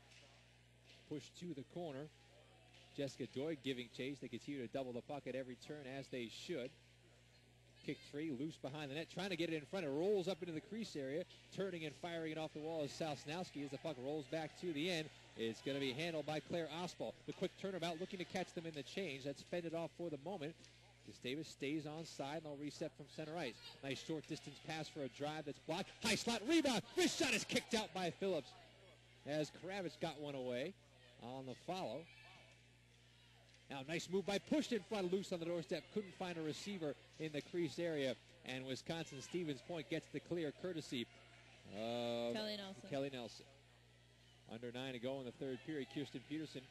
Push to the corner. Jessica Doig giving chase. They continue to double the puck at every turn as they should. Kick free, loose behind the net, trying to get it in front. It rolls up into the crease area, turning and firing it off the wall is Sosnowski as the puck rolls back to the end. It's going to be handled by Claire Ospel. The quick turnabout looking to catch them in the change. That's fended off for the moment. Gustavus stays on side and they'll reset from center ice. Nice short distance pass for a drive that's blocked. High slot rebound. This shot is kicked out by Phillips as Kravitz got one away on the follow. Now, nice move by Push in front, loose on the doorstep. Couldn't find a receiver in the crease area. And Wisconsin Stevens Point gets the clear courtesy of Kelly Nelson. Under 9 to go in the third period. Kirsten Peterson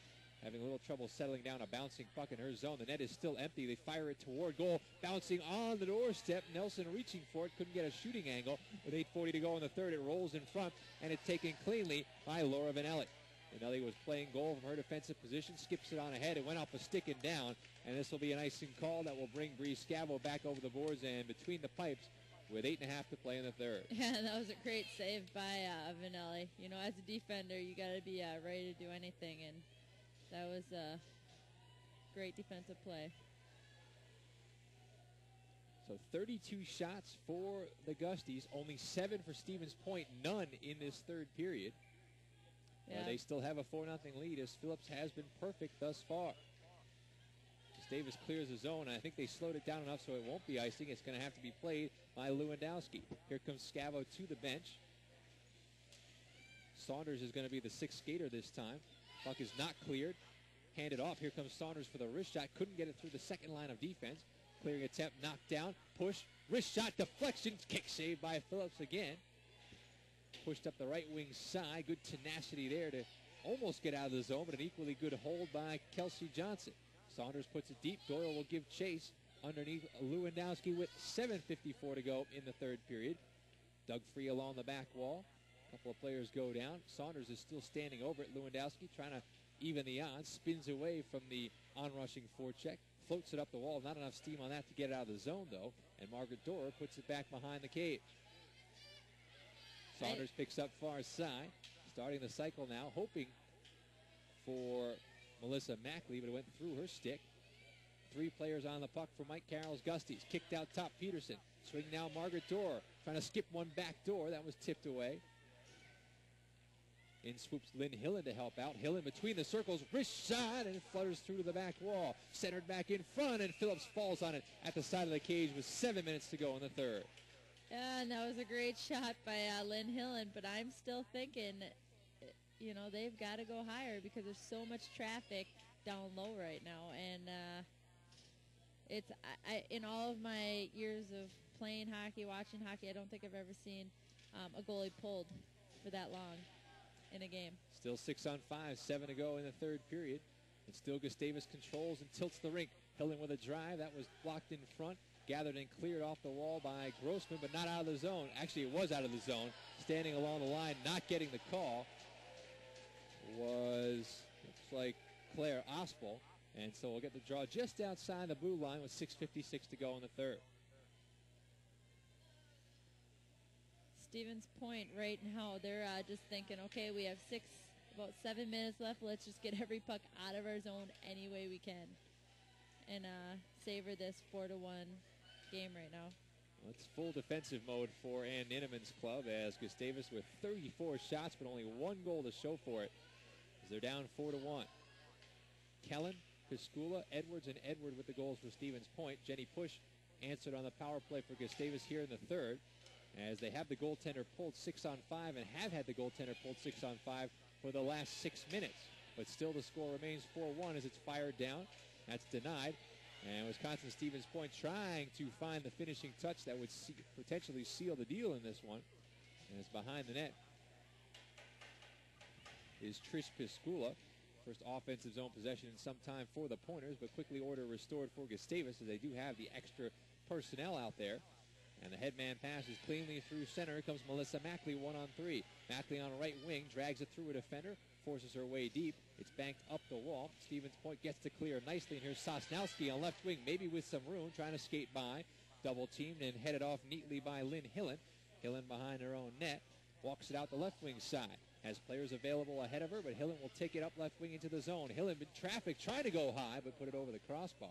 having a little trouble settling down a bouncing puck in her zone. The net is still empty. They fire it toward goal. Bouncing on the doorstep. Nelson reaching for it. Couldn't get a shooting angle. With 8:40 to go in the third, it rolls in front. And it's taken cleanly by Laura Vanelli. Vanelli was playing goal from her defensive position. Skips it on ahead. It went off a stick and down. And this will be an icing call that will bring Bree Scavo back over the boards and between the pipes with 8.5 to play in the third. Yeah, that was a great save by Vanelli. You know, as a defender, you got to be ready to do anything, and that was a great defensive play. So 32 shots for the Gusties, only 7 for Stevens Point, none in this third period. Yeah. They still have a 4-0 lead as Phillips has been perfect thus far. Davis clears the zone, and I think they slowed it down enough so it won't be icing. It's going to have to be played by Lewandowski. Here comes Scavo to the bench. Saunders is going to be the sixth skater this time. Puck is not cleared. Handed off. Here comes Saunders for the wrist shot. Couldn't get it through the second line of defense. Clearing attempt, knocked down. Push, wrist shot, deflection. Kick saved by Phillips again. Pushed up the right wing side. Good tenacity there to almost get out of the zone, but an equally good hold by Kelsey Johnson. Saunders puts it deep. Doyle will give chase underneath Lewandowski with 7:54 to go in the third period. Dug free along the back wall. A couple of players go down. Saunders is still standing over it. Lewandowski trying to even the odds. Spins away from the onrushing forecheck. Floats it up the wall. Not enough steam on that to get it out of the zone, though. And Margaret Dorer puts it back behind the cage. Saunders picks up far side. Starting the cycle now. Hoping for Melissa Mackley, but it went through her stick. 3 players on the puck for Mike Carroll's Gusties. Kicked out top Peterson. Swing now Margaret Dorer. Trying to skip one back door. That was tipped away. In swoops Lynn Hillen to help out. Hillen between the circles. Wrist shot and it flutters through to the back wall. Centered back in front and Phillips falls on it at the side of the cage with 7 minutes to go in the third. Yeah, and that was a great shot by Lynn Hillen, but I'm still thinking, you know, they've got to go higher because there's so much traffic down low right now. And it's in all of my years of playing hockey, watching hockey, I don't think I've ever seen a goalie pulled for that long in a game. Still 6 on 5, 7 to go in the third period. And still Gustavus controls and tilts the rink. Hillen with a drive. That was blocked in front. Gathered and cleared off the wall by Grossman, but not out of the zone. Actually, it was out of the zone. Standing along the line, not getting the call, looks like Claire Ospel. And so we'll get the draw just outside the blue line with 6:56 to go in the third. Stevens Point right now, they're just thinking, okay, we have about 7 minutes left. Let's just get every puck out of our zone any way we can and savor this 4-1 game right now. Well, it's full defensive mode for Ann Ninnemann's club as Gustavus with 34 shots but only 1 goal to show for it as they're down 4-1. Kellen, Piskula, Edwards, and Edward with the goals for Stevens Point. Jenny Push answered on the power play for Gustavus here in the third as they have the goaltender pulled 6 on 5 and have had the goaltender pulled 6 on 5 for the last 6 minutes. but still the score remains 4-1 as it's fired down. That's denied. And Wisconsin Stevens Point trying to find the finishing touch that would potentially seal the deal in this one. And it's behind the net is Trish Piscula. First offensive zone possession in some time for the Pointers, but quickly order restored for Gustavus as they do have the extra personnel out there. And the headman passes cleanly through center. Here comes Melissa Mackley 1-on-3. Mackley on right wing, drags it through a defender, forces her way deep. It's banked up the wall. Stevens Point gets to clear nicely, and here's Sosnowski on left wing, maybe with some room, trying to skate by. Double teamed and headed off neatly by Lynn Hillen. Hillen behind her own net, walks it out the left wing side. Has players available ahead of her, but Hillen will take it up left wing into the zone. Hillen in traffic, trying to go high, but put it over the crossbar.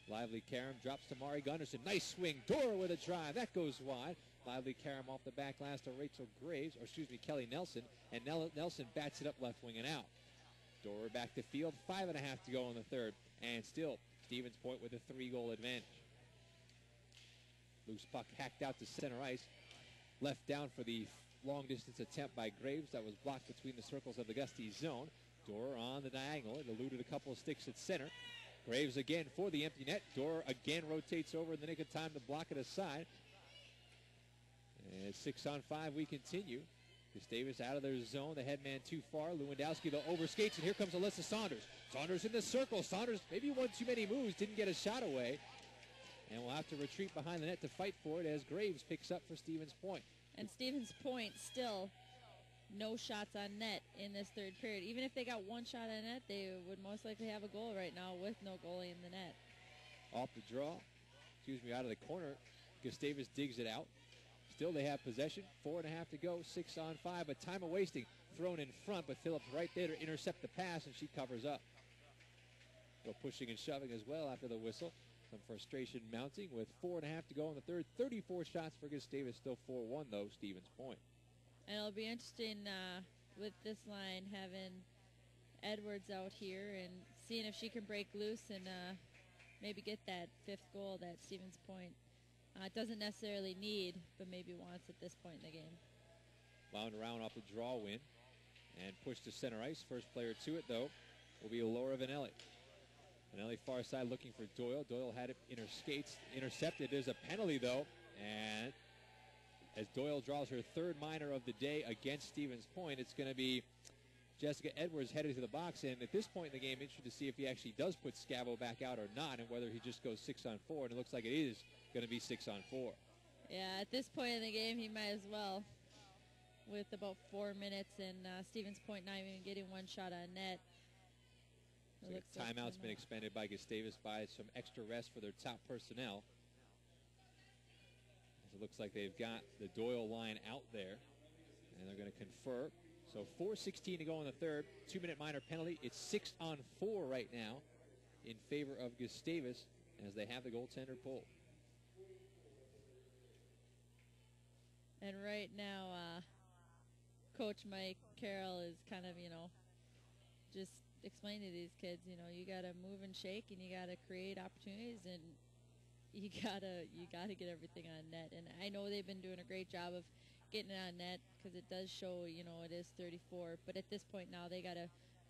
Lively Karam drops to Mari Gunderson. Nice swing. Dora with a drive. That goes wide. Lively Karam off the back glass to Kelly Nelson. And Nelson bats it up left wing and out. Dora back to field. 5.5 to go in the third. And still, Stevens Point with a 3-goal advantage. Loose puck hacked out to center ice. Left down for the long-distance attempt by Graves. That was blocked between the circles of the Gusty zone. Dora on the diagonal. It eluded a couple of sticks at center. Graves again for the empty net. Dora again rotates over in the nick of time to block it aside. And 6-on-5 we continue. Gustavus out of their zone. The headman too far. Lewandowski though overskates, and here comes Alyssa Saunders. Saunders in the circle. Saunders maybe one too many moves. Didn't get a shot away. And we'll have to retreat behind the net to fight for it as Graves picks up for Stevens Point. And Stevens Point still no shots on net in this third period. Even if they got one shot on net, they would most likely have a goal right now with no goalie in the net. Off the draw, out of the corner, Gustavus digs it out. Still they have possession, 4.5 to go, 6-on-5, but time of wasting, thrown in front, but Phillips right there to intercept the pass, and she covers up. Go pushing and shoving as well after the whistle. Some frustration mounting with 4.5 to go in the third. 34 shots for Gustavus, still 4-1 though, Stevens Point. And it'll be interesting with this line having Edwards out here and seeing if she can break loose and maybe get that 5th goal that Stevens Point doesn't necessarily need, but maybe wants at this point in the game. Wound around off the draw win and pushed to center ice. First player to it, though, will be Laura Vanelli. Vanelli far side looking for Doyle. Doyle had it in her skates, intercepted. There's a penalty, though, and as Doyle draws her 3rd minor of the day against Stevens Point, it's going to be Jessica Edwards headed to the box. And at this point in the game, interested to see if he actually does put Scavo back out or not, and whether he just goes 6-on-4. And it looks like it is going to be 6-on-4. Yeah, at this point in the game, he might as well, with about 4 minutes and Stevens Point not even getting one shot on net. So timeout's been expended by Gustavus, by some extra rest for their top personnel. It looks like they've got the Doyle line out there, and they're going to confer. So 4:16 to go in the third. 2-minute minor penalty. It's 6-on-4 right now in favor of Gustavus as they have the goaltender pulled. And right now, Coach Mike Carroll is kind of, just explaining to these kids, you got to move and shake, and you got to create opportunities, and you gotta get everything on net. And I know they've been doing a great job of getting it on net because it does show, it is 34. But at this point now, they gotta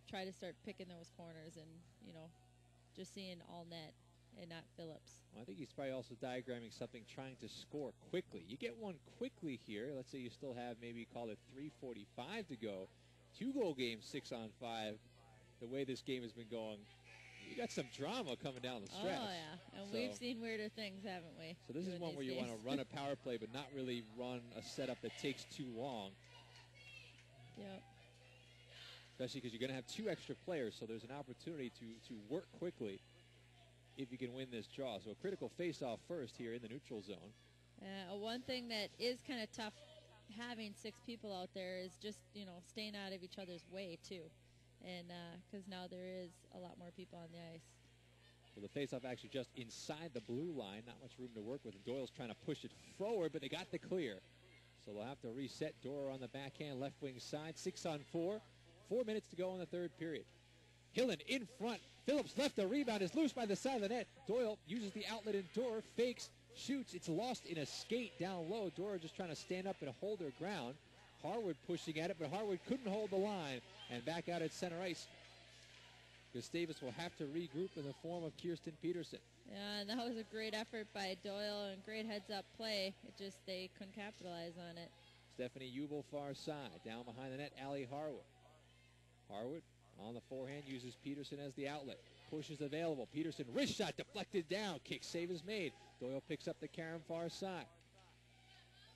try to start picking those corners and, just seeing all net and not Phillips. Well, I think he's probably also diagramming something, trying to score quickly. You get one quickly here. Let's say you still have maybe call it 3:45 to go. 2-goal game, 6-on-5. The way this game has been going, you got some drama coming down the stretch. Oh, yeah. And we've seen weirder things, haven't we? So this is one where you want to run a power play, but not really run a setup that takes too long. Yep. Especially because you're going to have 2 extra players, so there's an opportunity to work quickly if you can win this draw. So a critical face-off first here in the neutral zone. One thing that is kind of tough having 6 people out there is just, staying out of each other's way, too. And because now there is a lot more people on the ice. So the face-off actually just inside the blue line. Not much room to work with. And Doyle's trying to push it forward, but they got the clear. So they'll have to reset. Dora on the backhand, left wing side. 6-on-4. 4 minutes to go in the third period. Hillen in front. Phillips left the rebound. Is loose by the side of the net. Doyle uses the outlet in Dora. Fakes. Shoots. It's lost in a skate down low. Dora just trying to stand up and hold her ground. Harwood pushing at it, but Harwood couldn't hold the line. And back out at center ice Gustavus will have to regroup in the form of Kirsten Peterson. Yeah, and that was a great effort by Doyle and great heads-up play. It just, they couldn't capitalize on it. Stephanie Ubel far side. Down behind the net, Allie Harwood. Harwood on the forehand uses Peterson as the outlet. Push is available. Peterson, wrist shot deflected down. Kick save is made. Doyle picks up the carom far side.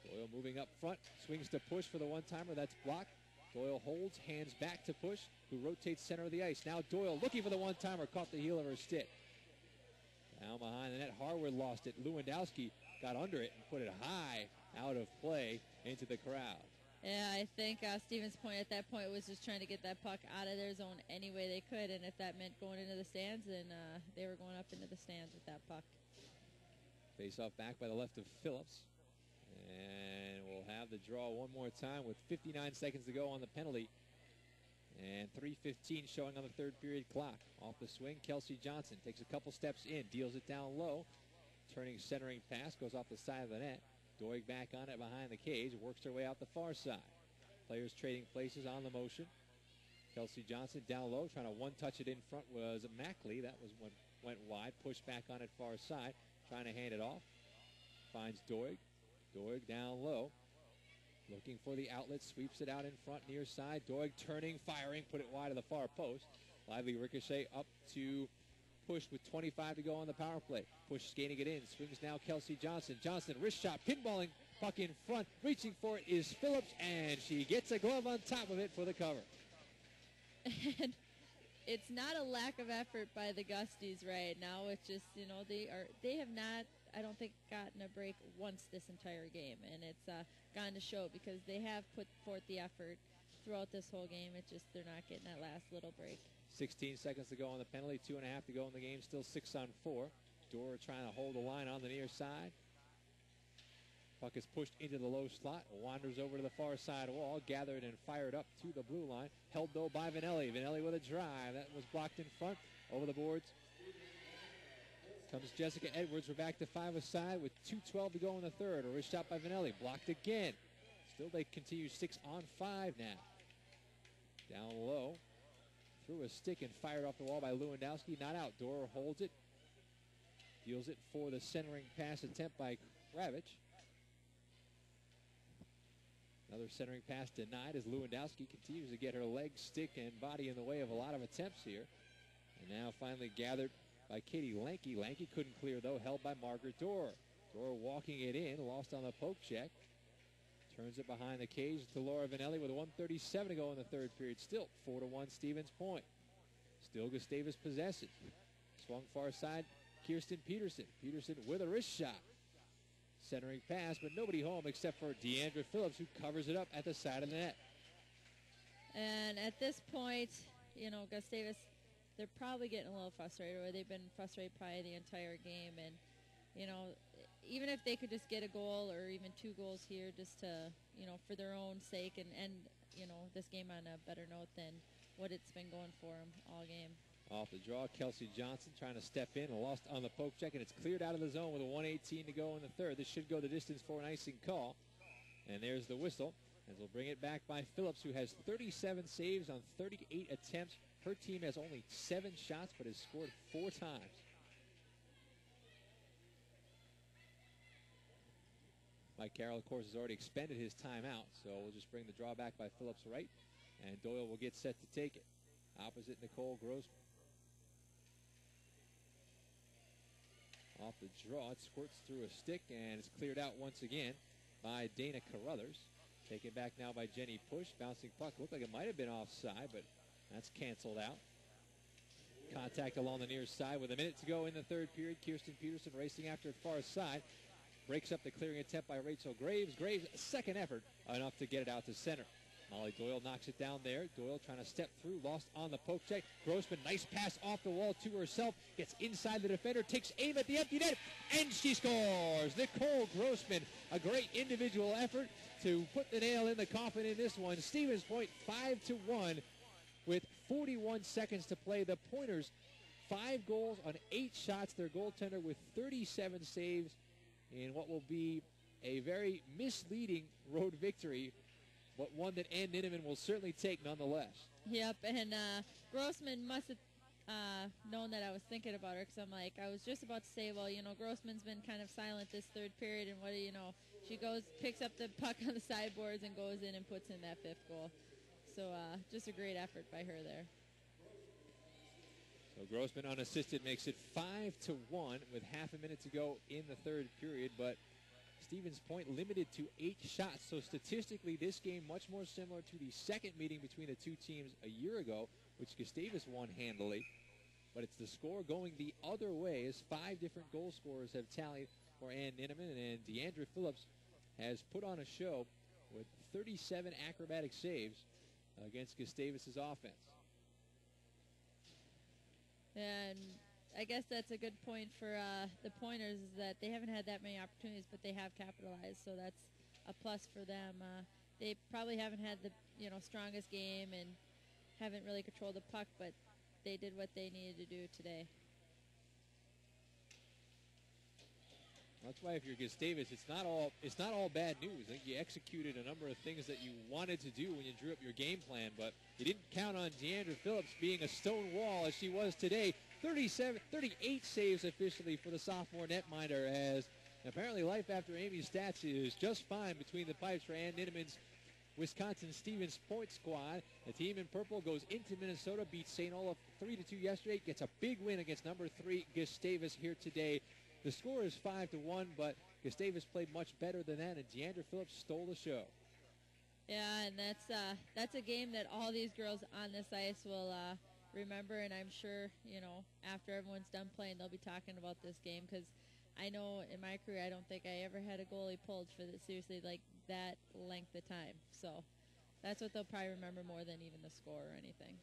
Doyle moving up front. Swings to push for the one-timer. That's blocked. Doyle holds, hands back to push, who rotates center of the ice. Now Doyle looking for the one-timer. Caught the heel of her stick. Down behind the net, Harwood lost it. Lewandowski got under it and put it high out of play into the crowd. Yeah, I think Stevens' point at that point was just trying to get that puck out of their zone any way they could, and if that meant going into the stands, then they were going up into the stands with that puck. Face-off back by the left of Phillips. And we'll have the draw one more time with 59 seconds to go on the penalty. And 3:15 showing on the third period clock. Off the swing, Kelsey Johnson takes a couple steps in, deals it down low. Turning centering pass, goes off the side of the net. Doig back on it behind the cage, works their way out the far side. Players trading places on the motion. Kelsey Johnson down low, trying to one-touch it in front was Mackley. That was one went wide, pushed back on it far side, trying to hand it off. Finds Doig. Doig down low. Looking for the outlet, sweeps it out in front, near side. Doig turning, firing, put it wide of the far post. Lively ricochet up to Push with 25 to go on the power play. Push skating it in, swings now Kelsey Johnson. Johnson, wrist shot, pinballing, puck in front. Reaching for it is Phillips, and she gets a glove on top of it for the cover. And it's not a lack of effort by the Gusties right now. It's just, you know, they have not, I don't think, gotten a break once this entire game, and it's gone to show because they have put forth the effort throughout this whole game. It's just they're not getting that last little break. 16 seconds to go on the penalty, 2.5 to go in the game, still 6-on-4. Dora trying to hold the line on the near side. Puck is pushed into the low slot, wanders over to the far side wall, gathered and fired up to the blue line. Held though by Vanelli. Vanelli with a drive. That was blocked in front. Over the boards comes Jessica Edwards. We're back to 5 aside with 2:12 to go in the third. A wrist shot by Vanelli. Blocked again. Still they continue 6-on-5 now. Down low. Threw a stick and fired off the wall by Lewandowski. Not out. Dora holds it. Deals it for the centering pass attempt by Kravich. Another centering pass denied as Lewandowski continues to get her leg, stick, and body in the way of a lot of attempts here. And now finally gathered by Katie Lanky. Lanky couldn't clear, though, held by Margaret Dorr. Dorr walking it in, lost on the poke check. Turns it behind the cage to Laura Vanelli with 1:37 to go in the third period. Still 4-1 Stevens Point. Still Gustavus possesses. Swung far side, Kirsten Peterson. Peterson with a wrist shot. Centering pass, but nobody home except for Deandra Phillips, who covers it up at the side of the net. And at this point, you know, Gustavus, they're probably getting a little frustrated, or they've been frustrated probably the entire game. And, you know, even if they could just get a goal or even 2 goals here just to, you know, for their own sake and end, you know, this game on a better note than what it's been going for them all game. Off the draw, Kelsey Johnson trying to step in, lost on the poke check, and it's cleared out of the zone with a 1:18 to go in the third. This should go the distance for an icing call. And there's the whistle, as we'll bring it back by Phillips, who has 37 saves on 38 attempts. Her team has only 7 shots, but has scored 4 times. Mike Carroll, of course, has already expended his timeout, so we'll just bring the draw back by Phillips right, and Doyle will get set to take it. Opposite Nicole Grossman. Off the draw, it squirts through a stick, and it's cleared out once again by Dana Carruthers. Taken back now by Jenny Push. Bouncing puck. Looked like it might have been offside, but that's canceled out. Contact along the near side with a minute to go in the third period. Kirsten Peterson racing after it far side. Breaks up the clearing attempt by Rachel Graves. Graves, second effort, enough to get it out to center. Molly Doyle knocks it down there. Doyle trying to step through, lost on the poke check. Grossman, nice pass off the wall to herself. Gets inside the defender, takes aim at the empty net, and she scores! Nicole Grossman, a great individual effort to put the nail in the coffin in this one. Stevens Point 5-1 with 41 seconds to play. The Pointers, 5 goals on 8 shots. Their goaltender with 37 saves in what will be a very misleading road victory, but one that Ann Ninneman will certainly take nonetheless. Yep, and Grossman must have known that I was thinking about her, because I was just about to say, well, Grossman's been kind of silent this third period, and what do you know? She goes, picks up the puck on the sideboards and goes in and puts in that 5th goal. So just a great effort by her there. So Grossman unassisted makes it 5-1 with half a minute to go in the third period, but Stevens Point limited to 8 shots. So statistically, this game much more similar to the second meeting between the two teams a year ago, which Gustavus won handily. But it's the score going the other way, as 5 different goal scorers have tallied for Ann Ninneman, and Deandra Phillips has put on a show with 37 acrobatic saves against Gustavus's offense. And I guess that's a good point for the Pointers, is that they haven't had that many opportunities, but they have capitalized, so that's a plus for them. They probably haven't had the strongest game and haven't really controlled the puck, but they did what they needed to do today. That's why if you're Gustavus, it's not all bad news. I think you executed a number of things that you wanted to do when you drew up your game plan, but you didn't count on Deandra Phillips being a stone wall as she was today. 38 saves officially for the sophomore netminder, as apparently life after Amy's stats is just fine between the pipes for Ann Ninneman's Wisconsin Stevens Point squad. The team in purple goes into Minnesota, beats St. Olaf 3-2 yesterday, gets a big win against number 3 Gustavus here today. The score is 5-1, but Gustavus played much better than that, and Deandra Phillips stole the show. Yeah, and that's a game that all these girls on this ice will remember, and I'm sure, after everyone's done playing, they'll be talking about this game, because I know in my career I don't think I ever had a goalie pulled for seriously like that length of time. So that's what they'll probably remember more than even the score or anything.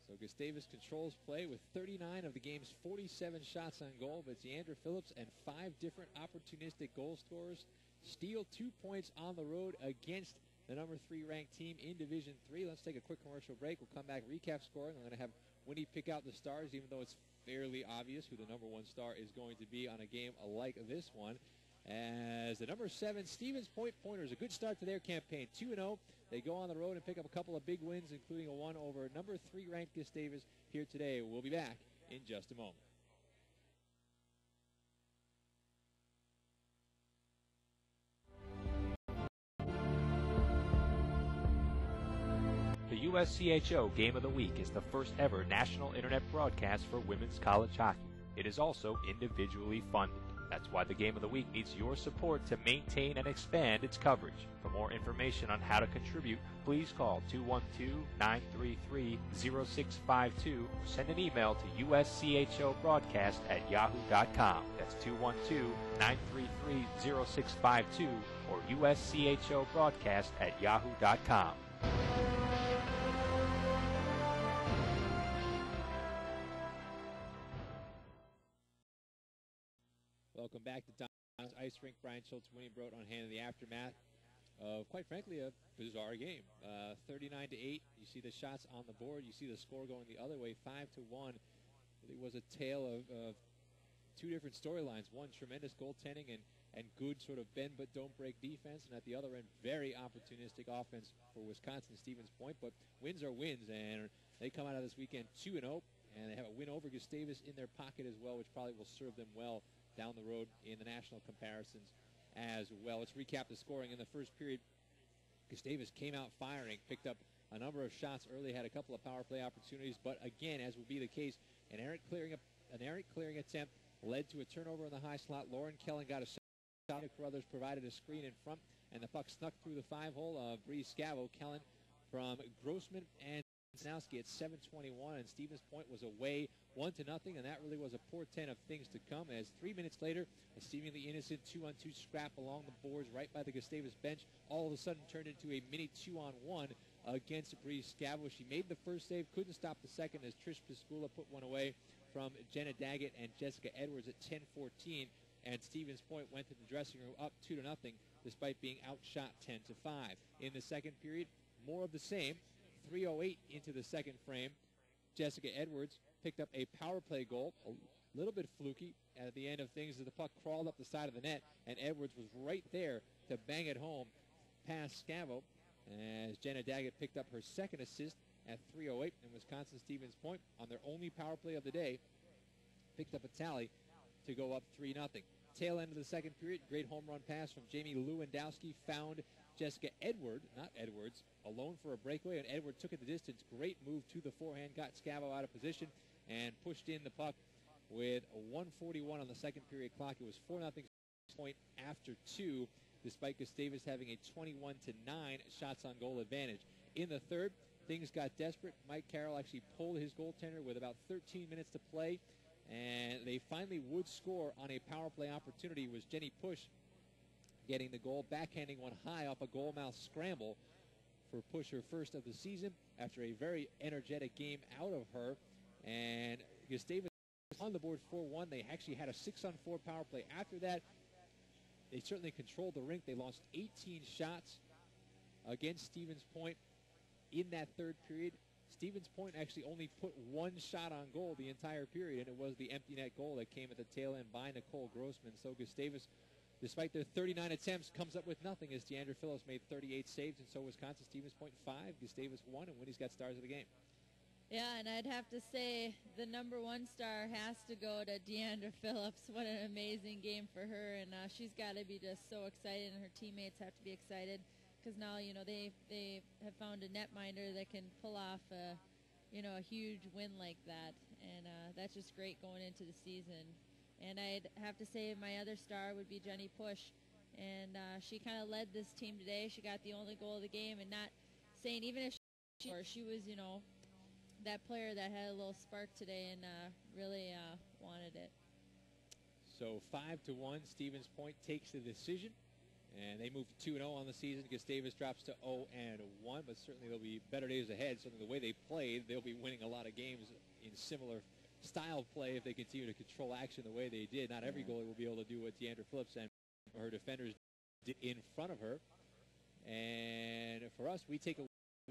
So Gustavus controls play with 39 of the game's 47 shots on goal, but Deandra Phillips and 5 different opportunistic goal scorers steal 2 points on the road against the number 3 ranked team in Division 3. Let's take a quick commercial break. We'll come back, recap scoring. I'm going to have Winnie pick out the stars, even though it's fairly obvious who the number 1 star is going to be on a game like this one. As the number 7 Stevens Point Pointers, a good start to their campaign, 2-0. They go on the road and pick up a couple of big wins, including a one over number 3 ranked Gustavus here today. We'll be back in just a moment. The USCHO Game of the Week is the first ever national internet broadcast for women's college hockey. It is also individually funded. That's why the Game of the Week needs your support to maintain and expand its coverage. For more information on how to contribute, please call 212-933-0652 or send an email to uschobroadcast@yahoo.com. That's 212-933-0652 or uschobroadcast@yahoo.com. Welcome back to Don's Ice Rink. Brian Schultz, Winnie Brodt on hand in the aftermath of, quite frankly, a bizarre game. 39-8. You see the shots on the board. You see the score going the other way, 5-1. It was a tale of 2 different storylines. One, tremendous goaltending and good sort of bend but don't break defense, and at the other end, very opportunistic offense for Wisconsin Stevens Point. But wins are wins, and they come out of this weekend 2-0, and they have a win over Gustavus in their pocket as well, which probably will serve them well down the road in the national comparisons as well. Let's recap the scoring in the first period. Gustavus came out firing, picked up a number of shots early, had a couple of power play opportunities, but again, as would be the case, an errant clearing attempt led to a turnover in the high slot. Lauren Kellen got a shot. Carruthers provided a screen in front, and the puck snuck through the 5-hole of Bree Scavo. Kellen from Grossman and Snowski at 7:21, and Stevens Point was away 1-0, and that really was a portent of things to come, as 3 minutes later, a seemingly innocent 2-on-2 scrap along the boards right by the Gustavus bench all of a sudden turned into a mini 2-on-1 against Bree Scavo. She made the first save, couldn't stop the second, as Trish Piscula put one away from Jenna Daggett and Jessica Edwards at 10:14, and Stevens Point went to the dressing room up 2-0 despite being outshot 10-5. In the second period, more of the same. 3:08 into the second frame, Jessica Edwards picked up a power play goal, a little bit fluky at the end of things as the puck crawled up the side of the net, and Edwards was right there to bang it home past Scavo, as Jenna Daggett picked up her second assist at 3:08, and Wisconsin Stevens Point, on their only power play of the day, picked up a tally to go up 3-0. Tail end of the second period, great home run pass from Jamie Lewandowski found Jessica Edwards, alone for a breakaway, and Edward took it the distance. Great move to the forehand, got Scavo out of position, and pushed in the puck with 1:41 on the second period clock. It was 4-0 point after 2, despite Gustavus having a 21-9 shots on goal advantage. In the third, things got desperate. Mike Carroll actually pulled his goaltender with about 13 minutes to play, and they finally would score on a power play opportunity. It was Jenny Push getting the goal, backhanding one high off a goal mouth scramble for Push, her first of the season, after a very energetic game out of her. And Gustavus on the board 4-1. They actually had a 6-on-4 power play after that. They certainly controlled the rink. They lost 18 shots against Stevens Point in that third period. Stevens Point actually only put one shot on goal the entire period, and it was the empty net goal that came at the tail end by Nicole Grossman. So Gustavus, despite their 39 attempts, comes up with nothing as DeAndre Phillips made 38 saves, and so Wisconsin Stevens Point 5, Gustavus 1, and Winnie's got stars of the game. Yeah, and I'd have to say the number one star has to go to DeAndre Phillips. What an amazing game for her, and she's got to be just so excited, and her teammates have to be excited because now, you know, they have found a netminder that can pull off a huge win like that, and that's just great going into the season. And I'd have to say my other star would be Jenny Push, and she kind of led this team today. She got the only goal of the game, and not saying even if she was, that player that had a little spark today and really wanted it. So 5-1, Stevens Point takes the decision, and they move to 2-0 on the season. Gustavus drops to 0-1, but certainly there'll be better days ahead. Certainly the way they played, they'll be winning a lot of games in similar style of play if they continue to control action the way they did. Not every goalie will be able to do what DeAndre Phillips and her defenders did in front of her. And for us, we take a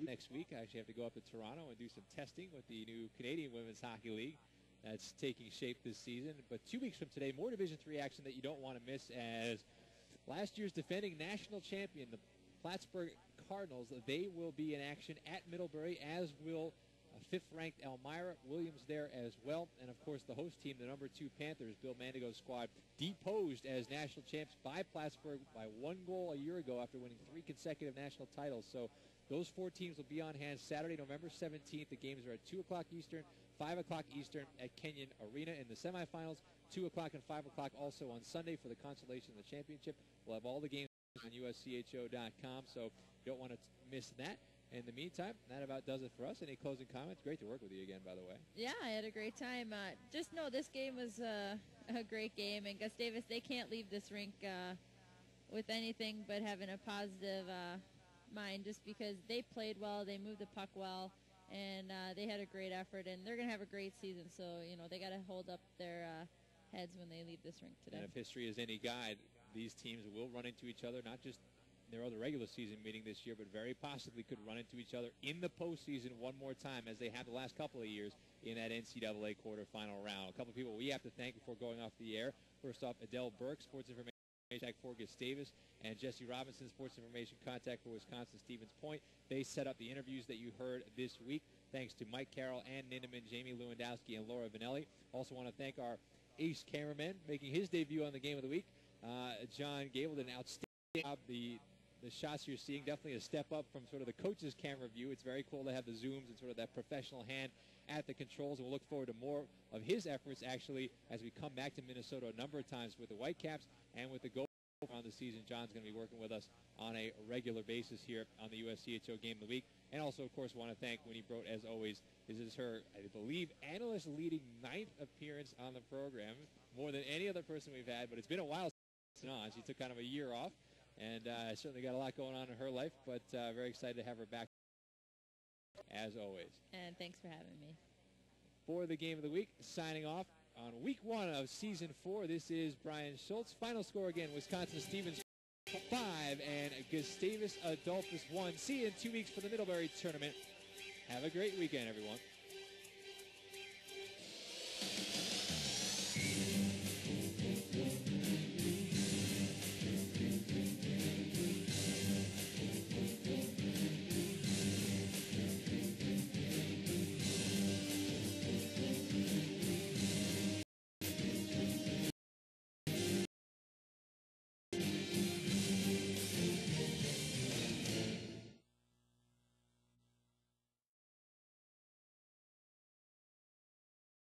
next week. I actually have to go up to Toronto and do some testing with the new Canadian Women's Hockey League that's taking shape this season. But 2 weeks from today, more Division III action that you don't want to miss, as last year's defending national champion, the Plattsburgh Cardinals, they will be in action at Middlebury, as will fifth-ranked Elmira. Williams there as well. And, of course, the host team, the number 2 Panthers, Bill Mandigo's squad, deposed as national champs by Plattsburgh by 1 goal a year ago after winning 3 consecutive national titles. So those 4 teams will be on hand Saturday, November 17th. The games are at 2 o'clock Eastern, 5 o'clock Eastern at Kenyon Arena in the semifinals, 2 o'clock and 5 o'clock also on Sunday for the consolation of the championship. We'll have all the games on USCHO.com, so you don't want to miss that. In the meantime, that about does it for us. Any closing comments? Great to work with you again, by the way. Yeah, I had a great time. Just know this game was a great game, and Gustavus, they can't leave this rink with anything but having a positive mind, just because they played well, they moved the puck well, and they had a great effort, and they're going to have a great season. So, they got to hold up their heads when they leave this rink today. And if history is any guide, these teams will run into each other, not just in their other regular season meeting this year, but very possibly could run into each other in the postseason one more time, as they have the last couple of years in that NCAA quarterfinal round. A couple of people we have to thank before going off the air. First off, Adele Burke, sports information contact for Gustavus, and Jesse Robinson, sports information contact for Wisconsin Stevens Point. They set up the interviews that you heard this week. Thanks to Mike Carroll, Ann Nindeman, Jamie Lewandowski, and Laura Vanelli. Also want to thank our ace cameraman making his debut on the Game of the Week. John Gable did an outstanding job. The shots you're seeing, definitely a step up from sort of the coach's camera view. It's very cool to have the zooms and sort of that professional hand at the controls, and we'll look forward to more of his efforts, actually, as we come back to Minnesota a number of times with the Whitecaps and with the Gold on the season. John's going to be working with us on a regular basis here on the USCHO Game of the Week. And also, of course, want to thank Winnie Brote, as always. This is her, I believe, analyst leading 9th appearance on the program, more than any other person we've had, but it's been a while since on. She took kind of a year off, and certainly got a lot going on in her life, but very excited to have her back, as always. And thanks for having me. For the Game of the Week, signing off on Week 1 of Season 4, this is Brian Schultz. Final score again, Wisconsin Stevens 5 and Gustavus Adolphus 1. See you in 2 weeks for the Middlebury Tournament. Have a great weekend, everyone.